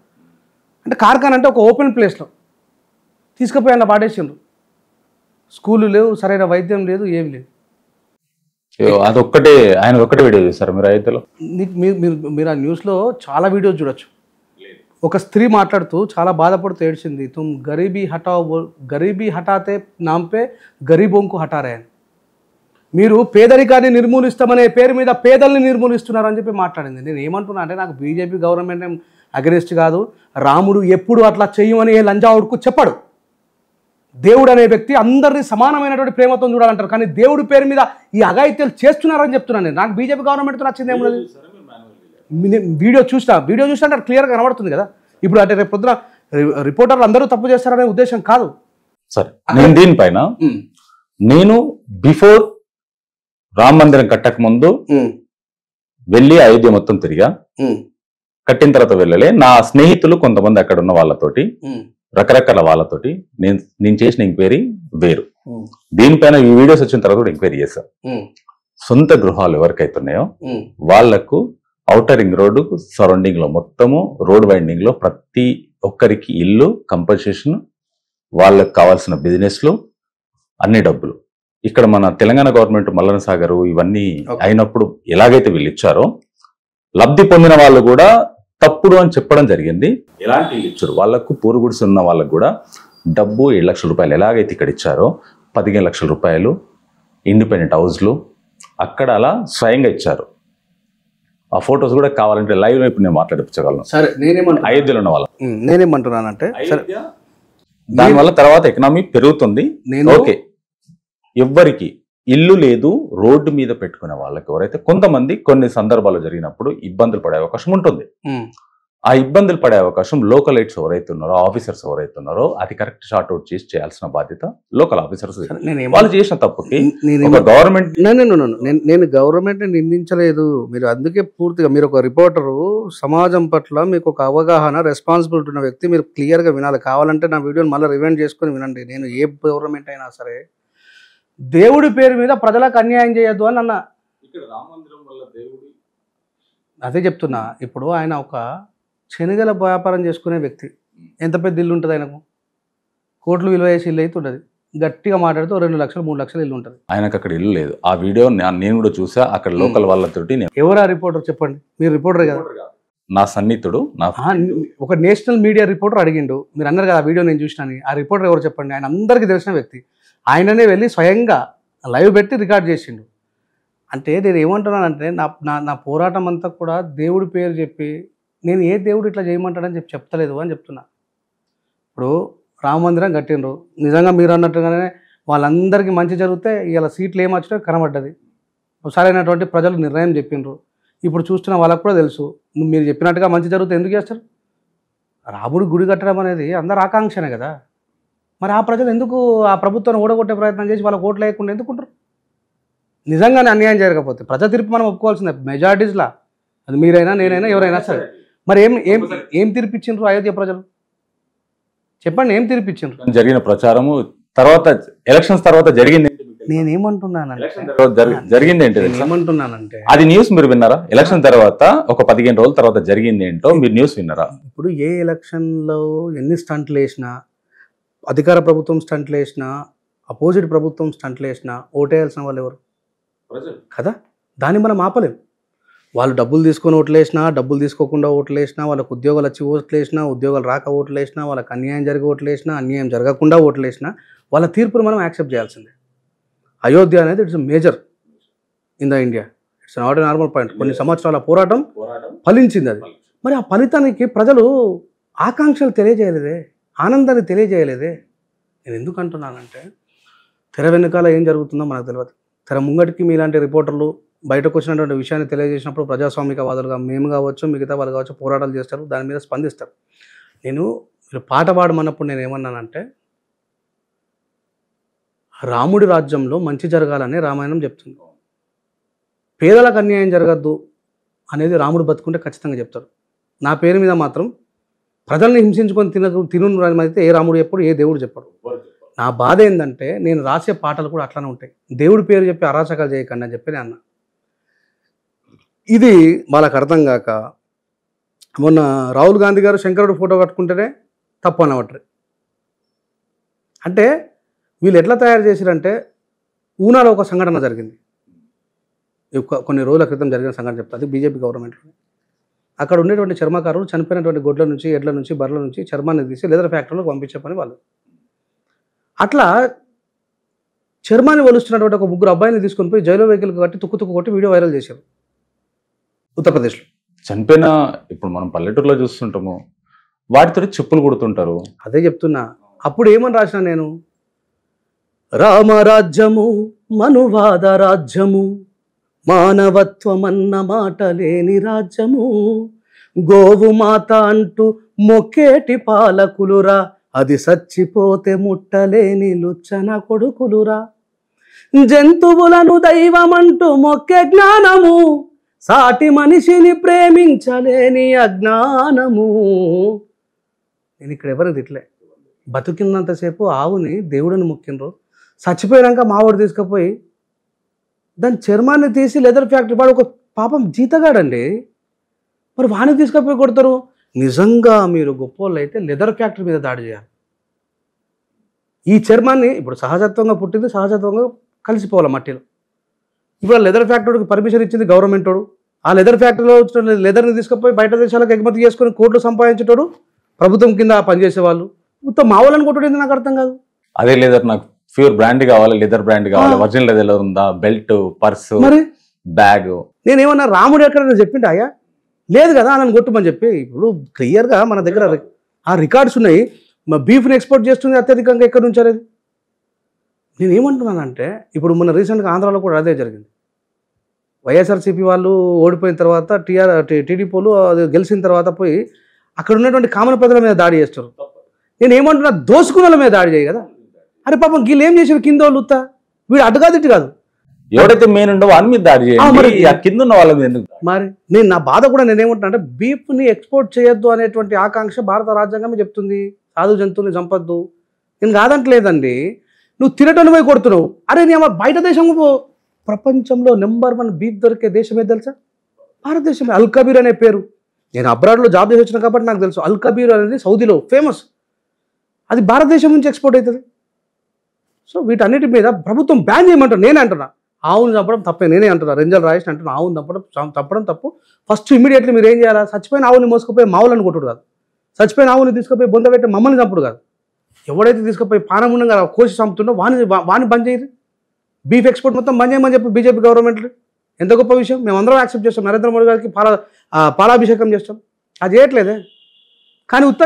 అంటే కార్ఖానా అంటే ఒక ఓపెన్ ప్లేస్లో తీసుకుపోయి అలా పాడేసిండ్రు. స్కూళ్ళు లేవు, సరైన వైద్యం లేదు, ఏమి లేదు. అదొక్కటే ఆయన ఒక్కటే వీడియో చూస్తారు మీరు రైతులు? మీరు ఆ న్యూస్లో చాలా వీడియోస్ చూడొచ్చు. ఒక స్త్రీ మాట్లాడుతూ చాలా బాధపడుతూ ఏడ్చింది, తుమ్ గరీబీ హటాతే నాంపే గరీబోంకు హటారే అని. మీరు పేదరికాన్ని నిర్మూలిస్తామనే పేరు మీద పేదల్ని నిర్మూలిస్తున్నారని చెప్పి మాట్లాడింది. నేను ఏమంటున్నా అంటే, నాకు బీజేపీ గవర్నమెంట్ అగెనిస్ట్ కాదు, రాముడు ఎప్పుడు అట్లా చెయ్యమని ఏ లంజావుడుకు చెప్పడు. దేవుడు అనే వ్యక్తి అందరినీ సమానమైనటువంటి ప్రేమతో చూడాలంటారు, కానీ దేవుడి పేరు మీద ఈ అఘాయిత్యాలు చేస్తున్నారని చెప్తున్నాను నేను. నాకు బీజేపీ గవర్నమెంట్తో నచ్చింది ఏమున్నది? వీడియో చూసినా అంటే క్లియర్గా కనబడుతుంది కదా. ఇప్పుడు అంటే రేపు పొద్దున రిపోర్టర్లు అందరూ తప్పు చేస్తారనే ఉద్దేశం కాదు. సరే, నేను దీనిపైన నేను బిఫోర్ రామ మందిరం కట్టక ముందు వెళ్ళి అయోధ్య మొత్తం తిరిగా, కట్టిన తర్వాత వెళ్ళలే. నా స్నేహితులు కొంతమంది అక్కడ ఉన్న వాళ్ళతోటి, రకరకాల వాళ్ళతోటి నేను చేసిన ఎంక్వైరీ వేరు. దీనిపైన ఈ వీడియోస్ వచ్చిన తర్వాత కూడా ఎంక్వైరీ చేశా. సొంత గృహాలు ఎవరికైతే ఉన్నాయో వాళ్లకు ఔటర్ రింగ్ రోడ్డు సరౌండింగ్ లో మొత్తము రోడ్ వైండింగ్ లో ప్రతి ఒక్కరికి ఇల్లు, కంపల్సేషన్, వాళ్ళకు కావాల్సిన బిజినెస్లు, అన్ని డబ్బులు. ఇక్కడ మన తెలంగాణ గవర్నమెంట్ మల్లన సాగర్ ఇవన్నీ అయినప్పుడు ఎలాగైతే వీళ్ళు ఇచ్చారో, లబ్ధి పొందిన వాళ్ళు కూడా తప్పుడు అని చెప్పడం జరిగింది. ఎలాంటి ఇల్లు ఇచ్చారు వాళ్ళకు, పూరుగుడిసి ఉన్న వాళ్ళకు కూడా డబ్బు 7 లక్షల రూపాయలు ఎలాగైతే ఇక్కడ ఇచ్చారో 15 లక్షల రూపాయలు ఇండిపెండెంట్ హౌస్లు అక్కడ అలా స్వయంగా ఇచ్చారు. ఆ ఫోటోస్ కూడా కావాలంటే లైవ్ ఇప్పుడు నేను మాట్లాడించగలను. సరే, అయోధ్యలో ఉన్న వాళ్ళు నేనేమంటున్నానంటే, దానివల్ల తర్వాత ఎకనామీ పెరుగుతుంది. ఓకే, ఎవ్వరికి ఇల్లు లేదు, రోడ్డు మీద పెట్టుకునే వాళ్ళకి ఎవరైతే కొంతమంది కొన్ని సందర్భాలు జరిగినప్పుడు ఇబ్బందులు పడే అవకాశం ఉంటుంది. ఆ ఇబ్బందులు పడే అవకాశం లోకల్ ఎయిడ్స్ ఎవరైతే ఉన్నారో, ఆఫీసర్స్ ఎవరైతే ఉన్నారో, అది కరెక్ట్ షార్ట్ అవుట్ చేసి చేయాల్సిన బాధ్యత లోకల్ ఆఫీసర్స్. వాళ్ళు చేసిన తప్పుకి ఒక గవర్నమెంట్ నేను గవర్నమెంట్ నిందించలేదు. మీరు అందుకే పూర్తిగా మీరు ఒక రిపోర్టరు, సమాజం పట్ల మీకు ఒక అవగాహన, రెస్పాన్సిబిలిటీ ఉన్న వ్యక్తి, మీరు క్లియర్గా వినాలి. కావాలంటే నా వీడియోని మళ్ళీ రివైండ్ చేసుకొని వినండి. నేను ఏ గవర్నమెంట్ అయినా సరే దేవుడి పేరు మీద ప్రజలకు అన్యాయం చేయొద్దు అని అన్న. అదే చెప్తున్నా. ఇప్పుడు ఆయన ఒక శనగల వ్యాపారం చేసుకునే వ్యక్తి. ఎంత పెద్ద ఇల్లు ఉంటుంది ఆయనకు? కోట్లు విలువ చేసి ఇల్లు అయితే ఉంటుంది. గట్టిగా మాట్లాడితే 2 లక్షలు 3 లక్షలు ఇల్లు ఉంటుంది. ఆయనకు అక్కడ ఇల్లు లేదు. ఆ వీడియో నేను కూడా చూసా. అక్కడ లోకల్ వాళ్ళతోటి ఎవరా రిపోర్టర్ చెప్పండి? మీరు రిపోర్టర్ కదా? నా సన్నిహితుడు, ఒక నేషనల్ మీడియా రిపోర్టర్ అడిగిండు. మీరు అన్నారు కదా ఆ వీడియో నేను చూసినాను. ఆ రిపోర్టర్ ఎవరు చెప్పండి? ఆయన అందరికీ తెలిసిన వ్యక్తి. ఆయననే వెళ్ళి స్వయంగా లైవ్ పెట్టి రికార్డ్ చేసిండు. అంటే నేను ఏమంటున్నానంటే నా పోరాటం అంతా కూడా దేవుడి పేరు చెప్పి, నేను ఏ దేవుడు ఇట్లా చేయమంటాడని చెప్తలేదు అని చెప్తున్నా. ఇప్పుడు రామ మందిరం కట్టిండ్రు. నిజంగా మీరు అన్నట్టుగానే వాళ్ళందరికీ మంచి జరిగితే ఇలా సీట్లు ఏమొచ్చినా కనబడ్డది. సరైనటువంటి ప్రజలు నిర్ణయం చెప్పిండ్రు. ఇప్పుడు చూస్తున్న వాళ్ళకు కూడా తెలుసు, మీరు చెప్పినట్టుగా మంచి జరిగితే ఎందుకు చేస్తారు? రాముడి గుడి కట్టడం అనేది అందరు ఆకాంక్షనే కదా. మరి ఆ ప్రజలు ఎందుకు ఆ ప్రభుత్వాన్ని ఓడగొట్టే ప్రయత్నం చేసి వాళ్ళకి ఓట్లు వేయకుండా ఎందుకుంటారు? నిజంగానే అన్యాయం జరగకపోతే ప్రజా తీర్పు మనం ఒప్పుకోవాల్సిందే. మెజారిటీస్లా అది మీరైనా నేనైనా ఎవరైనా సరే. మరి ఏం తీర్పిచ్చిండ్రు అయోధ్య ప్రజలు? చెప్పండి, ఏం తీర్పిచ్చిండ్రు? జరిగిన ప్రచారము తర్వాత, ఎలక్షన్స్ తర్వాత జరిగింది. జరిగింది ఏమంటున్నానంటే అది న్యూస్ మీరు విన్నారా? ఎలక్షన్ తర్వాత ఒక 15 రోజుల తర్వాత జరిగింది ఏంటో మీరు న్యూస్ విన్నారా? ఇప్పుడు ఏ ఎలక్షన్లో ఎన్ని స్టంట్లు వేసినా, అధికార ప్రభుత్వం స్టంట్లు వేసినా, అపోజిట్ ప్రభుత్వం స్టంట్లు వేసినా ఓటేయాల్సిన వాళ్ళు ఎవరు కదా? దాన్ని మనం ఆపలేం. వాళ్ళు డబ్బులు తీసుకొని ఓట్లేసినా, డబ్బులు తీసుకోకుండా ఓట్లేసినా, వాళ్ళకు ఉద్యోగాలు వచ్చి ఓట్లేసినా, ఉద్యోగాలు రాక ఓట్లేసినా, వాళ్ళకి అన్యాయం జరిగి ఓట్లేసినా, అన్యాయం జరగకుండా ఓట్లేసినా, వాళ్ళ తీర్పును మనం యాక్సెప్ట్ చేయాల్సిందే. అయోధ్య అనేది it's major in the India. It's not a normal point. కొన్ని సంవత్సరాల పోరాటం ఫలించింది అది. మరి ఆ ఫలితానికి ప్రజలు ఆకాంక్షలు తెలియజేయలేదే, ఆనందాన్ని తెలియజేయలేదే. నేను ఎందుకు అంటున్నానంటే, తెర వెనుకాల ఏం జరుగుతుందో మనకు తెలియదు. తెర ముంగటికి మీలాంటి రిపోర్టర్లు బయటకు వచ్చినటువంటి విషయాన్ని తెలియజేసినప్పుడు ప్రజాస్వామికవాదులుగా మేము కావచ్చు, మిగతా వాళ్ళు కావచ్చు పోరాటాలు చేస్తారు, దాని మీద స్పందిస్తారు. మీరు పాట పాడమన్నప్పుడు నేను ఏమన్నానంటే, రాముడి రాజ్యంలో మంచి జరగాలని రామాయణం చెప్తుంది. పేదలకు అన్యాయం జరగద్దు అనేది రాముడు బతుకుంటే ఖచ్చితంగా చెప్తాడు. నా పేరు మీద మాత్రం ప్రజల్ని హింసించుకొని తిను అయితే ఏ రాముడు చెప్పడు, ఏ దేవుడు చెప్పడు. నా బాధ ఏంటంటే, నేను రాసే పాటలు కూడా అట్లానే ఉంటాయి. దేవుడి పేరు చెప్పి అరాచకాలు చేయకండి అని చెప్పి నేను అన్నా. ఇది వాళ్ళకి అర్థం కాక మొన్న రాహుల్ గాంధీ గారు శంకరుడు ఫోటో కట్టుకుంటేనే తప్పు అనవట్రు. అంటే వీళ్ళు ఎట్లా తయారు చేశారంటే, ఊనాలో ఒక సంఘటన జరిగింది. కొన్ని రోజుల క్రితం జరిగిన సంఘటన చెప్తా. అది బీజేపీ గవర్నమెంట్లో. అక్కడ ఉండేటువంటి చర్మకారులు చనిపోయినటువంటి గొడ్ల నుంచి, ఎడ్ల నుంచి, బర్రెల నుంచి చర్మాన్ని తీసి లెదర్ ఫ్యాక్టరీలోకి పంపించే పని వాళ్ళు. అట్లా చర్మాన్ని వలుస్తున్నటువంటి ఒక 3 అబ్బాయిని తీసుకొని పోయి జైలు వెహికల్ కట్టి తుక్కు కొట్టి వీడియో వైరల్ చేశారు ఉత్తరప్రదేశ్లో. చనిపోయిన ఇప్పుడు మనం పల్లెటూరులో చూస్తుంటాము, వాటితో చెప్పులు కొడుతుంటారు. అదే చెప్తున్నా. అప్పుడు ఏమని రాసిన నేను, రామరాజ్యము మనువాద రాజ్యము, మానవత్వమన్న మాట లేని రాజ్యము, గోవు మాత అంటూ మొక్కేటి పాలకులురా, అది సచ్చిపోతే ముట్టలేని లుచ్చన కొడుకులురా, జంతువులను దైవమంటూ మొక్కే జ్ఞానము, సాటి మనిషిని ప్రేమించలేని అజ్ఞానము. నేను ఇక్కడ ఎవరికి తిట్లే. బతుకినంతసేపు ఆవుని దేవుడిని మొక్కిండ్రు, చచ్చిపోయాక మావాడు తీసుకుపోయి దాని చర్మాన్ని తీసి లెదర్ ఫ్యాక్టరీ, వాడు ఒక పాపం జీతగాడండి, మరి వాడిని తీసుకుపోయి కొడతారు. నిజంగా మీరు గొప్పోళ్ళు అయితే లెదర్ ఫ్యాక్టరీ మీద దాడి చేయాలి. ఈ చర్మాన్ని ఇప్పుడు సహజత్వంగా పుట్టింది, సహజత్వంగా కలిసిపోవాలి మట్టిలో. ఇప్పుడు లెదర్ ఫ్యాక్టరీకి పర్మిషన్ ఇచ్చింది గవర్నమెంట్ వాడు. ఆ లెదర్ ఫ్యాక్టరీలో వచ్చిన లెదర్ని తీసుకుపోయి బయట దేశాలకు ఎగుమతి చేసుకొని కోట్లు సంపాదించేటోడు ప్రభుత్వం కింద పనిచేసేవాళ్ళు. మొత్తం మావులను కొట్టడం నాకు అర్థం కాదు. అదే లెదర్ నాకు ప్యూర్ బ్రాండ్ కావాలి, లెదర్ బ్రాండ్ కావాలి, ఒరిజినల్ లెదర్ ఉందా, బెల్ట్, పర్స్, మరి బ్యాగ్. నేనేమన్నా రాముడు ఎక్కడ చెప్పిండు అయ్యా? లేదు కదా, నన్ను కొట్టుమని చెప్పి. ఇప్పుడు క్లియర్గా మన దగ్గర ఆ రికార్డ్స్ ఉన్నాయి. బీఫ్ని ఎక్స్పోర్ట్ చేస్తుంది అత్యధికంగా ఎక్కడి నుంచి అనేది. నేనేమంటున్నానంటే, ఇప్పుడు మొన్న రీసెంట్గా ఆంధ్రాలో కూడా అదే జరిగింది. వైఎస్ఆర్సీపీ వాళ్ళు ఓడిపోయిన తర్వాత టీడీపీ వాళ్ళు అది గెలిచిన తర్వాత పోయి అక్కడ ఉన్నటువంటి కామన్ ప్రజల మీద దాడి చేస్తారు. నేను ఏమంటున్నా, దోసుకున్న వాళ్ళ మీద దాడి చేయి కదా. అరే పాపం వీళ్ళు ఏం చేశారు, కింద వాళ్ళు ఉత్తా, వీడు అటు కాదు ఇటు కాదు, ఎవడైతే మెయిన్ ఉండో వాని మీద దాడి చేయాలి, ఆ కింద ఉన్న వాళ్ళ మీద. మరి నేను నా బాధ కూడా నేనేమంటున్నా అంటే, బీఫ్ని ఎక్స్పోర్ట్ చేయొద్దు అనేటువంటి ఆకాంక్ష భారత రాజ్యాంగమే చెప్తుంది. సాధు జంతువుని చంపొద్దు. నేను కాదంటలేదండి, నువ్వు తినటం పోయి కొడుతున్నావు. అరే నీ అమ్మ బయట దేశం ప్రపంచంలో నెంబర్ 1 బీఫ్ దొరికే దేశం ఏది తెలుసా? భారతదేశమే. అల్ కబీర్ అనే పేరు, నేను అబ్రాడ్లో జాబ్ చేసి వచ్చిన కాబట్టి నాకు తెలుసు. అల్ కబీర్ అనేది సౌదీలో ఫేమస్, అది భారతదేశం నుంచి ఎక్స్పోర్ట్ అవుతుంది. సో వీటన్నిటి మీద ప్రభుత్వం బ్యాన్ చేయమంటారు. నేనే అంటున్నా, ఆవును చంపడం తప్పే. నేనే అంటున్నా, రెంజల్ రాయేష్ అంటున్నా, ఆవును చంపడం తప్పు. ఫస్ట్ ఇమీడియట్లీ మీరు ఏం చేయాలా, చచ్చిపోయిన ఆవుని మోసుకుపోయి మావులను కొట్టుడు కాదు, చచ్చిపోయిన ఆవుని తీసుకుపోయి బొంద పెట్టి మమ్మల్ని చంపుడు కాదు. ఎవడైతే తీసుకుపోయి పానముండంగా కోసి చంపుతుండో వాని బంద్ చేయరు. బీఫ్ ఎక్స్పోర్ట్ మొత్తం బంద్ చేయమని చెప్పి బీజేపీ గవర్నమెంట్లు, ఎంత గొప్ప విషయం. మేమందరం యాక్సెప్ట్ చేస్తాం, నరేంద్ర మోడీ గారికి పాలాభిషేకం చేస్తాం. అది చేయట్లేదే. కానీ ఉత్త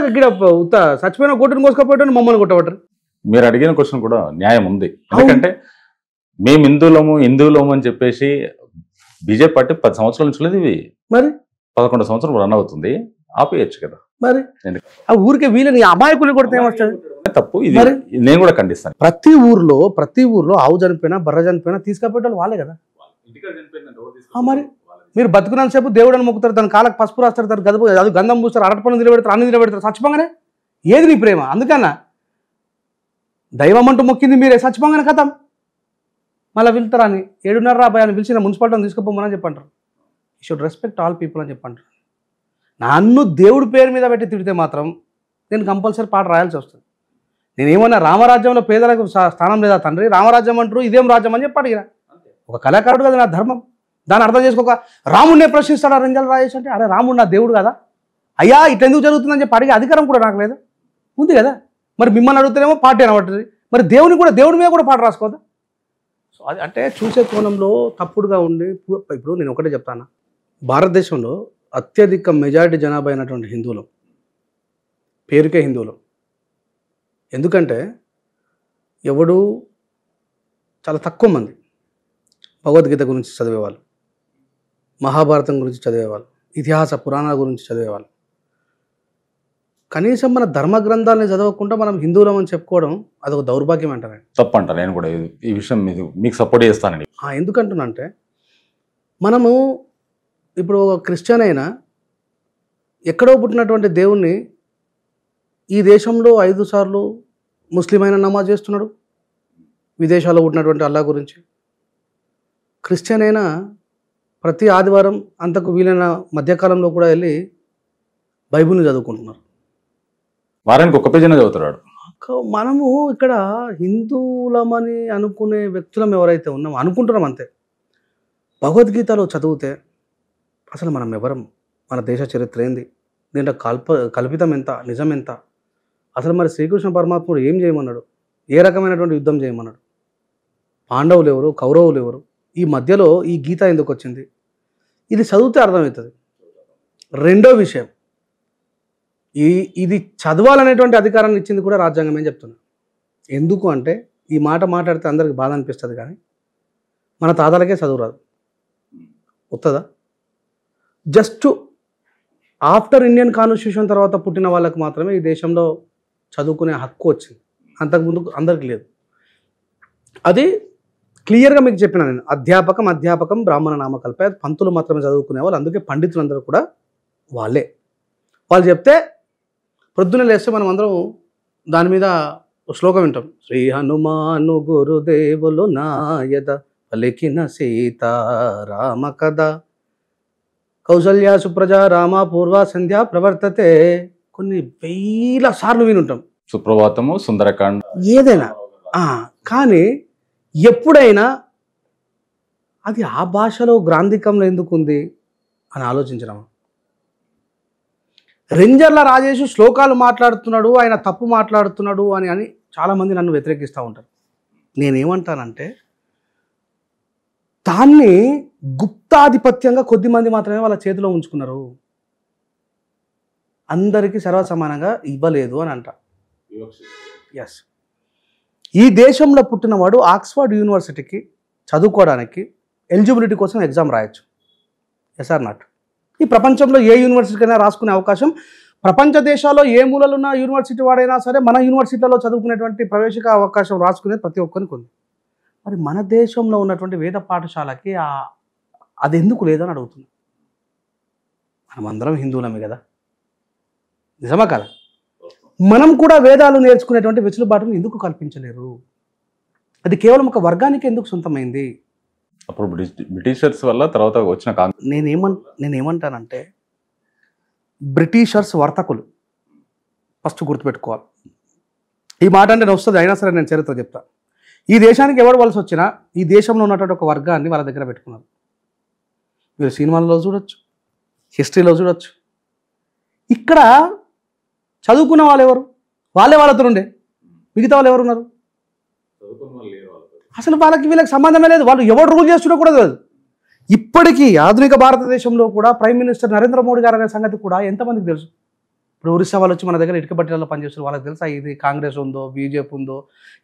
చచ్చిపోయిన కొట్టుని మోసుకపోయాడు, మమ్మల్ని కొట్టబట్టరు. మీరు అడిగిన క్వశ్చన్ కూడా న్యాయం ఉంది. ఎందుకంటే మేము హిందువులము అని చెప్పేసి బీజేపీ పార్టీ 10 సంవత్సరాల నుంచి లేదు, ఇవి మరి 11 సంవత్సరం రన్ అవుతుంది. ఆపేయచ్చు కదా. మరి ఆ ఊరికే వీళ్ళని అమాయకులు కొడితే ఏమొస్తుంది? తప్పు. ఇది నేను కూడా ఖండిస్తాను. ప్రతి ఊర్లో ఆవు చనిపోయినా బర్ర చనిపోయినా తీసుకపోయేటోళ్ళు వాళ్ళే కదా. మరి మీరు బతుకున్నంతసేపు దేవుడని మొక్కుతారు, దాని కాళ్ళకి పసుపు రాస్తారు, దాని అది గంధం పూస్తారు, అరటిపండు నిలబెడతారు, అన్ని నిలబెడతారు. చచ్చిపోగానే ఏది నీ ప్రేమ? అందుకన్నా దైవం అంటూ మొక్కింది మీరే, చచ్చిపోగానే కథం మళ్ళీ వెళ్తారా అని 7:30 రాబాయ్ అని పిలిచిన మున్సిపాలిటీని తీసుకుపోమని చెప్పంటారు. You should respect all people అని చెప్పంటారు. నన్ను దేవుడి పేరు మీద పెట్టి తిడితే మాత్రం నేను కంపల్సరీ పాట రాయాల్సి వస్తుంది. నేనేమన్నా రామరాజ్యంలో పేదలకు స్థానం లేదా తండ్రి, రామరాజ్యం అంటారు, ఇదేం రాజ్యం అని చెప్పి అడిగిన. ఒక కళాకారుడు కదా నా ధర్మం, దాన్ని అర్థం చేసుకోక రాముడినే ప్రశ్నిస్తాడా రెంజల్ రాయేష్ అంటే, అరే రాముడు నా దేవుడు కదా అయ్యా, ఇట్లా ఎందుకు జరుగుతుందని చెప్పి అడిగే అధికారం కూడా నాకు లేదా? ఉంది కదా. మరి మిమ్మల్ని అడుగుతానేమో పాట అనబడుతుంది, మరి దేవుడి మీద కూడా పాట రాసుకోదా? సో అది అంటే చూసే కోణంలో తప్పుడుగా ఉండి, ఇప్పుడు నేను ఒకటే చెప్తాను, భారతదేశంలో అత్యధిక మెజారిటీ జనాభా అయినటువంటి హిందువులు, పేరుకే హిందువులు. ఎందుకంటే ఎవడు చాలా తక్కువ మంది భగవద్గీత గురించి చదివేవాళ్ళు, మహాభారతం గురించి చదివేవాళ్ళు, ఇతిహాస పురాణాల గురించి చదివేవాళ్ళు. కనీసం మన ధర్మ గ్రంథాలని చదవకుండా మనం హిందువులం అని చెప్పుకోవడం అదొక దౌర్భాగ్యం అంటారు. తప్పంట. నేను కూడా ఈ విషయం మీకు సపోర్ట్ చేస్తానండి. ఎందుకంటున్నా అంటే, మనము ఇప్పుడు ఒక క్రిస్టియన్ అయినా ఎక్కడో పుట్టినటువంటి దేవుణ్ణి ఈ దేశంలో 5 సార్లు ముస్లిం అయినా నమాజ్ చేస్తున్నాడు, విదేశాల్లో పుట్టినటువంటి అల్లా గురించి. క్రిస్టియన్ అయినా ప్రతి ఆదివారం అంతకు వీలైన మధ్యకాలంలో కూడా వెళ్ళి బైబిల్ని చదువుకుంటున్నారు. వారానికి ఒక పేజీనే చదువుతాడు. మనము ఇక్కడ హిందువులమని అనుకునే వ్యక్తులం ఎవరైతే ఉన్నామో అనుకుంటున్నాం అంతే. భగవద్గీతలో చదివితే అసలు మనం ఎవరం, మన దేశ చరిత్ర ఏంది, దీంట్లో కల్పితం ఎంత, నిజం ఎంత, అసలు మరి శ్రీకృష్ణ పరమాత్ముడు ఏం చేయమన్నాడు, ఏ రకమైనటువంటి యుద్ధం చేయమన్నాడు, పాండవులు ఎవరు, కౌరవులు ఎవరు, ఈ మధ్యలో ఈ గీత ఎందుకు వచ్చింది, ఇది చదివితే అర్థమవుతుంది. రెండో విషయం, ఇది చదవాలనేటువంటి అధికారాన్ని ఇచ్చింది కూడా రాజ్యాంగం ఏం చెప్తున్నా. ఎందుకు అంటే, ఈ మాట మాట్లాడితే అందరికి బాధ అనిపిస్తుంది, కానీ మన తాతలకే చదువు రాదు, వస్తుందా? జస్ట్ ఆఫ్టర్ ఇండియన్ కాన్స్టిట్యూషన్ తర్వాత పుట్టిన వాళ్ళకు మాత్రమే ఈ దేశంలో చదువుకునే హక్కు వచ్చింది, అంతకుముందు అందరికి లేదు. అది క్లియర్గా మీకు చెప్పిన నేను, అధ్యాపకం బ్రాహ్మణ నామకల్పే, పంతులు మాత్రమే చదువుకునే వాళ్ళు. అందుకే పండితులందరూ కూడా వాళ్ళే. వాళ్ళు చెప్తే ప్రొద్దున లేస్తే మనం అందరం దాని మీద శ్లోకం వింటాం. శ్రీ హనుమాను గురుదేవులు నాయద పలికిన సీతారామ కథ, కౌసల్య సుప్రజ రామ పూర్వ సంధ్య ప్రవర్తతే, కొన్ని 1000 సార్లు వినుంటాం. సుప్రభాతము, సుందరకాండ, ఏదైనా. కానీ ఎప్పుడైనా అది ఆ భాషలో గ్రాంధికంలో ఎందుకు ఉంది అని ఆలోచించడం. రెంజర్ల రాజేష్ శ్లోకాలు మాట్లాడుతున్నాడు, ఆయన తప్పు మాట్లాడుతున్నాడు అని చాలామంది నన్ను వ్యతిరేకిస్తూ ఉంటారు. నేనేమంటానంటే, దాన్ని గుప్తాధిపత్యంగా కొద్దిమంది మాత్రమే వాళ్ళ చేతిలో ఉంచుకున్నారు, అందరికీ సర్వసమానంగా ఇవ్వలేదు అని అంట. ఎస్, ఈ దేశంలో పుట్టినవాడు ఆక్స్ఫర్డ్ యూనివర్సిటీకి చదువుకోవడానికి ఎలిజిబిలిటీ కోసం ఎగ్జామ్ రాయొచ్చు. Yes or not? ఈ ప్రపంచంలో ఏ యూనివర్సిటీకైనా రాసుకునే అవకాశం ప్రపంచ దేశాల్లో ఏ మూలలో ఉన్న యూనివర్సిటీ వాడైనా సరే మన యూనివర్సిటీలలో చదువుకునేటువంటి ప్రవేశిక అవకాశం రాసుకునేది ప్రతి ఒక్కరికి ఉంది. మరి మన దేశంలో ఉన్నటువంటి వేద పాఠశాలకి అది ఎందుకు లేదని అడుగుతుంది. మనమందరం హిందువులమే కదా, నిజమా కదా? మనం కూడా వేదాలు నేర్చుకునేటువంటి వెసులుబాటును ఎందుకు కల్పించలేరు? అది కేవలం ఒక వర్గానికి ఎందుకు సొంతమైంది? అప్పుడు బ్రిటిషర్స్ వల్ల తర్వాత వచ్చిన నేనేమంటానంటే బ్రిటిషర్స్ వర్తకులు ఫస్ట్ గుర్తుపెట్టుకోవాలి. ఈ మాట అంటే నేను వస్తుంది, అయినా సరే నేను చరిత్ర చెప్తాను. ఈ దేశానికి ఎవరు వలస వచ్చినా ఈ దేశంలో ఉన్నటువంటి ఒక వర్గాన్ని వాళ్ళ దగ్గర పెట్టుకున్నారు. మీరు సినిమాల్లో చూడొచ్చు, హిస్టరీలో చూడొచ్చు. ఇక్కడ చదువుకున్న వాళ్ళు ఎవరు? వాళ్ళతో ఉండే, మిగతా వాళ్ళు ఎవరు ఉన్నారు? అసలు వీళ్ళకి సంబంధమే లేదు. వాళ్ళు ఎవరు రూల్ చేస్తున్నా కూడా తెలియదు. ఇప్పటికీ ఆధునిక భారతదేశంలో కూడా ప్రైమ్ మినిస్టర్ నరేంద్ర మోడీ గారు అనే సంగతి కూడా ఎంతమందికి తెలుసు? ఇప్పుడు ఒరిస్సా వాళ్ళు వచ్చి మన దగ్గర ఇటుక బట్టీలలో పనిచేస్తారు, వాళ్ళకి తెలుసా ఇది కాంగ్రెస్ ఉందో బీజేపీ ఉందో,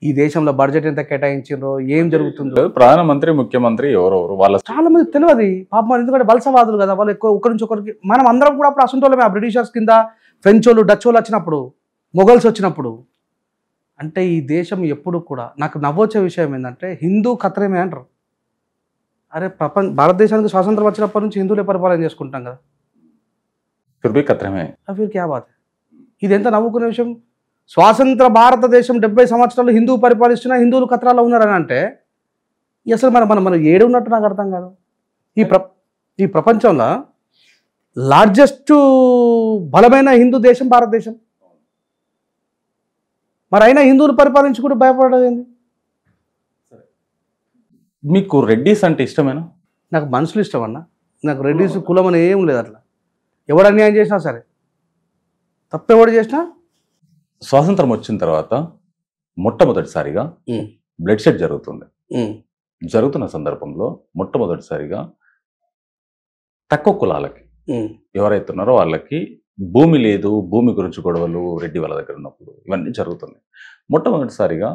ఈ దేశంలో బడ్జెట్ ఎంత కేటాయించిండ్రో, ఏం జరుగుతుందో? ప్రధానమంత్రి ముఖ్యమంత్రి ఎవరెవరు వాళ్ళ చాలా మంది తెలియదు పాపం. ఎందుకంటే వలసవాదులు కదా వాళ్ళు, ఎక్కువ ఒకరి నుంచి ఒకరికి. మనం అందరం కూడా అప్పుడు అసంటోళ్ళమే. ఆ బ్రిటిషర్స్ కింద ఫ్రెంచ్ వాళ్ళు, డచ్ వాళ్ళు వచ్చినప్పుడు, మొఘల్స్ వచ్చినప్పుడు. అంటే ఈ దేశం ఎప్పుడు కూడా నాకు నవ్వొచ్చే విషయం ఏంటంటే హిందూ ఖత్రమే అంటారు. అరే భారతదేశానికి స్వాతంత్రం వచ్చినప్పటి నుంచి హిందువులే పరిపాలన చేసుకుంటాం కదా. ఫిర్ క్యా బాత్? ఇది ఎంత నవ్వుకునే విషయం. స్వాతంత్ర భారతదేశం 70 సంవత్సరాలు హిందువు పరిపాలిస్తున్నా హిందువులు ఖత్రాలో ఉన్నారని అంటే అసలు మనం ఏడు ఉన్నట్టు నాకు అర్థం కాదు. ఈ ప్రపంచంలో లార్జెస్ట్ బలమైన హిందూ దేశం భారతదేశం. మరి అయినా హిందువులు పరిపాలించుకుంటూ భయపడేది. మీకు రెడ్డిస్ అంటే ఇష్టమేనా? నాకు మనుషులు ఇష్టం అన్న. నాకు రెడ్డిస్ కులం అని ఏం లేదు. అట్లా ఎవడు అన్యాయం చేసినా సరే, తప్పెవడు చేసినా. స్వాతంత్రం వచ్చిన తర్వాత మొట్టమొదటిసారిగా బ్లడ్ షెడ్ జరుగుతున్న సందర్భంలో మొట్టమొదటిసారిగా తక్కువ కులాలకి ఎవరైతే ఉన్నారో వాళ్ళకి భూమి లేదు, భూమి గురించి గొడవలు రెడ్డి వాళ్ళ దగ్గర ఉన్నప్పుడు ఇవన్నీ జరుగుతున్నాయి. మొట్టమొదటిసారిగా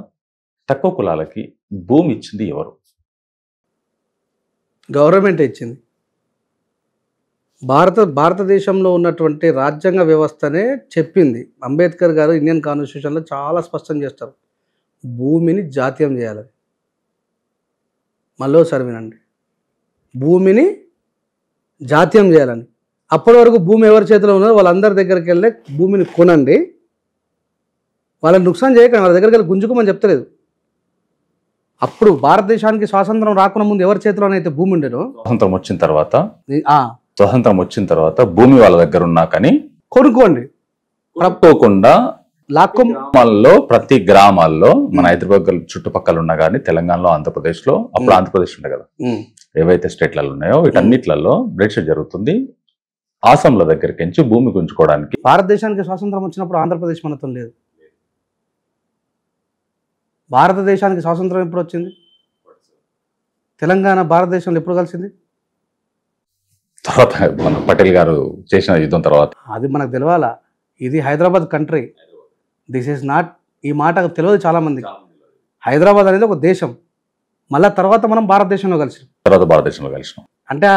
తక్కువ కులాలకి భూమి ఇచ్చింది ఎవరు? గవర్నమెంట్ ఇచ్చింది. భారతదేశంలో ఉన్నటువంటి రాజ్యాంగ వ్యవస్థనే చెప్పింది. అంబేద్కర్ గారు ఇండియన్ కాన్స్టిట్యూషన్లో చాలా స్పష్టం చేస్తారు, భూమిని జాతీయం చేయాలని. మళ్ళోసారి వినండి, భూమిని జాతీయం చేయాలని. అప్పటి వరకు భూమి ఎవరి చేతిలో ఉన్నదో వాళ్ళందరి దగ్గరికి వెళ్ళి భూమిని కొనండి, వాళ్ళని నుక్సాన్ చేయకండి, వాళ్ళ దగ్గరికి వెళ్ళి గుంజుకోమని చెప్తలేదు. అప్పుడు భారతదేశానికి స్వాతంత్రం రాకుండా ముందు ఎవరి చేతిలోనైతే భూమి ఉండేనో, స్వాతంత్రం వచ్చిన తర్వాత భూమి వాళ్ళ దగ్గర ఉన్నా కానీ కొనుక్కోండి, తప్పకుండా ప్రతి గ్రామాల్లో మన హైదరాబాద్ చుట్టుపక్కల ఉన్నా కానీ తెలంగాణలో, ఆంధ్రప్రదేశ్లో, అప్పుడు ఆంధ్రప్రదేశ్ ఉండే కదా, ఏవైతే స్టేట్లలో ఉన్నాయో వీటన్నిట్లలో బ్లడ్ షెడ్ జరుగుతుంది. ఆసాంల దగ్గరికి నుంచి భూమి గుంజుకోవడానికి. భారతదేశానికి స్వాతంత్రం వచ్చినప్పుడు ఆంధ్రప్రదేశ్ మనతో లేదు. భారతదేశానికి స్వాతంత్రం ఎప్పుడు వచ్చింది? తెలంగాణ భారతదేశంలో ఎప్పుడు కలిసింది? తర్వాత మన పటేల్ గారు చేసిన యుద్ధం తర్వాత. అది మనకు తెలవాలా. ఇది Hyderabad country, this is not. ఈ మాట తెలియదు చాలా మందికి. హైదరాబాద్ అనేది ఒక దేశం. మళ్ళీ తర్వాత మనం భారతదేశంలో కలిసినాం. అంటే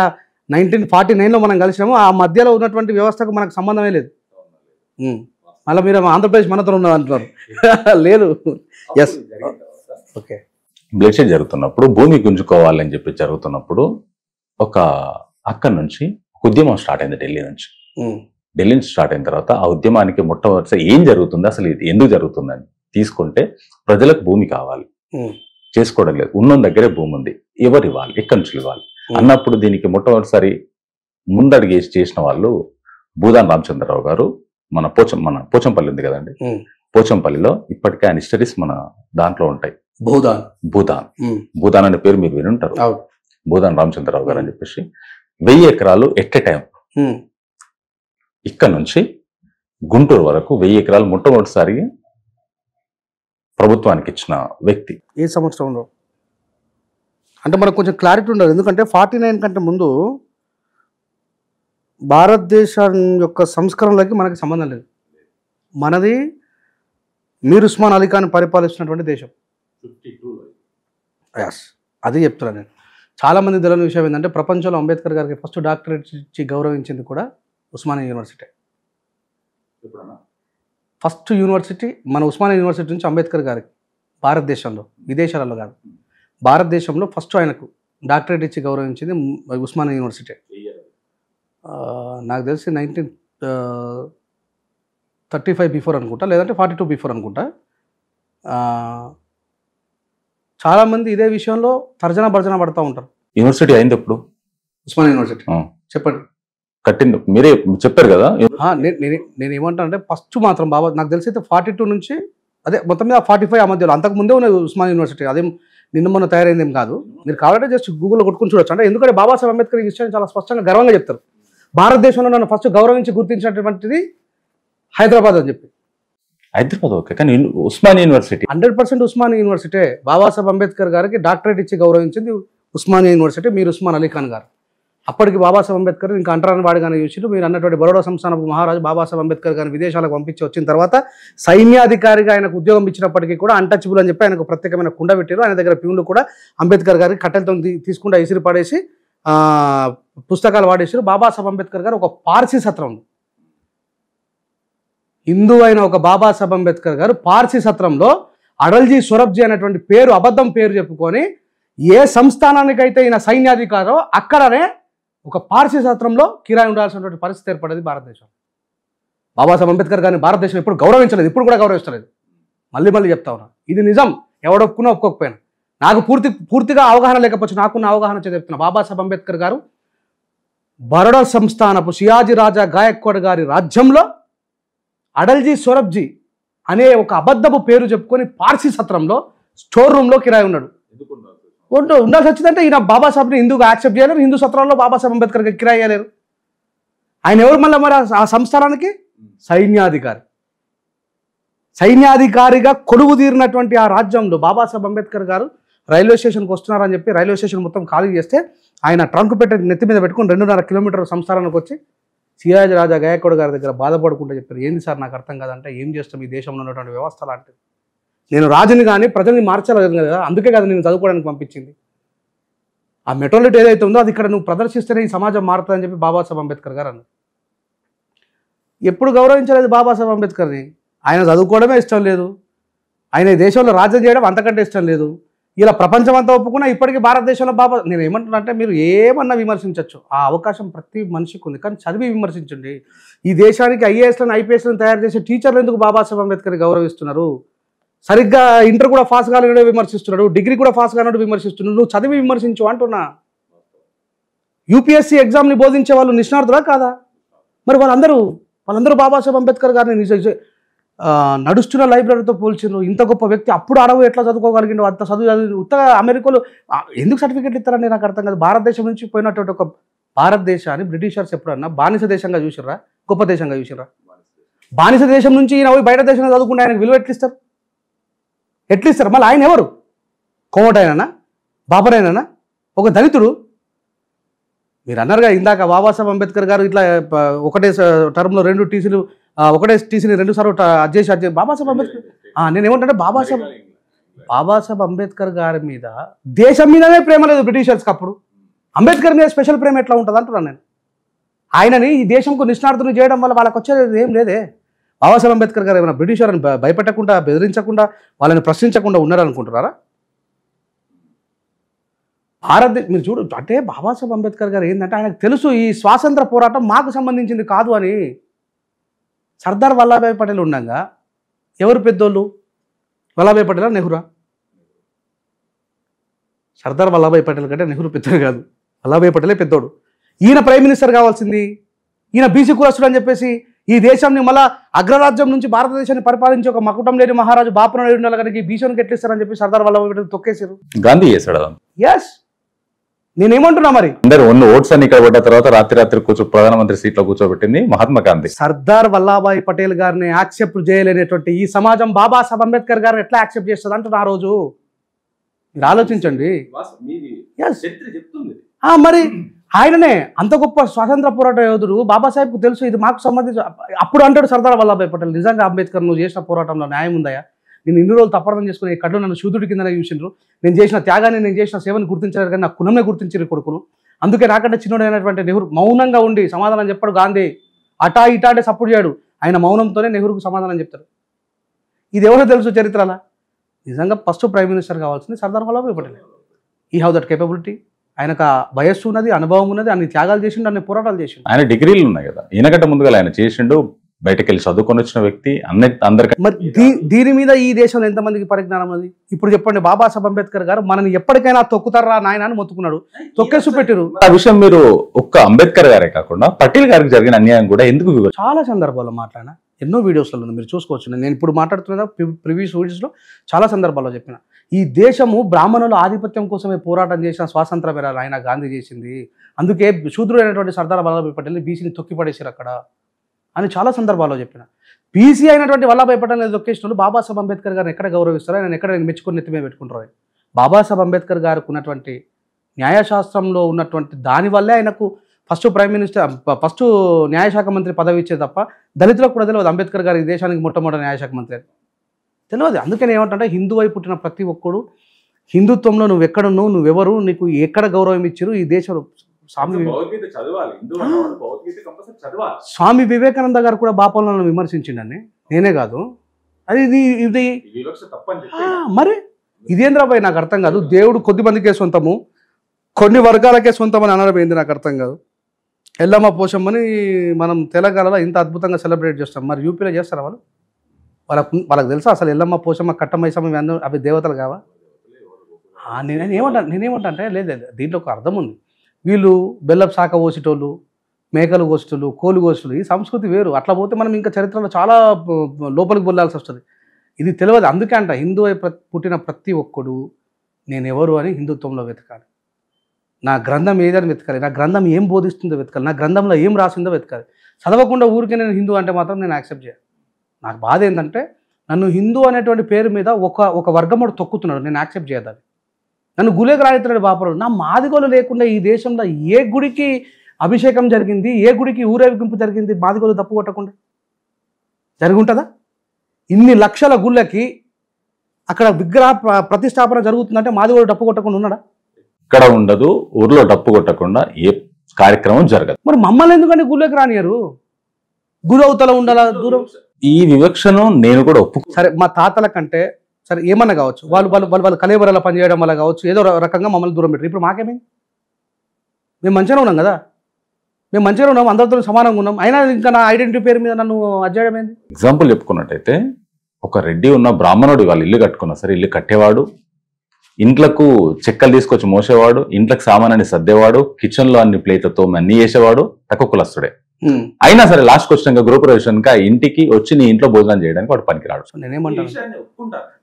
1949లో మనం కలిసినాము. ఆ మధ్యలో ఉన్నటువంటి వ్యవస్థకు మనకు సంబంధమే లేదు. మళ్ళీ మీరు ఆంధ్రప్రదేశ్ మనతో ఉన్నది అంటున్నారు. లేదు. Yes, okay. బ్లడ్ షెడ్ జరుగుతున్నప్పుడు, భూమి గుంజుకోవాలని చెప్పి జరుగుతున్నప్పుడు ఒక అక్కడి నుంచి ఉద్యమం స్టార్ట్ అయింది ఢిల్లీ నుంచి. ఢిల్లీ నుంచి స్టార్ట్ అయిన తర్వాత ఆ ఉద్యమానికి మొట్టమొదటి ఏం జరుగుతుంది, అసలు ఇది ఎందుకు జరుగుతుందని తీసుకుంటే, ప్రజలకు భూమి కావాలి, చేసుకోవడం లేదు, ఉన్న దగ్గరే భూమి ఉంది, ఎవరు ఇవ్వాలి, ఎక్కడి నుంచి ఇవ్వాలి అన్నప్పుడు దీనికి మొట్టమొదటిసారి ముందడిగి చేసిన వాళ్ళు భూదాన్ రామచంద్రరావు గారు. మన పోచంపల్లి ఉంది కదండి, పోచంపల్లిలో ఇప్పటికే ఆయన హిస్టరీస్ మన దాంట్లో ఉంటాయి. భూదాన్ అనే పేరు మీరు వినుంటారు. భూదాన్ రామచంద్రరావు గారు అని చెప్పేసి 1000 ఎకరాలు ఎట్ ఎ టైం ఇక్కడ నుంచి గుంటూరు వరకు 1000 ఎకరాలు మొట్టమొదటిసారి ప్రభుత్వానికి ఇచ్చిన వ్యక్తి. ఏ సంవత్సరంలో అంటే మనకు కొంచెం క్లారిటీ ఉండదు. ఎందుకంటే 49 కంటే ముందు భారతదేశం యొక్క సంస్కరణలకి మనకి సంబంధం లేదు. మనది మీర్ ఉస్మాన్ అలీ ఖాన్ పరిపాలిస్తున్నటువంటి దేశం. ఎస్, అది చెప్తున్నాను నేను. చాలామంది తెలియని విషయం ఏంటంటే ప్రపంచంలో అంబేద్కర్ గారికి ఫస్ట్ డాక్టరేట్ ఇచ్చి గౌరవించింది కూడా ఉస్మానియా యూనివర్సిటీ. ఫస్ట్ యూనివర్సిటీ మన ఉస్మానియా యూనివర్సిటీ నుంచి అంబేద్కర్ గారికి భారతదేశంలో, విదేశాలలో కాదు, భారతదేశంలో ఫస్ట్ ఆయనకు డాక్టరేట్ ఇచ్చి గౌరవించింది ఉస్మానియా యూనివర్సిటీ. నాకు తెలిసి 1935 బిఫోర్ అనుకుంటా, లేదంటే 42 బిఫోర్ అనుకుంటా. చాలామంది ఇదే విషయంలో తర్జన భర్జన పడుతూ ఉంటారు. యూనివర్సిటీ అయింది ఎప్పుడు? ఉస్మానియా యూనివర్సిటీ చెప్పండి. కట్టింది మీరే చెప్పారు కదా. నేను ఏమంటాను అంటే ఫస్ట్ మాత్రం బాబా నాకు తెలిసి అయితే 42 నుంచి అదే మొత్తం మీద 45 ఆ మధ్యలో, అంతకు ముందే ఉన్నది ఉస్మానియా యూనివర్సిటీ. అదేం నిన్న మొన్న తయారైందేం కాదు. మీరు కావాలంటే జస్ట్ గూగుల్లో కొట్టుకుని చూడొచ్చు. అంటే ఎందుకంటే బాబాసాహెబ్ అంబేద్కర్ ఈ విషయాన్ని చాలా స్పష్టంగా గర్వంగా చెప్తారు. భారతదేశంలో నన్ను ఫస్ట్ గౌరవించి గుర్తించినటువంటిది హైదరాబాద్ అని చెప్పి. హైదరాబాద్ ఓకే, కానీ ఉస్మానియా యూనివర్సిటీ 100% ఉస్మానియా యూనివర్సిటీ. బాబాసాహెబ్ అంబేద్కర్ గారికి డాక్టరేట్ ఇచ్చి గౌరవించింది ఉస్మానియా యూనివర్సిటీ. మీరు ఉస్మాన్ అలీ ఖాన్ గారు. అప్పటికి బాబాసాహెబ్ అంబేద్కర్ ఇంకా అంటరాని వాడిగానే చూసిండు. మీరు అన్నటువంటి బరోడా సంస్థానపు మహారాజు బాబాసాహెబ్ అంబేద్కర్ గారిని విదేశాలకు పంపించి వచ్చిన తర్వాత సైన్యాధికారిగా ఆయనకు ఉద్యోగం ఇచ్చినప్పటికీ కూడా అన్టచబుల్ అని చెప్పి ఆయనకు ప్రత్యేకమైన కుండ పెట్టారు. ఆయన దగ్గర ప్యూన్లు కూడా అంబేద్కర్ గారికి కట్టెలతో తీసుకుంటా ఇసిరి పడేసి పుస్తకాలు వాడేసారు. బాబాసాహెబ్ అంబేద్కర్ గారు ఒక పార్సీ సత్రం, హిందూ అయిన ఒక బాబాసాహెబ్ అంబేద్కర్ గారు పార్సీ సత్రంలో అడల్జీ సొరబ్జీ అనేటువంటి పేరు, అబద్ధం పేరు చెప్పుకొని ఏ సంస్థానానికైతే ఈయన సైన్యాధికారో అక్కడనే ఒక పార్సీ సత్రంలో కిరాయి ఉండాల్సినటువంటి పరిస్థితి ఏర్పడేది భారతదేశం. బాబాసాహెబ్ అంబేద్కర్ గారిని భారతదేశం ఎప్పుడు గౌరవించలేదు, ఇప్పుడు కూడా గౌరవించలేదు. మళ్ళీ చెప్తా ఉన్నా, ఇది నిజం. ఎవడొప్పుకున్నా ఒప్పుకోకపోయినా నాకు పూర్తిగా అవగాహన లేకపోవచ్చు, నాకున్న అవగాహన చెప్తున్నా. బాబాసాహెబ్ అంబేద్కర్ గారు బరోడా సంస్థానపు షియాజీ రాజా గాయక్వాడ్ గారి రాజ్యంలో అడల్జీ సొరబ్జీ అనే ఒక అబద్ధపు పేరు చెప్పుకొని పార్సీ సత్రంలో స్టోర్ రూమ్లో కిరాయి ఉన్నాడు. ఉండాల్సి వచ్చిందంటే ఈయన బాబాసాహెబ్ని హిందూగా యాక్సెప్ట్ చేయలేరు, హిందూ సత్రాల్లో బాబాసాహెబ్ అంబేద్కర్ కిరాయి చేయలేరు. ఆయన ఎవరు మళ్ళీ మరి ఆ సంస్థానానికి సైన్యాధికారిగా కొలువు తీరినటువంటి ఆ రాజ్యంలో బాబాసాహెబ్ అంబేద్కర్ గారు రైల్వే స్టేషన్కి వస్తున్నారని చెప్పి రైల్వే స్టేషన్ మొత్తం ఖాళీ చేస్తే ఆయన ట్రంక్ పెట్టి నెత్తి మీద పెట్టుకుని 2.5 కిలోమీటర్ల సంస్థానానికి వచ్చి సియాజీ రాజా గాయక్వాడ్ గారి దగ్గర బాధపడుకుంటూ చెప్పారు, ఏంది సార్ నాకు అర్థం కాదంటే, ఏం చేస్తాం ఈ దేశంలో ఉన్నటువంటి వ్యవస్థ లాంటిది, నేను రాజుని కానీ ప్రజల్ని మార్చలేదు కదా, అందుకే కదా నేను చదువుకోవడానికి పంపించింది. ఆ మెటాలిటీ ఏదైతే ఉందో అది ఇక్కడ నువ్వు ప్రదర్శిస్తేనే ఈ సమాజం మారుతుందని చెప్పి బాబాసాహెబ్ అంబేద్కర్ గారు అన్నారు. ఎప్పుడు గౌరవించలేదు బాబాసాహెబ్ అంబేద్కర్ని. ఆయన చదువుకోవడమే ఇష్టం లేదు, ఆయన ఈ దేశంలో రాజ్యం చేయడం అంతకంటే ఇష్టం లేదు. ఇలా ప్రపంచం అంతా ఒప్పుకున్నా ఇప్పటికీ భారతదేశంలో నేను ఏమంటున్నా అంటే, మీరు ఏమన్నా విమర్శించవచ్చు, ఆ అవకాశం ప్రతి మనిషికి ఉంది, కానీ చదివి విమర్శించండి. ఈ దేశానికి ఐఏఎస్లను ఐపీఎస్లను తయారు చేసే టీచర్లు ఎందుకు బాబాసాహెబ్ అంబేద్కర్ గౌరవిస్తున్నారు? సరిగ్గా ఇంటర్ కూడా పాస్ కాలేడు విమర్శిస్తున్నాడు, డిగ్రీ కూడా పాస్ కాలేడు విమర్శిస్తున్నాడు. నువ్వు చదివి విమర్శించు అంటున్నా. యూపీఎస్సీ ఎగ్జామ్ని బోధించే వాళ్ళు నిష్ణార్థులా కాదా? మరి వాళ్ళందరూ బాబాసాహెబ్ అంబేద్కర్ గారిని నడుస్తున్న లైబ్రరీతో పోల్చిండ్రు. ఇంత గొప్ప వ్యక్తి అప్పుడు అడవు ఎట్లా చదువుకోగలిగిండు, అంత చదువు ఉత్తగా అమెరికాలో ఎందుకు సర్టిఫికెట్లు ఇస్తారని నాకు అర్థం కాదు. భారతదేశం నుంచి పోయినటువంటి ఒక భారతదేశాన్ని బ్రిటిషర్స్ ఎప్పుడన్నా బానిస దేశంగా చూసిర్రా, గొప్ప దేశంగా చూసిర్రా? బానిస దేశం నుంచి ఈయన పోయి బయట దేశంలో చదువుకుంటే ఆయనకు విలువ ఎట్లిస్తారు? మళ్ళీ ఆయన ఎవరు? కోమటైనా, బాబరైనా, ఒక దళితుడు. మీరు అన్నారుగా ఇందాక, బాబాసాహెబ్ అంబేద్కర్ గారు ఇట్లా ఒకటే టర్మ్లో 2 టీసీలు, ఒకటే టీసీని 2 సార్లు అడ్జేసి బాబాసాహెబ్ అంబేద్కర్ నేనేమంటే బాబాసాహెబ్ అంబేద్కర్ గారి మీద దేశం మీదనే ప్రేమ లేదు బ్రిటిషర్స్కి. అప్పుడు అంబేద్కర్ మీద స్పెషల్ ప్రేమ ఎట్లా ఉంటుంది అంటున్నాను నేను. ఆయనని ఈ దేశంకు నిష్ణార్థులు చేయడం వల్ల వాళ్ళకి వచ్చేది ఏం లేదే. బాబాసాహెబ్ అంబేద్కర్ గారు ఏమైనా బ్రిటిషర్ని భయపెట్టకుండా, బెదిరించకుండా, వాళ్ళని ప్రశ్నించకుండా ఉన్నారనుకుంటున్నారా? మీరు చూడు, అంటే బాబాసాహెబ్ అంబేద్కర్ గారు ఏంటంటే ఆయనకు తెలుసు ఈ స్వాతంత్ర పోరాటం మాకు సంబంధించింది కాదు అని. సర్దార్ వల్లభాయ్ పటేల్ ఉండగా ఎవరు పెద్దోళ్ళు? వల్లభాయ్ పటేలా, నెహ్రూ? సర్దార్ వల్లభాయ్ పటేల్ కంటే నెహ్రూ పెద్దోడు కాదు, వల్లభాయ్ పటేలే పెద్దోడు. ఈయన ప్రైమ్ మినిస్టర్ కావాల్సింది. ఈయన బీసీ కులస్తుడు అని చెప్పేసి ఈ దేశాన్ని మళ్ళా అగ్రరాజ్యం నుంచి భారతదేశాన్ని పరిపాలించి ఒక మకుటం లేని మహారాజు బాపునాయుడు ఉండాలి కనుక ఈ బీసీని ఎట్లిస్తారని చెప్పి సర్దార్ వల్లభాయ్ పటేల్ తొక్కేశారు. గాంధీ చేశాడు. ఎస్, నేనేమంటున్నా, మరి అందరు ఓట్స్ అని ఇక్కడ పడ్డ తర్వాత రాత్రి ప్రధానమంత్రి సీట్లో కూర్చోబెట్టింది మహాత్మా గాంధీ. సర్దార్ వల్లభాయ్ పటేల్ గారిని యాక్సెప్ట్ చేయలేనటువంటి ఈ సమాజం బాబాసాహెబ్ అంబేద్కర్ గారిని ఎట్లా యాక్సెప్ట్ చేస్తుంది అంటున్నా. ఆ రోజు మీరు ఆలోచించండి. మరి ఆయననే అంత గొప్ప స్వాతంత్ర పోరాట యోధుడు బాబాసాహెబ్కు తెలుసు ఇది మాకు సంబంధించి. అప్పుడు అంటాడు సర్దార్ వల్లభాయ్ పటేల్, నిజంగా అంబేద్కర్ నువ్వు చేసిన పోరాటంలో న్యాయం ఉందయా? నేను ఇన్ని రోజులు తప్పర్థం చేసుకుని ఈ కళ్ళు నన్ను శూద్రుడి కిందనే చూసిండ్రు. నేను చేసిన త్యాగాన్ని, నేను చేసిన సేవని గుర్తించలేదు, కానీ నా కులంనే గుర్తించారు కొడుకును. అందుకే నాకంటే చిన్నోడైనటువంటి నెహ్రూ మౌనంగా ఉండి సమాధానం చెప్పాడు. గాంధీ అటా ఇటా అంటే సపోర్ట్ చేయడు. ఆయన మౌనంతోనే నెహ్రూకు సమాధానం చెప్తారు. ఇది ఎవరో తెలుసు చరిత్రలా. నిజంగా ఫస్ట్ ప్రైమ్ మినిస్టర్ కావాల్సింది సర్దార్ వల్లభాయ్ పటేల్. ఈ హ్యావ్ దట్ కేపబిలిటీ. ఆయనకు వయస్సు ఉన్నది, అనుభవం ఉన్నది, అన్ని త్యాగాలు చేసిండు, అన్ని పోరాటాలు చేసిండు. ఆయన డిగ్రీలు ఉన్నాయి కదా, ఈయనకంటే ముందుగా ఆయన చేసిండు, బయటకు వెళ్ళి చదువుకొని వచ్చిన వ్యక్తి. అందరికీ మరి దీని మీద ఈ దేశంలో ఎంతమందికి పరిజ్ఞానం ఉన్నది? ఇప్పుడు చెప్పండి, బాబాసాహెబ్ అంబేద్కర్ గారు మనని ఎప్పటికైనా తొక్కుతారా నాయన అని మొత్తుకున్నాడు, తొక్కేసి పెట్టారు. ఆ విషయం మీరు ఒక్క అంబేద్కర్ గారే కాకుండా పటేల్ గారికి జరిగిన అన్యాయం కూడా ఎందుకు చాలా సందర్భాల్లో మాట్లాడినా, ఎన్నో వీడియోస్లలో మీరు చూసుకోవచ్చు. నేను ఇప్పుడు మాట్లాడుతున్నా ప్రీవియస్ వీడియోస్లో చాలా సందర్భాల్లో చెప్పిన, ఈ దేశము బ్రాహ్మణుల ఆధిపత్యం కోసమే పోరాటం చేసిన స్వాతంత్ర వేరాలు ఆయన గాంధీ చేసింది. అందుకే శూద్రుడైనటువంటి సర్దార్ వల్లభాయ్ పటేల్ని బీసీని తొక్కిపడేసారు అక్కడ అని చాలా సందర్భాల్లో చెప్పిన. బీసీ అయినటువంటి వల్లభాయ్ పటేల్ని తొక్కేసిన వాళ్ళు బాబాసాహెబ్ అంబేద్కర్ గారిని ఎక్కడ గౌరవిస్తారో, ఆయన ఎక్కడ మెచ్చుకొని నెత్తిమే పెట్టుకుంటారు. బాబాసాహెబ్ అంబేద్కర్ గారికి ఉన్నటువంటి న్యాయశాస్త్రంలో ఉన్నటువంటి దానివల్లే ఆయనకు ఫస్ట్ ప్రైమ్ మినిస్టర్, ఫస్ట్ న్యాయశాఖ మంత్రి పదవి ఇచ్చే తప్ప దళితులకు కూడా తెలియదు అంబేద్కర్ గారు ఈ దేశానికి మొట్టమొదటి న్యాయశాఖ మంత్రి అని తెలియదు. అందుకని ఏమంటే హిందూ అయి పుట్టిన ప్రతి ఒక్కడు హిందుత్వంలో నువ్వు ఎక్కడున్నావు, నువ్వెవరు, నీకు ఎక్కడ గౌరవం ఇచ్చారు ఈ దేశంలో. స్వామి వివేకానంద గారు కూడా బాపలను విమర్శించిండని, నేనే కాదు అది ఇది మరి ఇదేంద్రబాయ్ నాకు అర్థం కాదు. దేవుడు కొద్ది మందికే సొంతము, కొన్ని వర్గాలకే సొంతం అని అనడం ఏంది నాకు అర్థం కాదు. ఎల్లమ్మ పోషమ్మని మనం తెలంగాణలో ఇంత అద్భుతంగా సెలబ్రేట్ చేస్తాం, మరి యూపీలో చేస్తారా వాళ్ళు? వాళ్ళకి తెలుసా అసలు ఎల్లమ్మ పోషమ్మ కట్టమైసమ్మ ఇవి అందరూ అవి దేవతలు కావా? నేనేమంటా అంటే లేదు, దీంట్లో ఒక అర్థం ఉంది. వీళ్ళు బెల్లపు శాఖ కోసేటోళ్ళు, మేకలు కోసేటోళ్ళు, కోళ్ళు కోసేటోళ్ళు, ఈ సంస్కృతి వేరు. అట్లా పోతే మనం ఇంకా చరిత్రలో చాలా లోపలికి వెళ్ళాల్సి వస్తుంది. ఇది తెలియదు. అందుకే అంట హిందూ అయి పుట్టిన ప్రతి ఒక్కడు నేను ఎవరు అని హిందుత్వంలో వెతకాలి. నా గ్రంథం ఏదని వెతకాలి, నా గ్రంథం ఏం బోధిస్తుందో వెతకాలి, నా గ్రంథంలో ఏం రాసిందో వెతకాలి. చదవకుండా ఊరికే నేను హిందూ అంటే మాత్రం నేను యాక్సెప్ట్ చేయాలి. నాకు బాధ ఏంటంటే నన్ను హిందూ అనేటువంటి పేరు మీద ఒక వర్గముడు తొక్కుతున్నాడు, నేను యాక్సెప్ట్ చేయాలి. నన్ను గులేకు రాయితున్నాడు బాపరు. నా మాదిగోలు లేకుండా ఈ దేశంలో ఏ గుడికి అభిషేకం జరిగింది, ఏ గుడికి ఊరేగింపు జరిగింది మాదిగోలు తప్పు కొట్టకుండా జరుగుంటుందా? ఇన్ని లక్షల గుళ్ళకి అక్కడ విగ్రహ ప్రతిష్టాపన జరుగుతుందంటే మాదిగోలు డప్పు కొట్టకుండా ఉన్నాడా? ఇక్కడ ఉండదు, ఊర్లో డప్పు కొట్టకుండా ఏ కార్యక్రమం జరగదు. మరి మమ్మల్ని ఎందుకంటే గుళ్ళకి రానియరు? గురవుతల ఉండాలా దూరం? ఈ వివక్షను నేను కూడా ఒప్పు. సరే మా తాతల కంటే సరే ఏమన్నా కావచ్చు, వాళ్ళు కలేబరాల పనిచేయడం వల్ల కావచ్చు, ఏదో రకంగా మమ్మల్ని దూరం పెట్టారు. ఇప్పుడు మాకేమైంది? మేము మంచిగా ఉన్నాం కదా, మేము మంచిగా ఉన్నాం, అందరితో సమానంగా ఉన్నాం. అయినా ఇంకా నా ఐడెంటిటీ పేరు మీద నన్ను అజ్జేయడం ఏంది? ఎగ్జాంపుల్ చెప్పుకున్నట్టయితే ఒక రెడ్డి ఉన్న బ్రాహ్మణుడు వాళ్ళు ఇల్లు కట్టుకున్నా సరే, ఇల్లు కట్టేవాడు, ఇంట్లకు చెక్కలు తీసుకొచ్చి మోసేవాడు, ఇంట్లకు సామానాన్ని సర్దేవాడు, కిచెన్ లో అన్ని ప్లేట్లతో అన్ని చేసేవాడు, తక్కువ కులస్తుడే. అయినా సరే లాస్ట్కి వచ్చినాక గృహప్రవేశానికి ఆ ఇంటికి వచ్చి నీ ఇంట్లో భోజనం చేయడానికి వాడు పనికిరాడు.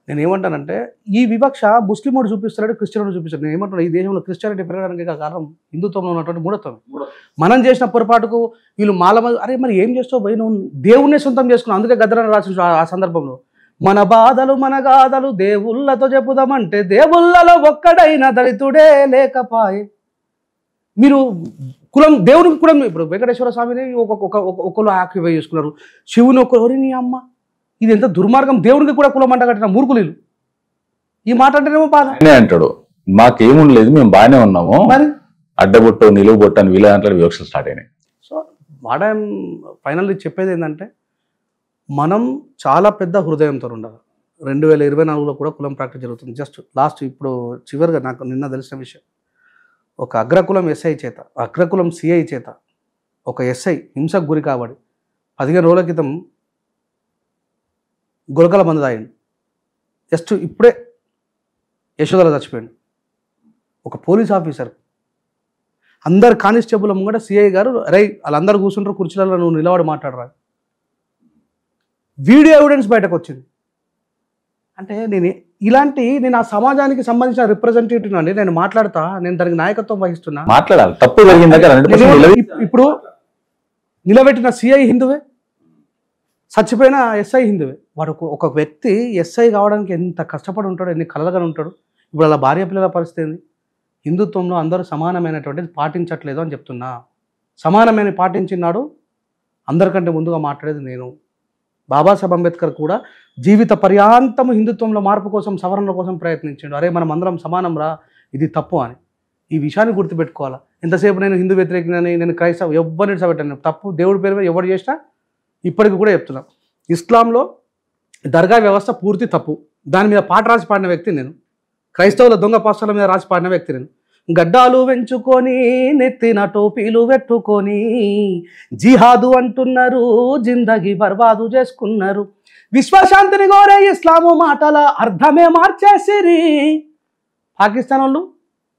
నేనేమంటానంటే ఈ వివక్ష ముస్లిం వాడు చూపిస్తున్నాడు, క్రిస్టియన్ వాడు చూపిస్తాడు. నేను ఏమంటున్నా, ఈ దేశంలో క్రిస్టియానిటీ పెరగడానికి కారణం హిందుత్వంలో ఉన్నటువంటి మూఢత్వం. మనం చేసిన పొరపాటుకు వీళ్ళు అరే మరి ఏం చేస్తావు భయ్, నువ్వు దేవుణ్ణి సొంతం చేసుకున్నావు. అందుకే గద్దరని రాసిన ఆ సందర్భంలో మన బాధలు మన గాథలు దేవుళ్ళతో చెప్పుదామంటే దేవుళ్ళలో ఒక్కడైనా దళితుడే లేకపాయే. మీరు కులం దేవుడికి కులం, ఇప్పుడు వెంకటేశ్వర స్వామిని ఒకళ్ళు ఆక్యుపై చేసుకున్నారు, శివుని ఒక్కరు. నీ అమ్మ ఇది ఎంత దుర్మార్గం, దేవుడికి కూడా కులం అంట కట్టిన మూర్ఖులు. ఈ మాట అంటేనేమో బాధ. అంటాడు మాకేముండలేదు, మేము బాగానే ఉన్నాము, మరి అడ్డబొట్టు నిలువు బొట్టు అని వీళ్ళ దాంట్లో వివక్షలు స్టార్ట్ అయినాయి. సో వాట్ ఐఎమ్ ఫైనల్లీ చెప్పేది ఏంటంటే మనం చాలా పెద్ద హృదయంతో ఉండాలి. 2024లో కూడా కులం ప్రాక్టీస్ జరుగుతుంది. జస్ట్ లాస్ట్ ఇప్పుడు చివరిగా నాకు నిన్న తెలిసిన విషయం, ఒక అగ్రకులం ఎస్ఐ చేత, అగ్రకులం సిఐ చేత ఒక ఎస్ఐ హింసకు గురి కాబడి 15 రోజుల క్రితం గురకల మందు తాగిండు. జస్ట్ ఇప్పుడే యశోదల చచ్చిపోయింది. ఒక పోలీస్ ఆఫీసర్ అందరు కానిస్టేబుల్ ముంగట సిఐ గారు రై వాళ్ళందరూ కూర్చుంటారు కుర్చీలలో, నువ్వు నిలబడి మాట్లాడరా, వీడియో ఎవిడెన్స్ బయటకు వచ్చింది. అంటే నేను ఆ సమాజానికి సంబంధించిన రిప్రజెంటేటివ్ అండి, నేను మాట్లాడతా, నేను దానికి నాయకత్వం వహిస్తున్నా, మాట్లాడాలి. తప్పు జరిగింది. ఇప్పుడు నిలబెట్టిన సిఐ హిందువే, చచ్చిపోయిన ఎస్ఐ హిందువే. వాడు ఒక వ్యక్తి ఎస్ఐ కావడానికి ఎంత కష్టపడి ఉంటాడు, ఎన్ని కలలుగా ఉంటాడు. ఇప్పుడు అలా భార్య పిల్లల పరిస్థితి ఏంది? హిందుత్వంలో అందరూ సమానమైనటువంటిది పాటించట్లేదు అని చెప్తున్నా. సమానమైన పాటించినాడు, అందరికంటే ముందుగా మాట్లాడేది నేను. బాబాసాహెబ్ అంబేద్కర్ కూడా జీవిత పర్యాంతము హిందుత్వంలో మార్పు కోసం, సవరణల కోసం ప్రయత్నించాడు. అరే మనం అందరం సమానం రా, ఇది తప్పు అని. ఈ విషయాన్ని గుర్తుపెట్టుకోవాలా. ఎంతసేపు నేను హిందూ వ్యతిరేకినని, నేను క్రైస్తవ, ఎవరిని పెట్టాను తప్పు, దేవుడి పేరు మీద ఎవరు చేసినా ఇప్పటికి కూడా చెప్తున్నా, ఇస్లాంలో దర్గా వ్యవస్థ పూర్తి తప్పు. దాని మీద పాట రాసి పాడిన వ్యక్తి నేను. క్రైస్తవుల దొంగ పాస్టర్ల మీద రాసి పాడిన వ్యక్తి నేను. గడ్డాలు వెంచుకొని నెత్తిన టోపీలు పెట్టుకొని జిహాదు అంటున్నారు, జిందగీ బర్బాదు చేసుకున్నారు. విశ్వశాంతిని కోరే ఇస్లాము మాటల అర్థమే మార్చేసిరి. పాకిస్తాన్ వాళ్ళు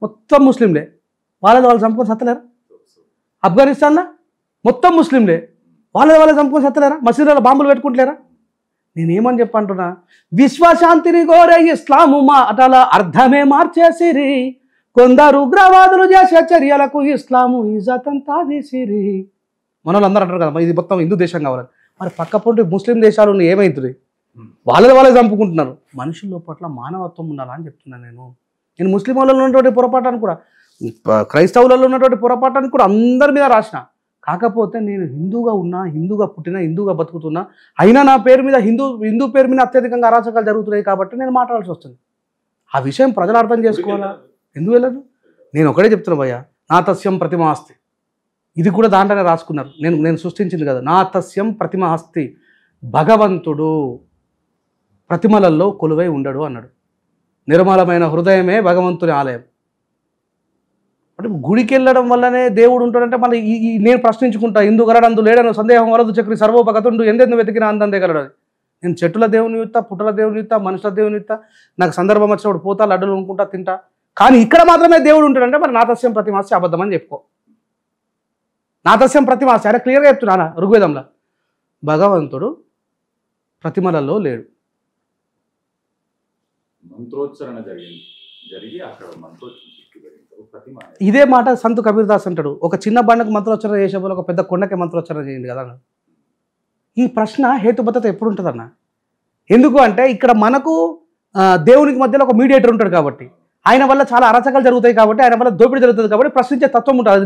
మొత్తం ముస్లింలే, వాళ్ళు చంపుకొని సత్తలేరా? ఆఫ్ఘనిస్తాన్లో మొత్తం ముస్లింలే, వాళ్ళు చంపుకొని సత్తలేరా? మసీదులలో బాంబులు పెట్టుకుంటలేరా? నేనేమని చెప్పంటున్నా, విశ్వశాంతిని కోరే ఇస్లాము మాటల అర్థమే మార్చేసిరి. కొందరు ఉగ్రవాదులు చేసే చర్యలకు ఇస్లాము ఇజతంతా తీసిరి. మన వాళ్ళు అందరూ అంటారు కదా, ఇది మొత్తం హిందూ దేశం కావాలని. మరి పక్కపొంటి ముస్లిం దేశాలు ఏమవుతుంది? వాళ్ళే చంపుకుంటున్నారు. మనుషుల పట్ల మానవత్వం ఉండాలని చెప్తున్నాను నేను ముస్లిం వాళ్ళలో ఉన్నటువంటి పొరపాటాన్ని కూడా, క్రైస్తవులలో ఉన్నటువంటి పొరపాటాన్ని కూడా అందరి మీద రాసిన. కాకపోతే నేను హిందూగా ఉన్నా, హిందూగా పుట్టినా, హిందూగా బతుకుతున్నా, అయినా నా పేరు మీద హిందూ పేరు మీద అత్యధికంగా అరాచకాలు జరుగుతున్నాయి కాబట్టి నేను మాట్లాడాల్సి వస్తుంది. ఆ విషయం ప్రజలు అర్థం చేసుకోవాలా? ఎందుకు వెళ్ళదు? నేను ఒకటే చెప్తున్నా భయ్యా, నా తస్యం ప్రతిమ ఆస్తి, ఇది కూడా దాంట్లోనే రాసుకున్నారు. నేను సృష్టించింది కదా, నా తస్యం ప్రతిమ ఆస్తి, భగవంతుడు ప్రతిమలలో కొలువై ఉండడు అన్నాడు. నిర్మలమైన హృదయమే భగవంతుని ఆలయం. అంటే గుడికి వెళ్ళడం వల్లనే దేవుడు ఉంటాడంటే మళ్ళీ నేను ప్రశ్నించుకుంటా, ఇందు గలడందు లేడను సందేహం వలదు చక్రి సర్వోపగతుండు ఎందెందు వెతికిన అందందే గలడు. నేను చెట్టుల దేవుని యుత్తా, పుట్టల దేవుని యుత్తా, మనుషుల దేవుని యుత్తా, నాకు సందర్భం వచ్చినప్పుడు పోతా, లడ్డలు అనుకుంటా, తింటా. కానీ ఇక్కడ మాత్రమే దేవుడు ఉంటాడంటే మరి నాతస్యం ప్రతిమాస్య అబద్ధం అని చెప్పుకో. నాతస్యం ప్రతిమాస్య ఆయన క్లియర్గా చెప్తున్నా ఋగ్వేదంలో, భగవంతుడు ప్రతిమలలో లేడు. మంత్రోచ్చరణ జరిగి అక్కడ ఇదే మాట సంతు కబీర్ దాస్ అంటాడు, ఒక చిన్న బండకు మంత్రోచ్చరణ చేసేప్పుడు ఒక పెద్ద కొండకి మంత్రోచ్చరణ చేయండి కదా. ఈ ప్రశ్న హేతుబద్ధత ఎప్పుడు ఉంటుందన్న? ఎందుకు అంటే ఇక్కడ మనకు దేవునికి మధ్యలో ఒక మీడియేటర్ ఉంటాడు కాబట్టి, ఆయన వల్ల చాలా అరాచకాలు జరుగుతాయి కాబట్టి, ఆయన వల్ల దోపిడీ జరుగుతుంది కాబట్టి ప్రశ్నించే తత్వం ఉంటుంది.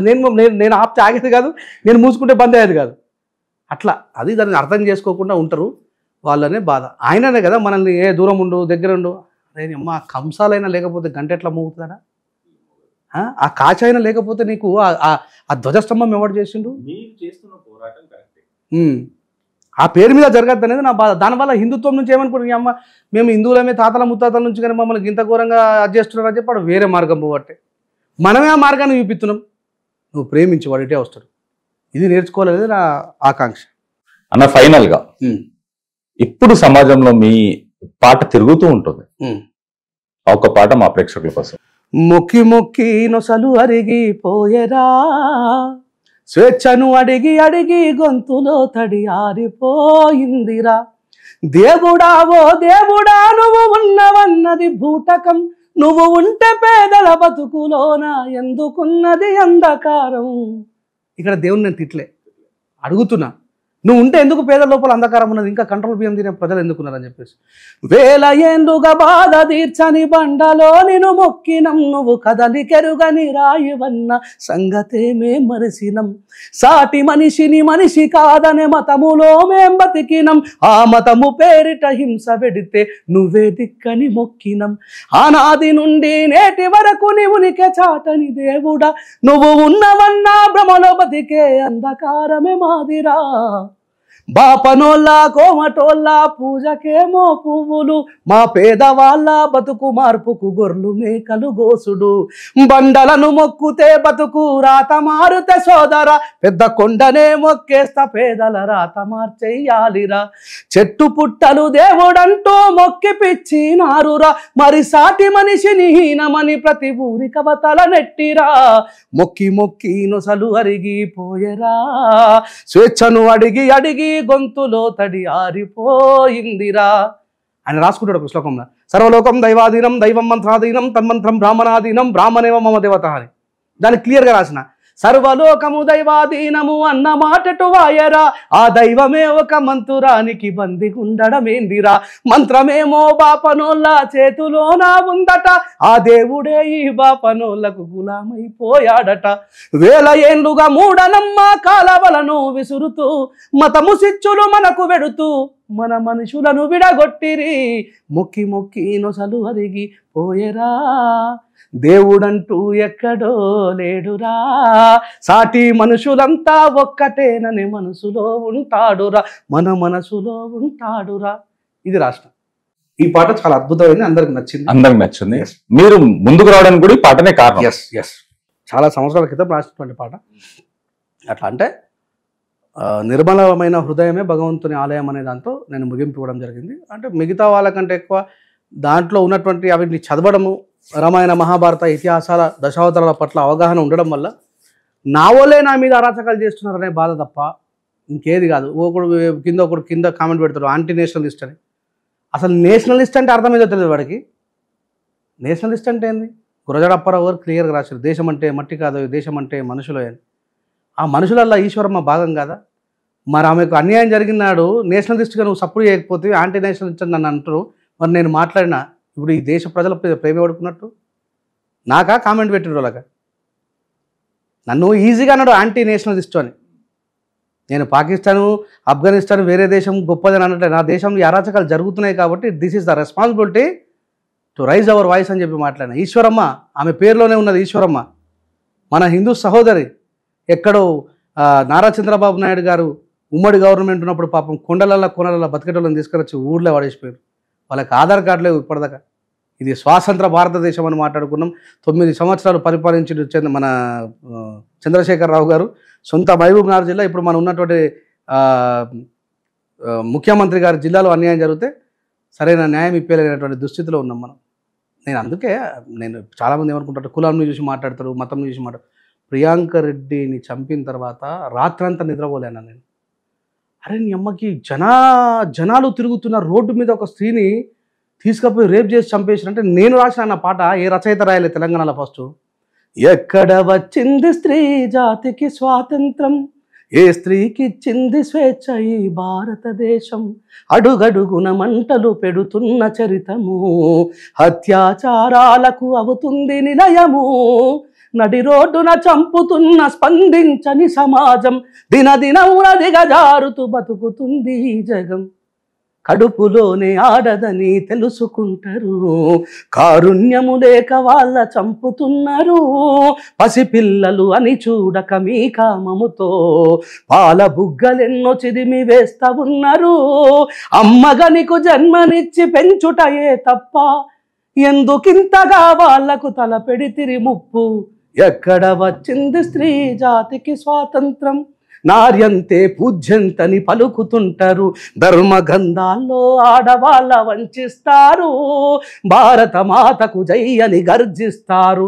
నేను ఆప్తే ఆగేది కాదు, నేను మూసుకుంటే బంద్ అయ్యేది కాదు. అట్లా అది దాన్ని అర్థం చేసుకోకుండా ఉంటారు, వాళ్ళనే బాధ. ఆయననే కదా మనల్ని ఏ దూరం ఉండు దగ్గర ఉండు, అరే అమ్మ కంసాలైనా లేకపోతే గంట ఎట్లా మోగుతుందా? ఆ కాచైనా లేకపోతే నీకు ఆ ధ్వజస్తంభం ఎవరు చేసిండు? ఆ పేరు మీద జరగద్దు అనేది నా బాధ. దానివల్ల హిందుత్వం నుంచి ఏమనుకుంటుంది, అమ్మ మేము హిందువులమే తాతల ముత్తాతల నుంచి కానీ మమ్మల్ని ఇంత ఘోరంగా చేస్తున్నారని చెప్పాడు. వేరే మార్గం పోవట్టే మనమే ఆ మార్గాన్ని చూపిస్తున్నాం. నువ్వు ప్రేమించి వాడిటే వస్తాడు. ఇది నేర్చుకోవాలనేది నా ఆకాంక్ష అన్న. ఫైనల్గా ఇప్పుడు సమాజంలో మీ పాట తిరుగుతూ ఉంటుంది, ఒక పాట మా ప్రేక్షకుల కోసం. మొక్కి మొక్కి నొసలు అరిగిపోయేరా, స్వేచ్ఛను అడిగి అడిగి గొంతులో తడి ఆరిపోయిందిరా. దేవుడా ఓ దేవుడా నువ్వు ఉన్నవన్నది బూటకం, నువ్వు ఉంటే పేదల బతుకులోన ఎందుకున్నది అంధకారం. ఇక్కడ దేవుని నేను తిట్లే, అడుగుతున్నా, నువ్వు ఉంటే ఎందుకు పేద లోపల అంధకారం ఉన్నది, ఇంకా కంట్రోల్ బియ్యం తినే ప్రజలు ఎందుకున్నారని చెప్పేసి. వేల ఏండ్లుగా బాధ తీర్చని బండలో నిన్ను మొక్కినం, నువ్వు కదలికెరుగని రాయివన్న సంగతేమే మరిసినం. సాటి మనిషిని మనిషి కాదనే మతములో మేం బతికినం, ఆ మతము పేరిట హింస పెడితే నువ్వే దిక్కని మొక్కినం. ఆనాది నుండి నేటి వరకు నీ ఉనికి చాటని దేవుడా, నువ్వు ఉన్నవన్నా భ్రమలో బతికే అంధకారమే మాదిరా. బాపనోళ్ళ కోమటోళ్ళ పూజకేమో పువ్వులు, మా పేదవాళ్ళ బతుకు మార్పుకు గొర్రెలు మేకలు గోసుడు. బండలను మొక్కుతే బతుకు రాత మారుతే సోదరా, పెద్ద కొండనే మొక్కేస్తా పేదల రాత మార్చెయ్యాలిరా. చెట్టు పుట్టలు దేవుడంటూ మొక్కి పిచ్చినారురా, మరి సాటి మనిషిని హీనమని ప్రతి ఊరి కవతల నెట్టిరా. మొక్కి మొక్కి నొసలు అరిగిపోయేరా, స్వేచ్ఛను అడిగి అడిగి గొంతులో తడి ఆరిపోయిందిరా అని రాసుకుంటాడు ఒక శ్లోకంలో. సర్వలోకం దైవాధీనం, దైవం మంత్రాధీనం, తన్మంత్రం బ్రాహ్మణాధీనం, బ్రాహ్మణేవ మమ దేవత అని దాన్ని క్లియర్గా రాసిన. సర్వలోకము దైవాధీనము అన్న మాటటు వాయరా, ఆ దైవమే ఒక మంతురానికి బంది ఉండడమేందిరా. మంత్రమేమో బాపనోళ్ళ చేతిలోన ఉందట, ఆ దేవుడే ఈ బాపనోళ్లకు గులామైపోయాడట. వేల ఏండ్లుగా మూఢనమ్మ కాలవలను విసురుతూ, మతము సిచ్చులు మనకు వెడుతూ మన మనుషులను విడగొట్టిరి. మొక్కి మొక్కి నొసలు అరిగి పోయేరా, దేవుడంటూ ఎక్కడో లేడురా, సాటి మనుషులంతా ఒక్కటేనని మనసులో ఉంటాడురా, మన మనసులో ఉంటాడురా. ఇది రాష్ట్రం. ఈ పాట చాలా అద్భుతమైంది, అందరికి నచ్చింది. అందరికి నచ్చింది. మీరు ముందుకు రావడానికి కూడా ఈ పాటనే కారణం. ఎస్ చాలా సంవత్సరాల క్రితం రాసినటువంటి పాట. అట్లా అంటే నిర్మలమైన హృదయమే భగవంతుని ఆలయం అనే దాంతో నేను ముగింపు ఇవ్వడం జరిగింది. అంటే మిగతా వాళ్ళకంటే ఎక్కువ దాంట్లో ఉన్నటువంటి అవిని చదవడము, రామాయణ మహాభారత ఇతిహాసాల దశావతారాల పట్ల అవగాహన ఉండడం వల్ల నా వాళ్ళే నా మీద అరాచకాలు చేస్తున్నారనే బాధ తప్ప ఇంకేది కాదు. ఒకడు కింద కామెంట్ పెడతాడు యాంటీ నేషనలిస్ట్ అని. అసలు నేషనలిస్ట్ అంటే అర్థం ఏదో తెలియదు వాడికి. నేషనలిస్ట్ అంటే ఏంది? గురజాడ అప్పారావు గారు క్లియర్గా రాశారు, దేశం అంటే మట్టి కాదు, దేశం అంటే మనుషులు అని. ఆ మనుషులల్లో ఈశ్వరమ్మ భాగం కాదా? మరి ఆమెకు అన్యాయం జరిగినాడు నేషనలిస్ట్గా నువ్వు సపోర్ట్ చేయకపోతే యాంటీ నేషనలిస్ట్ అని నన్ను అంటారు. మరి నేను మాట్లాడినా ఇప్పుడు ఈ దేశ ప్రజల ప్రేమ పడుకున్నట్టు నాకా కామెంట్ పెట్టిన వాళ్ళగా నన్ను ఈజీగా అన్నాడు యాంటీ నేషనలిస్ట్ అని. నేను పాకిస్తాను, ఆఫ్ఘనిస్తాన్ వేరే దేశం గొప్పదని అన్నట్లే నా దేశంలో అరాచకాలు జరుగుతున్నాయి కాబట్టి this is the responsibility to rise hour voice అని చెప్పి మాట్లాడిన. ఈశ్వరమ్మ ఆమె పేరులోనే ఉన్నది ఈశ్వరమ్మ, మన హిందూ సహోదరి. ఎక్కడో నారా చంద్రబాబు నాయుడు గారు ఉమ్మడి గవర్నమెంట్ ఉన్నప్పుడు పాపం కొనలలో బతికేటోళ్ళని తీసుకొచ్చి ఊర్లో పడేసిపోయారు. వాళ్ళకి ఆధార్ కార్డు లేవు ఇప్పటిదాకా. ఇది స్వాతంత్ర భారతదేశం అని మాట్లాడుకున్నాం. 9 సంవత్సరాలు పరిపాలించిన మన చంద్రశేఖరరావు గారు సొంత మహబూబ్నగర్ జిల్లా, ఇప్పుడు మనం ఉన్నటువంటి ముఖ్యమంత్రి గారి జిల్లాలో అన్యాయం జరిగితే సరైన న్యాయం ఇప్పలేనటువంటి దుస్థితిలో ఉన్నాం మనం. నేను చాలామంది ఏమనుకుంటారు, కులాన్ని చూసి మాట్లాడతారు, మతం చూసి మాట్లాడతారు. ప్రియాంక రెడ్డిని చంపిన తర్వాత రాత్రంతా నిద్రపోలేను నేను. అరే నీ అమ్మకి జనాలు తిరుగుతున్న రోడ్డు మీద ఒక స్త్రీని తీసుకుపోయి రేప్ చేసి చంపేసినంటే నేను రాసిన నా పాట ఏ రచయిత రాయలే తెలంగాణలో ఫస్ట్. ఎక్కడ వచ్చింది స్త్రీ జాతికి స్వాతంత్రం, ఏ స్త్రీకి ఇచ్చింది స్వేచ్ఛ ఈ భారతదేశం, అడుగడుగున మంటలు పెడుతున్న చరితము, అత్యాచారాలకు అవుతుంది నిలయము, నడి రోడ్డున చంపుతున్న స్పందించని సమాజం, దినదినమున దిగజారుతూ బతుకుతుంది ఈ జగం, కడుపులోనే ఆడదని తెలుసుకుంటారు, కారుణ్యము లేక వాళ్ళ చంపుతున్నారు, పసిపిల్లలు అని చూడక మీ కామముతో పాల బుగ్గలెన్నో చిదిమి వేస్తా ఉన్నారు, అమ్మగనికు జన్మనిచ్చి పెంచుటయే తప్ప ఎందుకింతగా వాళ్లకు తల పెడితిరి ముప్పు, ఎక్కడ వచ్చింది స్త్రీ జాతికి స్వాతంత్రం, నార్యంతే పూజ్యంతని పలుకుతుంటారు, ధర్మగంధాల్లో ఆడవాళ్ళ వంచిస్తారు, భారత మాతకు జై అని గర్జిస్తారు,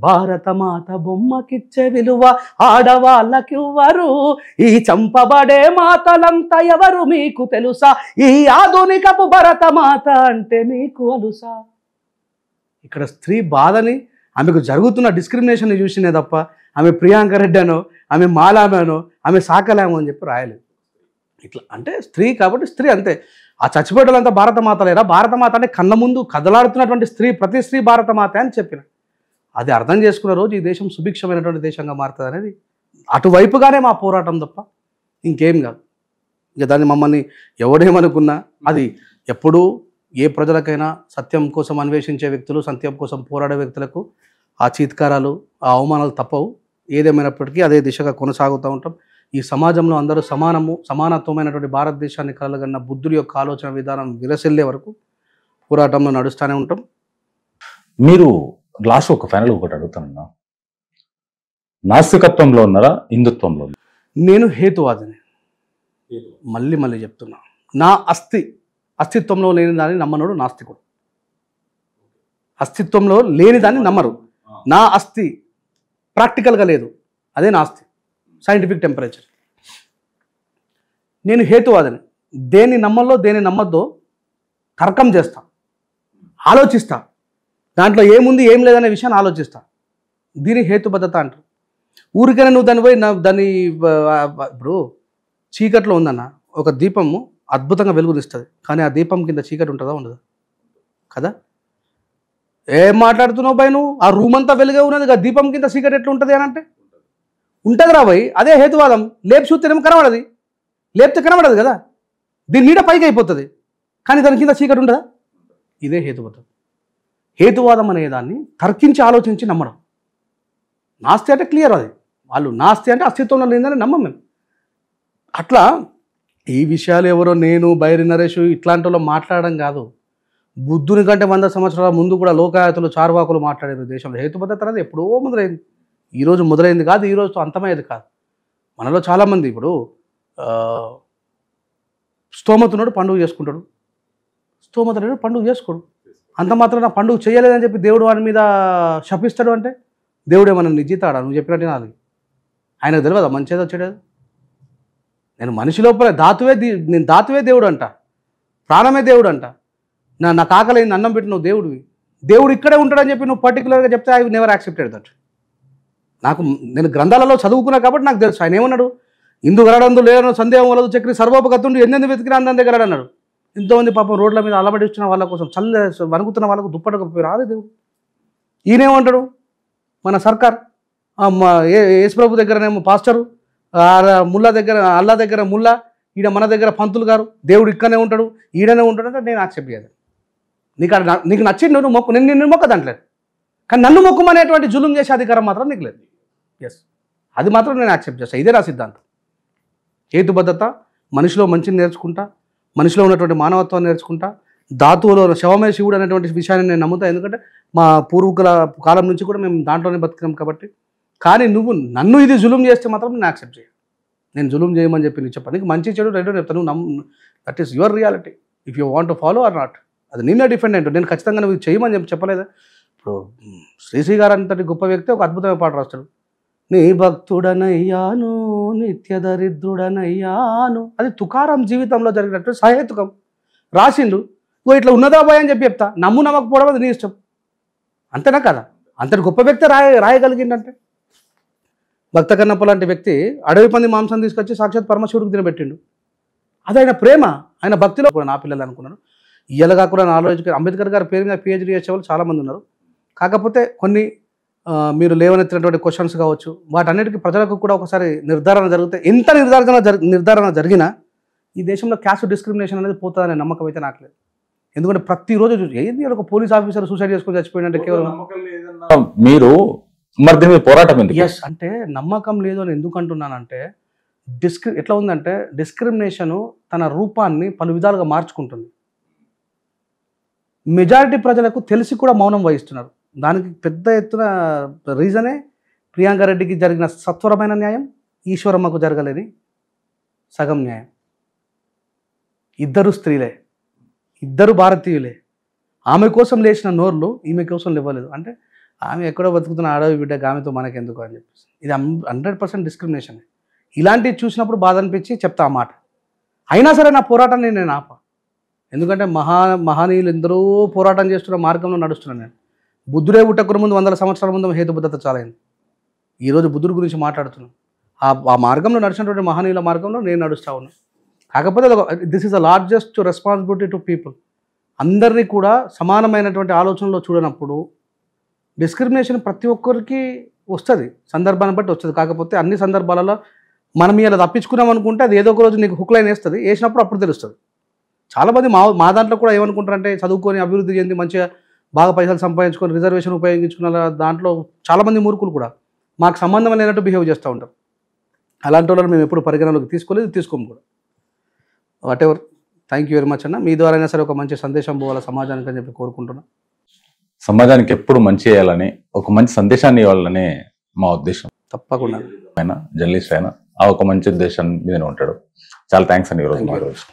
భారత మాత బొమ్మకిచ్చే విలువ ఆడవాళ్ళకివ్వరు, ఈ చంపబడే మాతలంతా ఎవరు మీకు తెలుసా, ఈ ఆధునికపు భరత మాత అంటే మీకు అలుసా. ఇక్కడ స్త్రీ బాధని, ఆమెకు జరుగుతున్న డిస్క్రిమినేషన్ చూసినే తప్ప ఆమె ప్రియాంక రెడ్డి అనో, ఆమె మాలామేనో, ఆమె సాకలేమో అని చెప్పి రాయలేదు. ఇట్లా అంటే స్త్రీ కాబట్టి స్త్రీ అంతే. ఆ చచ్చిపోయేటంతా భారతమాత లేరా? భారతమాత అంటే కళ్ళ ముందు కదలాడుతున్నటువంటి స్త్రీ, ప్రతి స్త్రీ భారతమాత అని చెప్పిన. అది అర్థం చేసుకున్న రోజు ఈ దేశం సుభిక్షమైనటువంటి దేశంగా మారుతుంది అనేది అటువైపుగానే మా పోరాటం తప్ప ఇంకేం కాదు. ఇక దాన్ని మమ్మల్ని ఎవడేమనుకున్నా అది ఎప్పుడూ ఏ ప్రజలకైనా సత్యం కోసం అన్వేషించే వ్యక్తులు, సత్యం కోసం పోరాడే వ్యక్తులకు ఆ చీత్కారాలు, ఆ అవమానాలు తప్పవు. ఏదేమైనప్పటికీ అదే దిశగా కొనసాగుతూ ఉంటాం. ఈ సమాజంలో అందరూ సమానత్వమైనటువంటి భారతదేశాన్ని కలగన్న బుద్ధుడి యొక్క ఆలోచన విధానం విరసిల్లే వరకు పోరాటంలో నడుస్తూనే ఉంటాం. మీరు లాస్ట్ ఒక ఫైనల్ ఒకటి అడుగుతానన్నా, నాస్తికత్వంలో ఉన్నారా, హిందుత్వంలో? నేను హేతువాదిని. మళ్ళీ చెప్తున్నా, నా అస్తిత్వంలో లేని దాన్ని నమ్మనుడు నాస్తికుడు. అస్తిత్వంలో లేని దాన్ని నమ్మరు. నా అస్థి ప్రాక్టికల్గా లేదు, అదే నాస్తి, సైంటిఫిక్ టెంపరేచర్. నేను హేతువాదిని. దేన్ని నమ్మల్లో దేన్ని నమ్మద్దో తర్కం చేస్తా, ఆలోచిస్తా, దాంట్లో ఏముంది ఏం లేదనే విషయాన్ని ఆలోచిస్తా. దీని హేతుబద్ధత అంటారు. ఊరికైనా నువ్వు దాన్ని ఇప్పుడు చీకట్లో ఉందన్న, ఒక దీపము అద్భుతంగా వెలుగునిస్తుంది, కానీ ఆ దీపం కింద చీకటి ఉంటుందా ఉండదా? కదా. ఏం మాట్లాడుతున్నావు భయ్ నువ్వు? ఆ రూమ్ అంతా వెలుగే ఉన్నది, ఆ దీపం కింద చీకటి ఎట్లా ఉంటుంది అని అంటే ఉంటుంది రా భయ్. అదే హేతువాదం. లేపు చూస్తేనేమో కనబడది, లేపితే కనబడదు కదా. దీని నీడ పైకి అయిపోతుంది, కానీ దాని కింద చీకటి ఉండదా? ఇదే హేతుబద్ధం. హేతువాదం అనేదాన్ని తర్కించి ఆలోచించి నమ్మడం. నాస్తి అంటే క్లియర్, అది వాళ్ళు నాస్తి అంటే అస్తిత్వంలో లేదని నమ్మం మేము. అట్లా ఈ విషయాలు ఎవరో నేను బైరి నరేష్ ఇట్లాంటి వాళ్ళు మాట్లాడడం కాదు. బుద్ధుని కంటే 100 సంవత్సరాల ముందు కూడా లోకాయతులు చార్వాకులు మాట్లాడారు దేశంలో. హేతుబద్ధత అనేది ఎప్పుడో మొదలైంది, ఈరోజు మొదలైంది కాదు, ఈరోజుతో అంతమయ్యేది కాదు. మనలో చాలామంది ఇప్పుడు స్తోమతున్నాడు పండుగ చేసుకుంటాడు, స్తోమత లేడు పండుగ చేసుకోడు. అంత మాత్రం నా పండుగ చేయలేదని చెప్పి దేవుడు వాడి మీద శపిస్తాడు అంటే దేవుడు ఏమన్నా నిజీతాడా? నువ్వు చెప్పినట్టు నాది ఆయనకు తెలియదా మంచిదో చెడేది? నేను మనిషి లోపల నేను దాతువే దేవుడు అంట, ప్రాణమే దేవుడు అంట. నాకు ఆకలింది అన్నం పెట్టి నువ్వు దేవుడివి, దేవుడు ఇక్కడే ఉంటాడని చెప్పి నువ్వు పర్టికులర్గా చెప్తే ఐ నెవర్ యాక్సెప్టెడ్ దట్. నేను గ్రంథాలలో చదువుకున్నా కాబట్టి నాకు తెలుసు. ఆయన ఏమన్నాడు? ఇందు గరడందు లేను సందేహం వలదు చక్రి సర్వోపగతుండు ఎన్నెందు వెతికినా అందందే గరడు అన్నాడు. ఎంతోమంది పాపం రోడ్ల మీద అలబడిస్తున్న వాళ్ళ కోసం వణుకుతున్న వాళ్ళకు దుప్పటకు రాదు దేవుడు. ఈయనేమంటాడు? మన సర్కార్ యేసుప్రభు దగ్గరనేమో పాస్టరు, ముల్లా దగ్గర అల్లా దగ్గర ముల్లా, ఈడ మన దగ్గర పంతులు గారు, దేవుడు ఇక్కడనే ఉంటాడు ఈడనే ఉంటాడు అంటే నేను యాక్సెప్ట్ చేయదు. నీకు నచ్చింది నువ్వు మొక్కు, నిన్ను మొక్కదంటలేదు. కానీ నన్ను మొక్కుమనేటువంటి జులుం చేసే అధికారం మాత్రం నీకు లేదు. ఎస్, అది మాత్రం నేను యాక్సెప్ట్ చేస్తాను. ఇదే నా సిద్ధాంతం. హేతుబద్ధత, మనిషిలో మంచిని నేర్చుకుంటా, మనిషిలో ఉన్నటువంటి మానవత్వాన్ని నేర్చుకుంటా, ధాతువులో శవమే శివుడు అనేటువంటి విషయాన్ని నేను నమ్ముతాను. ఎందుకంటే మా పూర్వీకుల కాలం నుంచి కూడా మేము దాంట్లోనే బతికాం కాబట్టి. కానీ నువ్వు నన్ను ఇది జులుం చేస్తే మాత్రం నేను యాక్సెప్ట్ చేయను. నేను జులుం చేయమని చెప్పి నీకు చెప్పాను. నీకు మంచి చెడు రెండో చెప్తాను, నువ్వు that is your reality. If you want to follow are not, అది నిన్నే డిపెండెంట్. నేను ఖచ్చితంగా నువ్వు చేయమని చెప్పలేదా? ఇప్పుడు శ్రీశ్రీ గారు అంతటి గొప్ప వ్యక్తి ఒక అద్భుతమైన పాట రాస్తాడు, నీ భక్తుడనయ్యాను నిత్య దరిద్రుడనయ్యాను. అది తుకారం జీవితంలో జరిగినట్టు సహేతుకం రాసిండు. ఇట్లా ఉన్నదా భయ అని చెప్పి చెప్తా, నమ్మకపోవడం అది నీ ఇష్టం. అంతేనా కదా? అంతటి గొప్ప వ్యక్తి రాయగలిగిందంటే. భక్త కన్నప్ప లాంటి వ్యక్తి అడవి పంది మాంసం తీసుకొచ్చి సాక్షాత్ పరమశివుడికి తినబెట్టిండు. అది ఆయన ప్రేమ, ఆయన భక్తిలో కూడా. నా పిల్లలు అనుకున్నాను ఇయ్యలుగా కూడా నా ఆలోచించి అంబేద్కర్ గారి పేరు మీద PhD చేసేవాళ్ళు చాలామంది ఉన్నారు. కాకపోతే కొన్ని మీరు లేవనెత్తినటువంటి క్వశ్చన్స్ కావచ్చు, వాటన్నిటికీ ప్రజలకు కూడా ఒకసారి నిర్ధారణ జరిగితే, ఎంత నిర్ధారణ జరిగినా ఈ దేశంలో క్యాస్ట్ డిస్క్రిమినేషన్ అనేది పోతుందనే నమ్మకం అయితే నాకు లేదు. ఎందుకంటే ప్రతిరోజు ఏంది ఒక పోలీస్ ఆఫీసర్ సూసైడ్ చేసుకొని చచ్చిపోయినంటే కేవలం మీరు మరి దీని మీద పోరాటం ఎందుకు? ఎస్, అంటే నమ్మకం లేదు అని ఎందుకు అంటున్నానంటే, ఎట్లా ఉందంటే డిస్క్రిమినేషను తన రూపాన్ని పలు విధాలుగా మార్చుకుంటుంది. మెజారిటీ ప్రజలకు తెలిసి కూడా మౌనం వహిస్తున్నారు. దానికి పెద్ద ఎత్తున రీజనే ప్రియాంక రెడ్డికి జరిగిన సత్వరమైన న్యాయం, ఈశ్వరమ్మకు జరగలేని సగం న్యాయం. ఇద్దరు స్త్రీలే, ఇద్దరు భారతీయులే. ఆమె కోసం లేచిన నోర్లు ఈమె కోసం లేవలేదు. అంటే ఆమె ఎక్కడో బతుకుతున్న ఆడవి బిడ్డ, ఆమెతో మనకెందుకు అని చెప్పేసి. ఇది 100% డిస్క్రిమినేషన్. ఇలాంటివి చూసినప్పుడు బాధ అనిపించి చెప్తా ఆ మాట. అయినా సరే నా పోరాటాన్ని నేను ఆపా. ఎందుకంటే మహనీయులు ఎందరో పోరాటం చేస్తున్న మార్గంలో నడుస్తున్నాను నేను. బుద్ధుడే పుట్టక ముందు 100 సంవత్సరాల ముందు హేతుబద్ధత చాలైంది. ఈరోజు బుద్ధుడి గురించి మాట్లాడుతున్నాను. ఆ మార్గంలో నడిచినటువంటి మహనీయుల మార్గంలో నేను నడుస్తూ ఉన్నాను. కాకపోతే this is the largest responsibility to people. అందరినీ కూడా సమానమైనటువంటి ఆలోచనలో చూడనప్పుడు డిస్క్రిమినేషన్ ప్రతి ఒక్కరికి వస్తుంది, సందర్భాన్ని బట్టి వస్తుంది. కాకపోతే అన్ని సందర్భాలలో మనం ఇలా తప్పించుకున్నాం అనుకుంటే అది ఏదో ఒక రోజు నీకు హుక్ లైన్ వేస్తుంది, వేసినప్పుడు అప్పుడు తెలుస్తుంది. చాలామంది మా దాంట్లో కూడా ఏమనుకుంటారంటే, చదువుకొని అభివృద్ధి చెంది మంచిగా బాగా పైసలు సంపాదించుకొని రిజర్వేషన్ ఉపయోగించుకున్న దాంట్లో చాలామంది మూర్ఖులు కూడా మాకు సంబంధం లేనట్టు బిహేవ్ చేస్తూ ఉంటారు. అలాంటి వాళ్ళని మేము ఎప్పుడు పరిగణలోకి తీసుకోము కూడా. What ever, thank you very much అన్న. మీ ద్వారా అయినా సరే ఒక మంచి సందేశం పోవాలా సమాజానికి అని చెప్పి కోరుకుంటున్నా. సమాజానికి ఎప్పుడు మంచి చేయాలని, ఒక మంచి సందేశాన్ని ఇవ్వాలనే మా ఉద్దేశం. తప్పకుండా జర్నలిస్ట్ అయినా ఆ ఒక మంచి ఉద్దేశం మీద ఉంటాడు. చాలా థ్యాంక్స్ అండి ఈరోజు.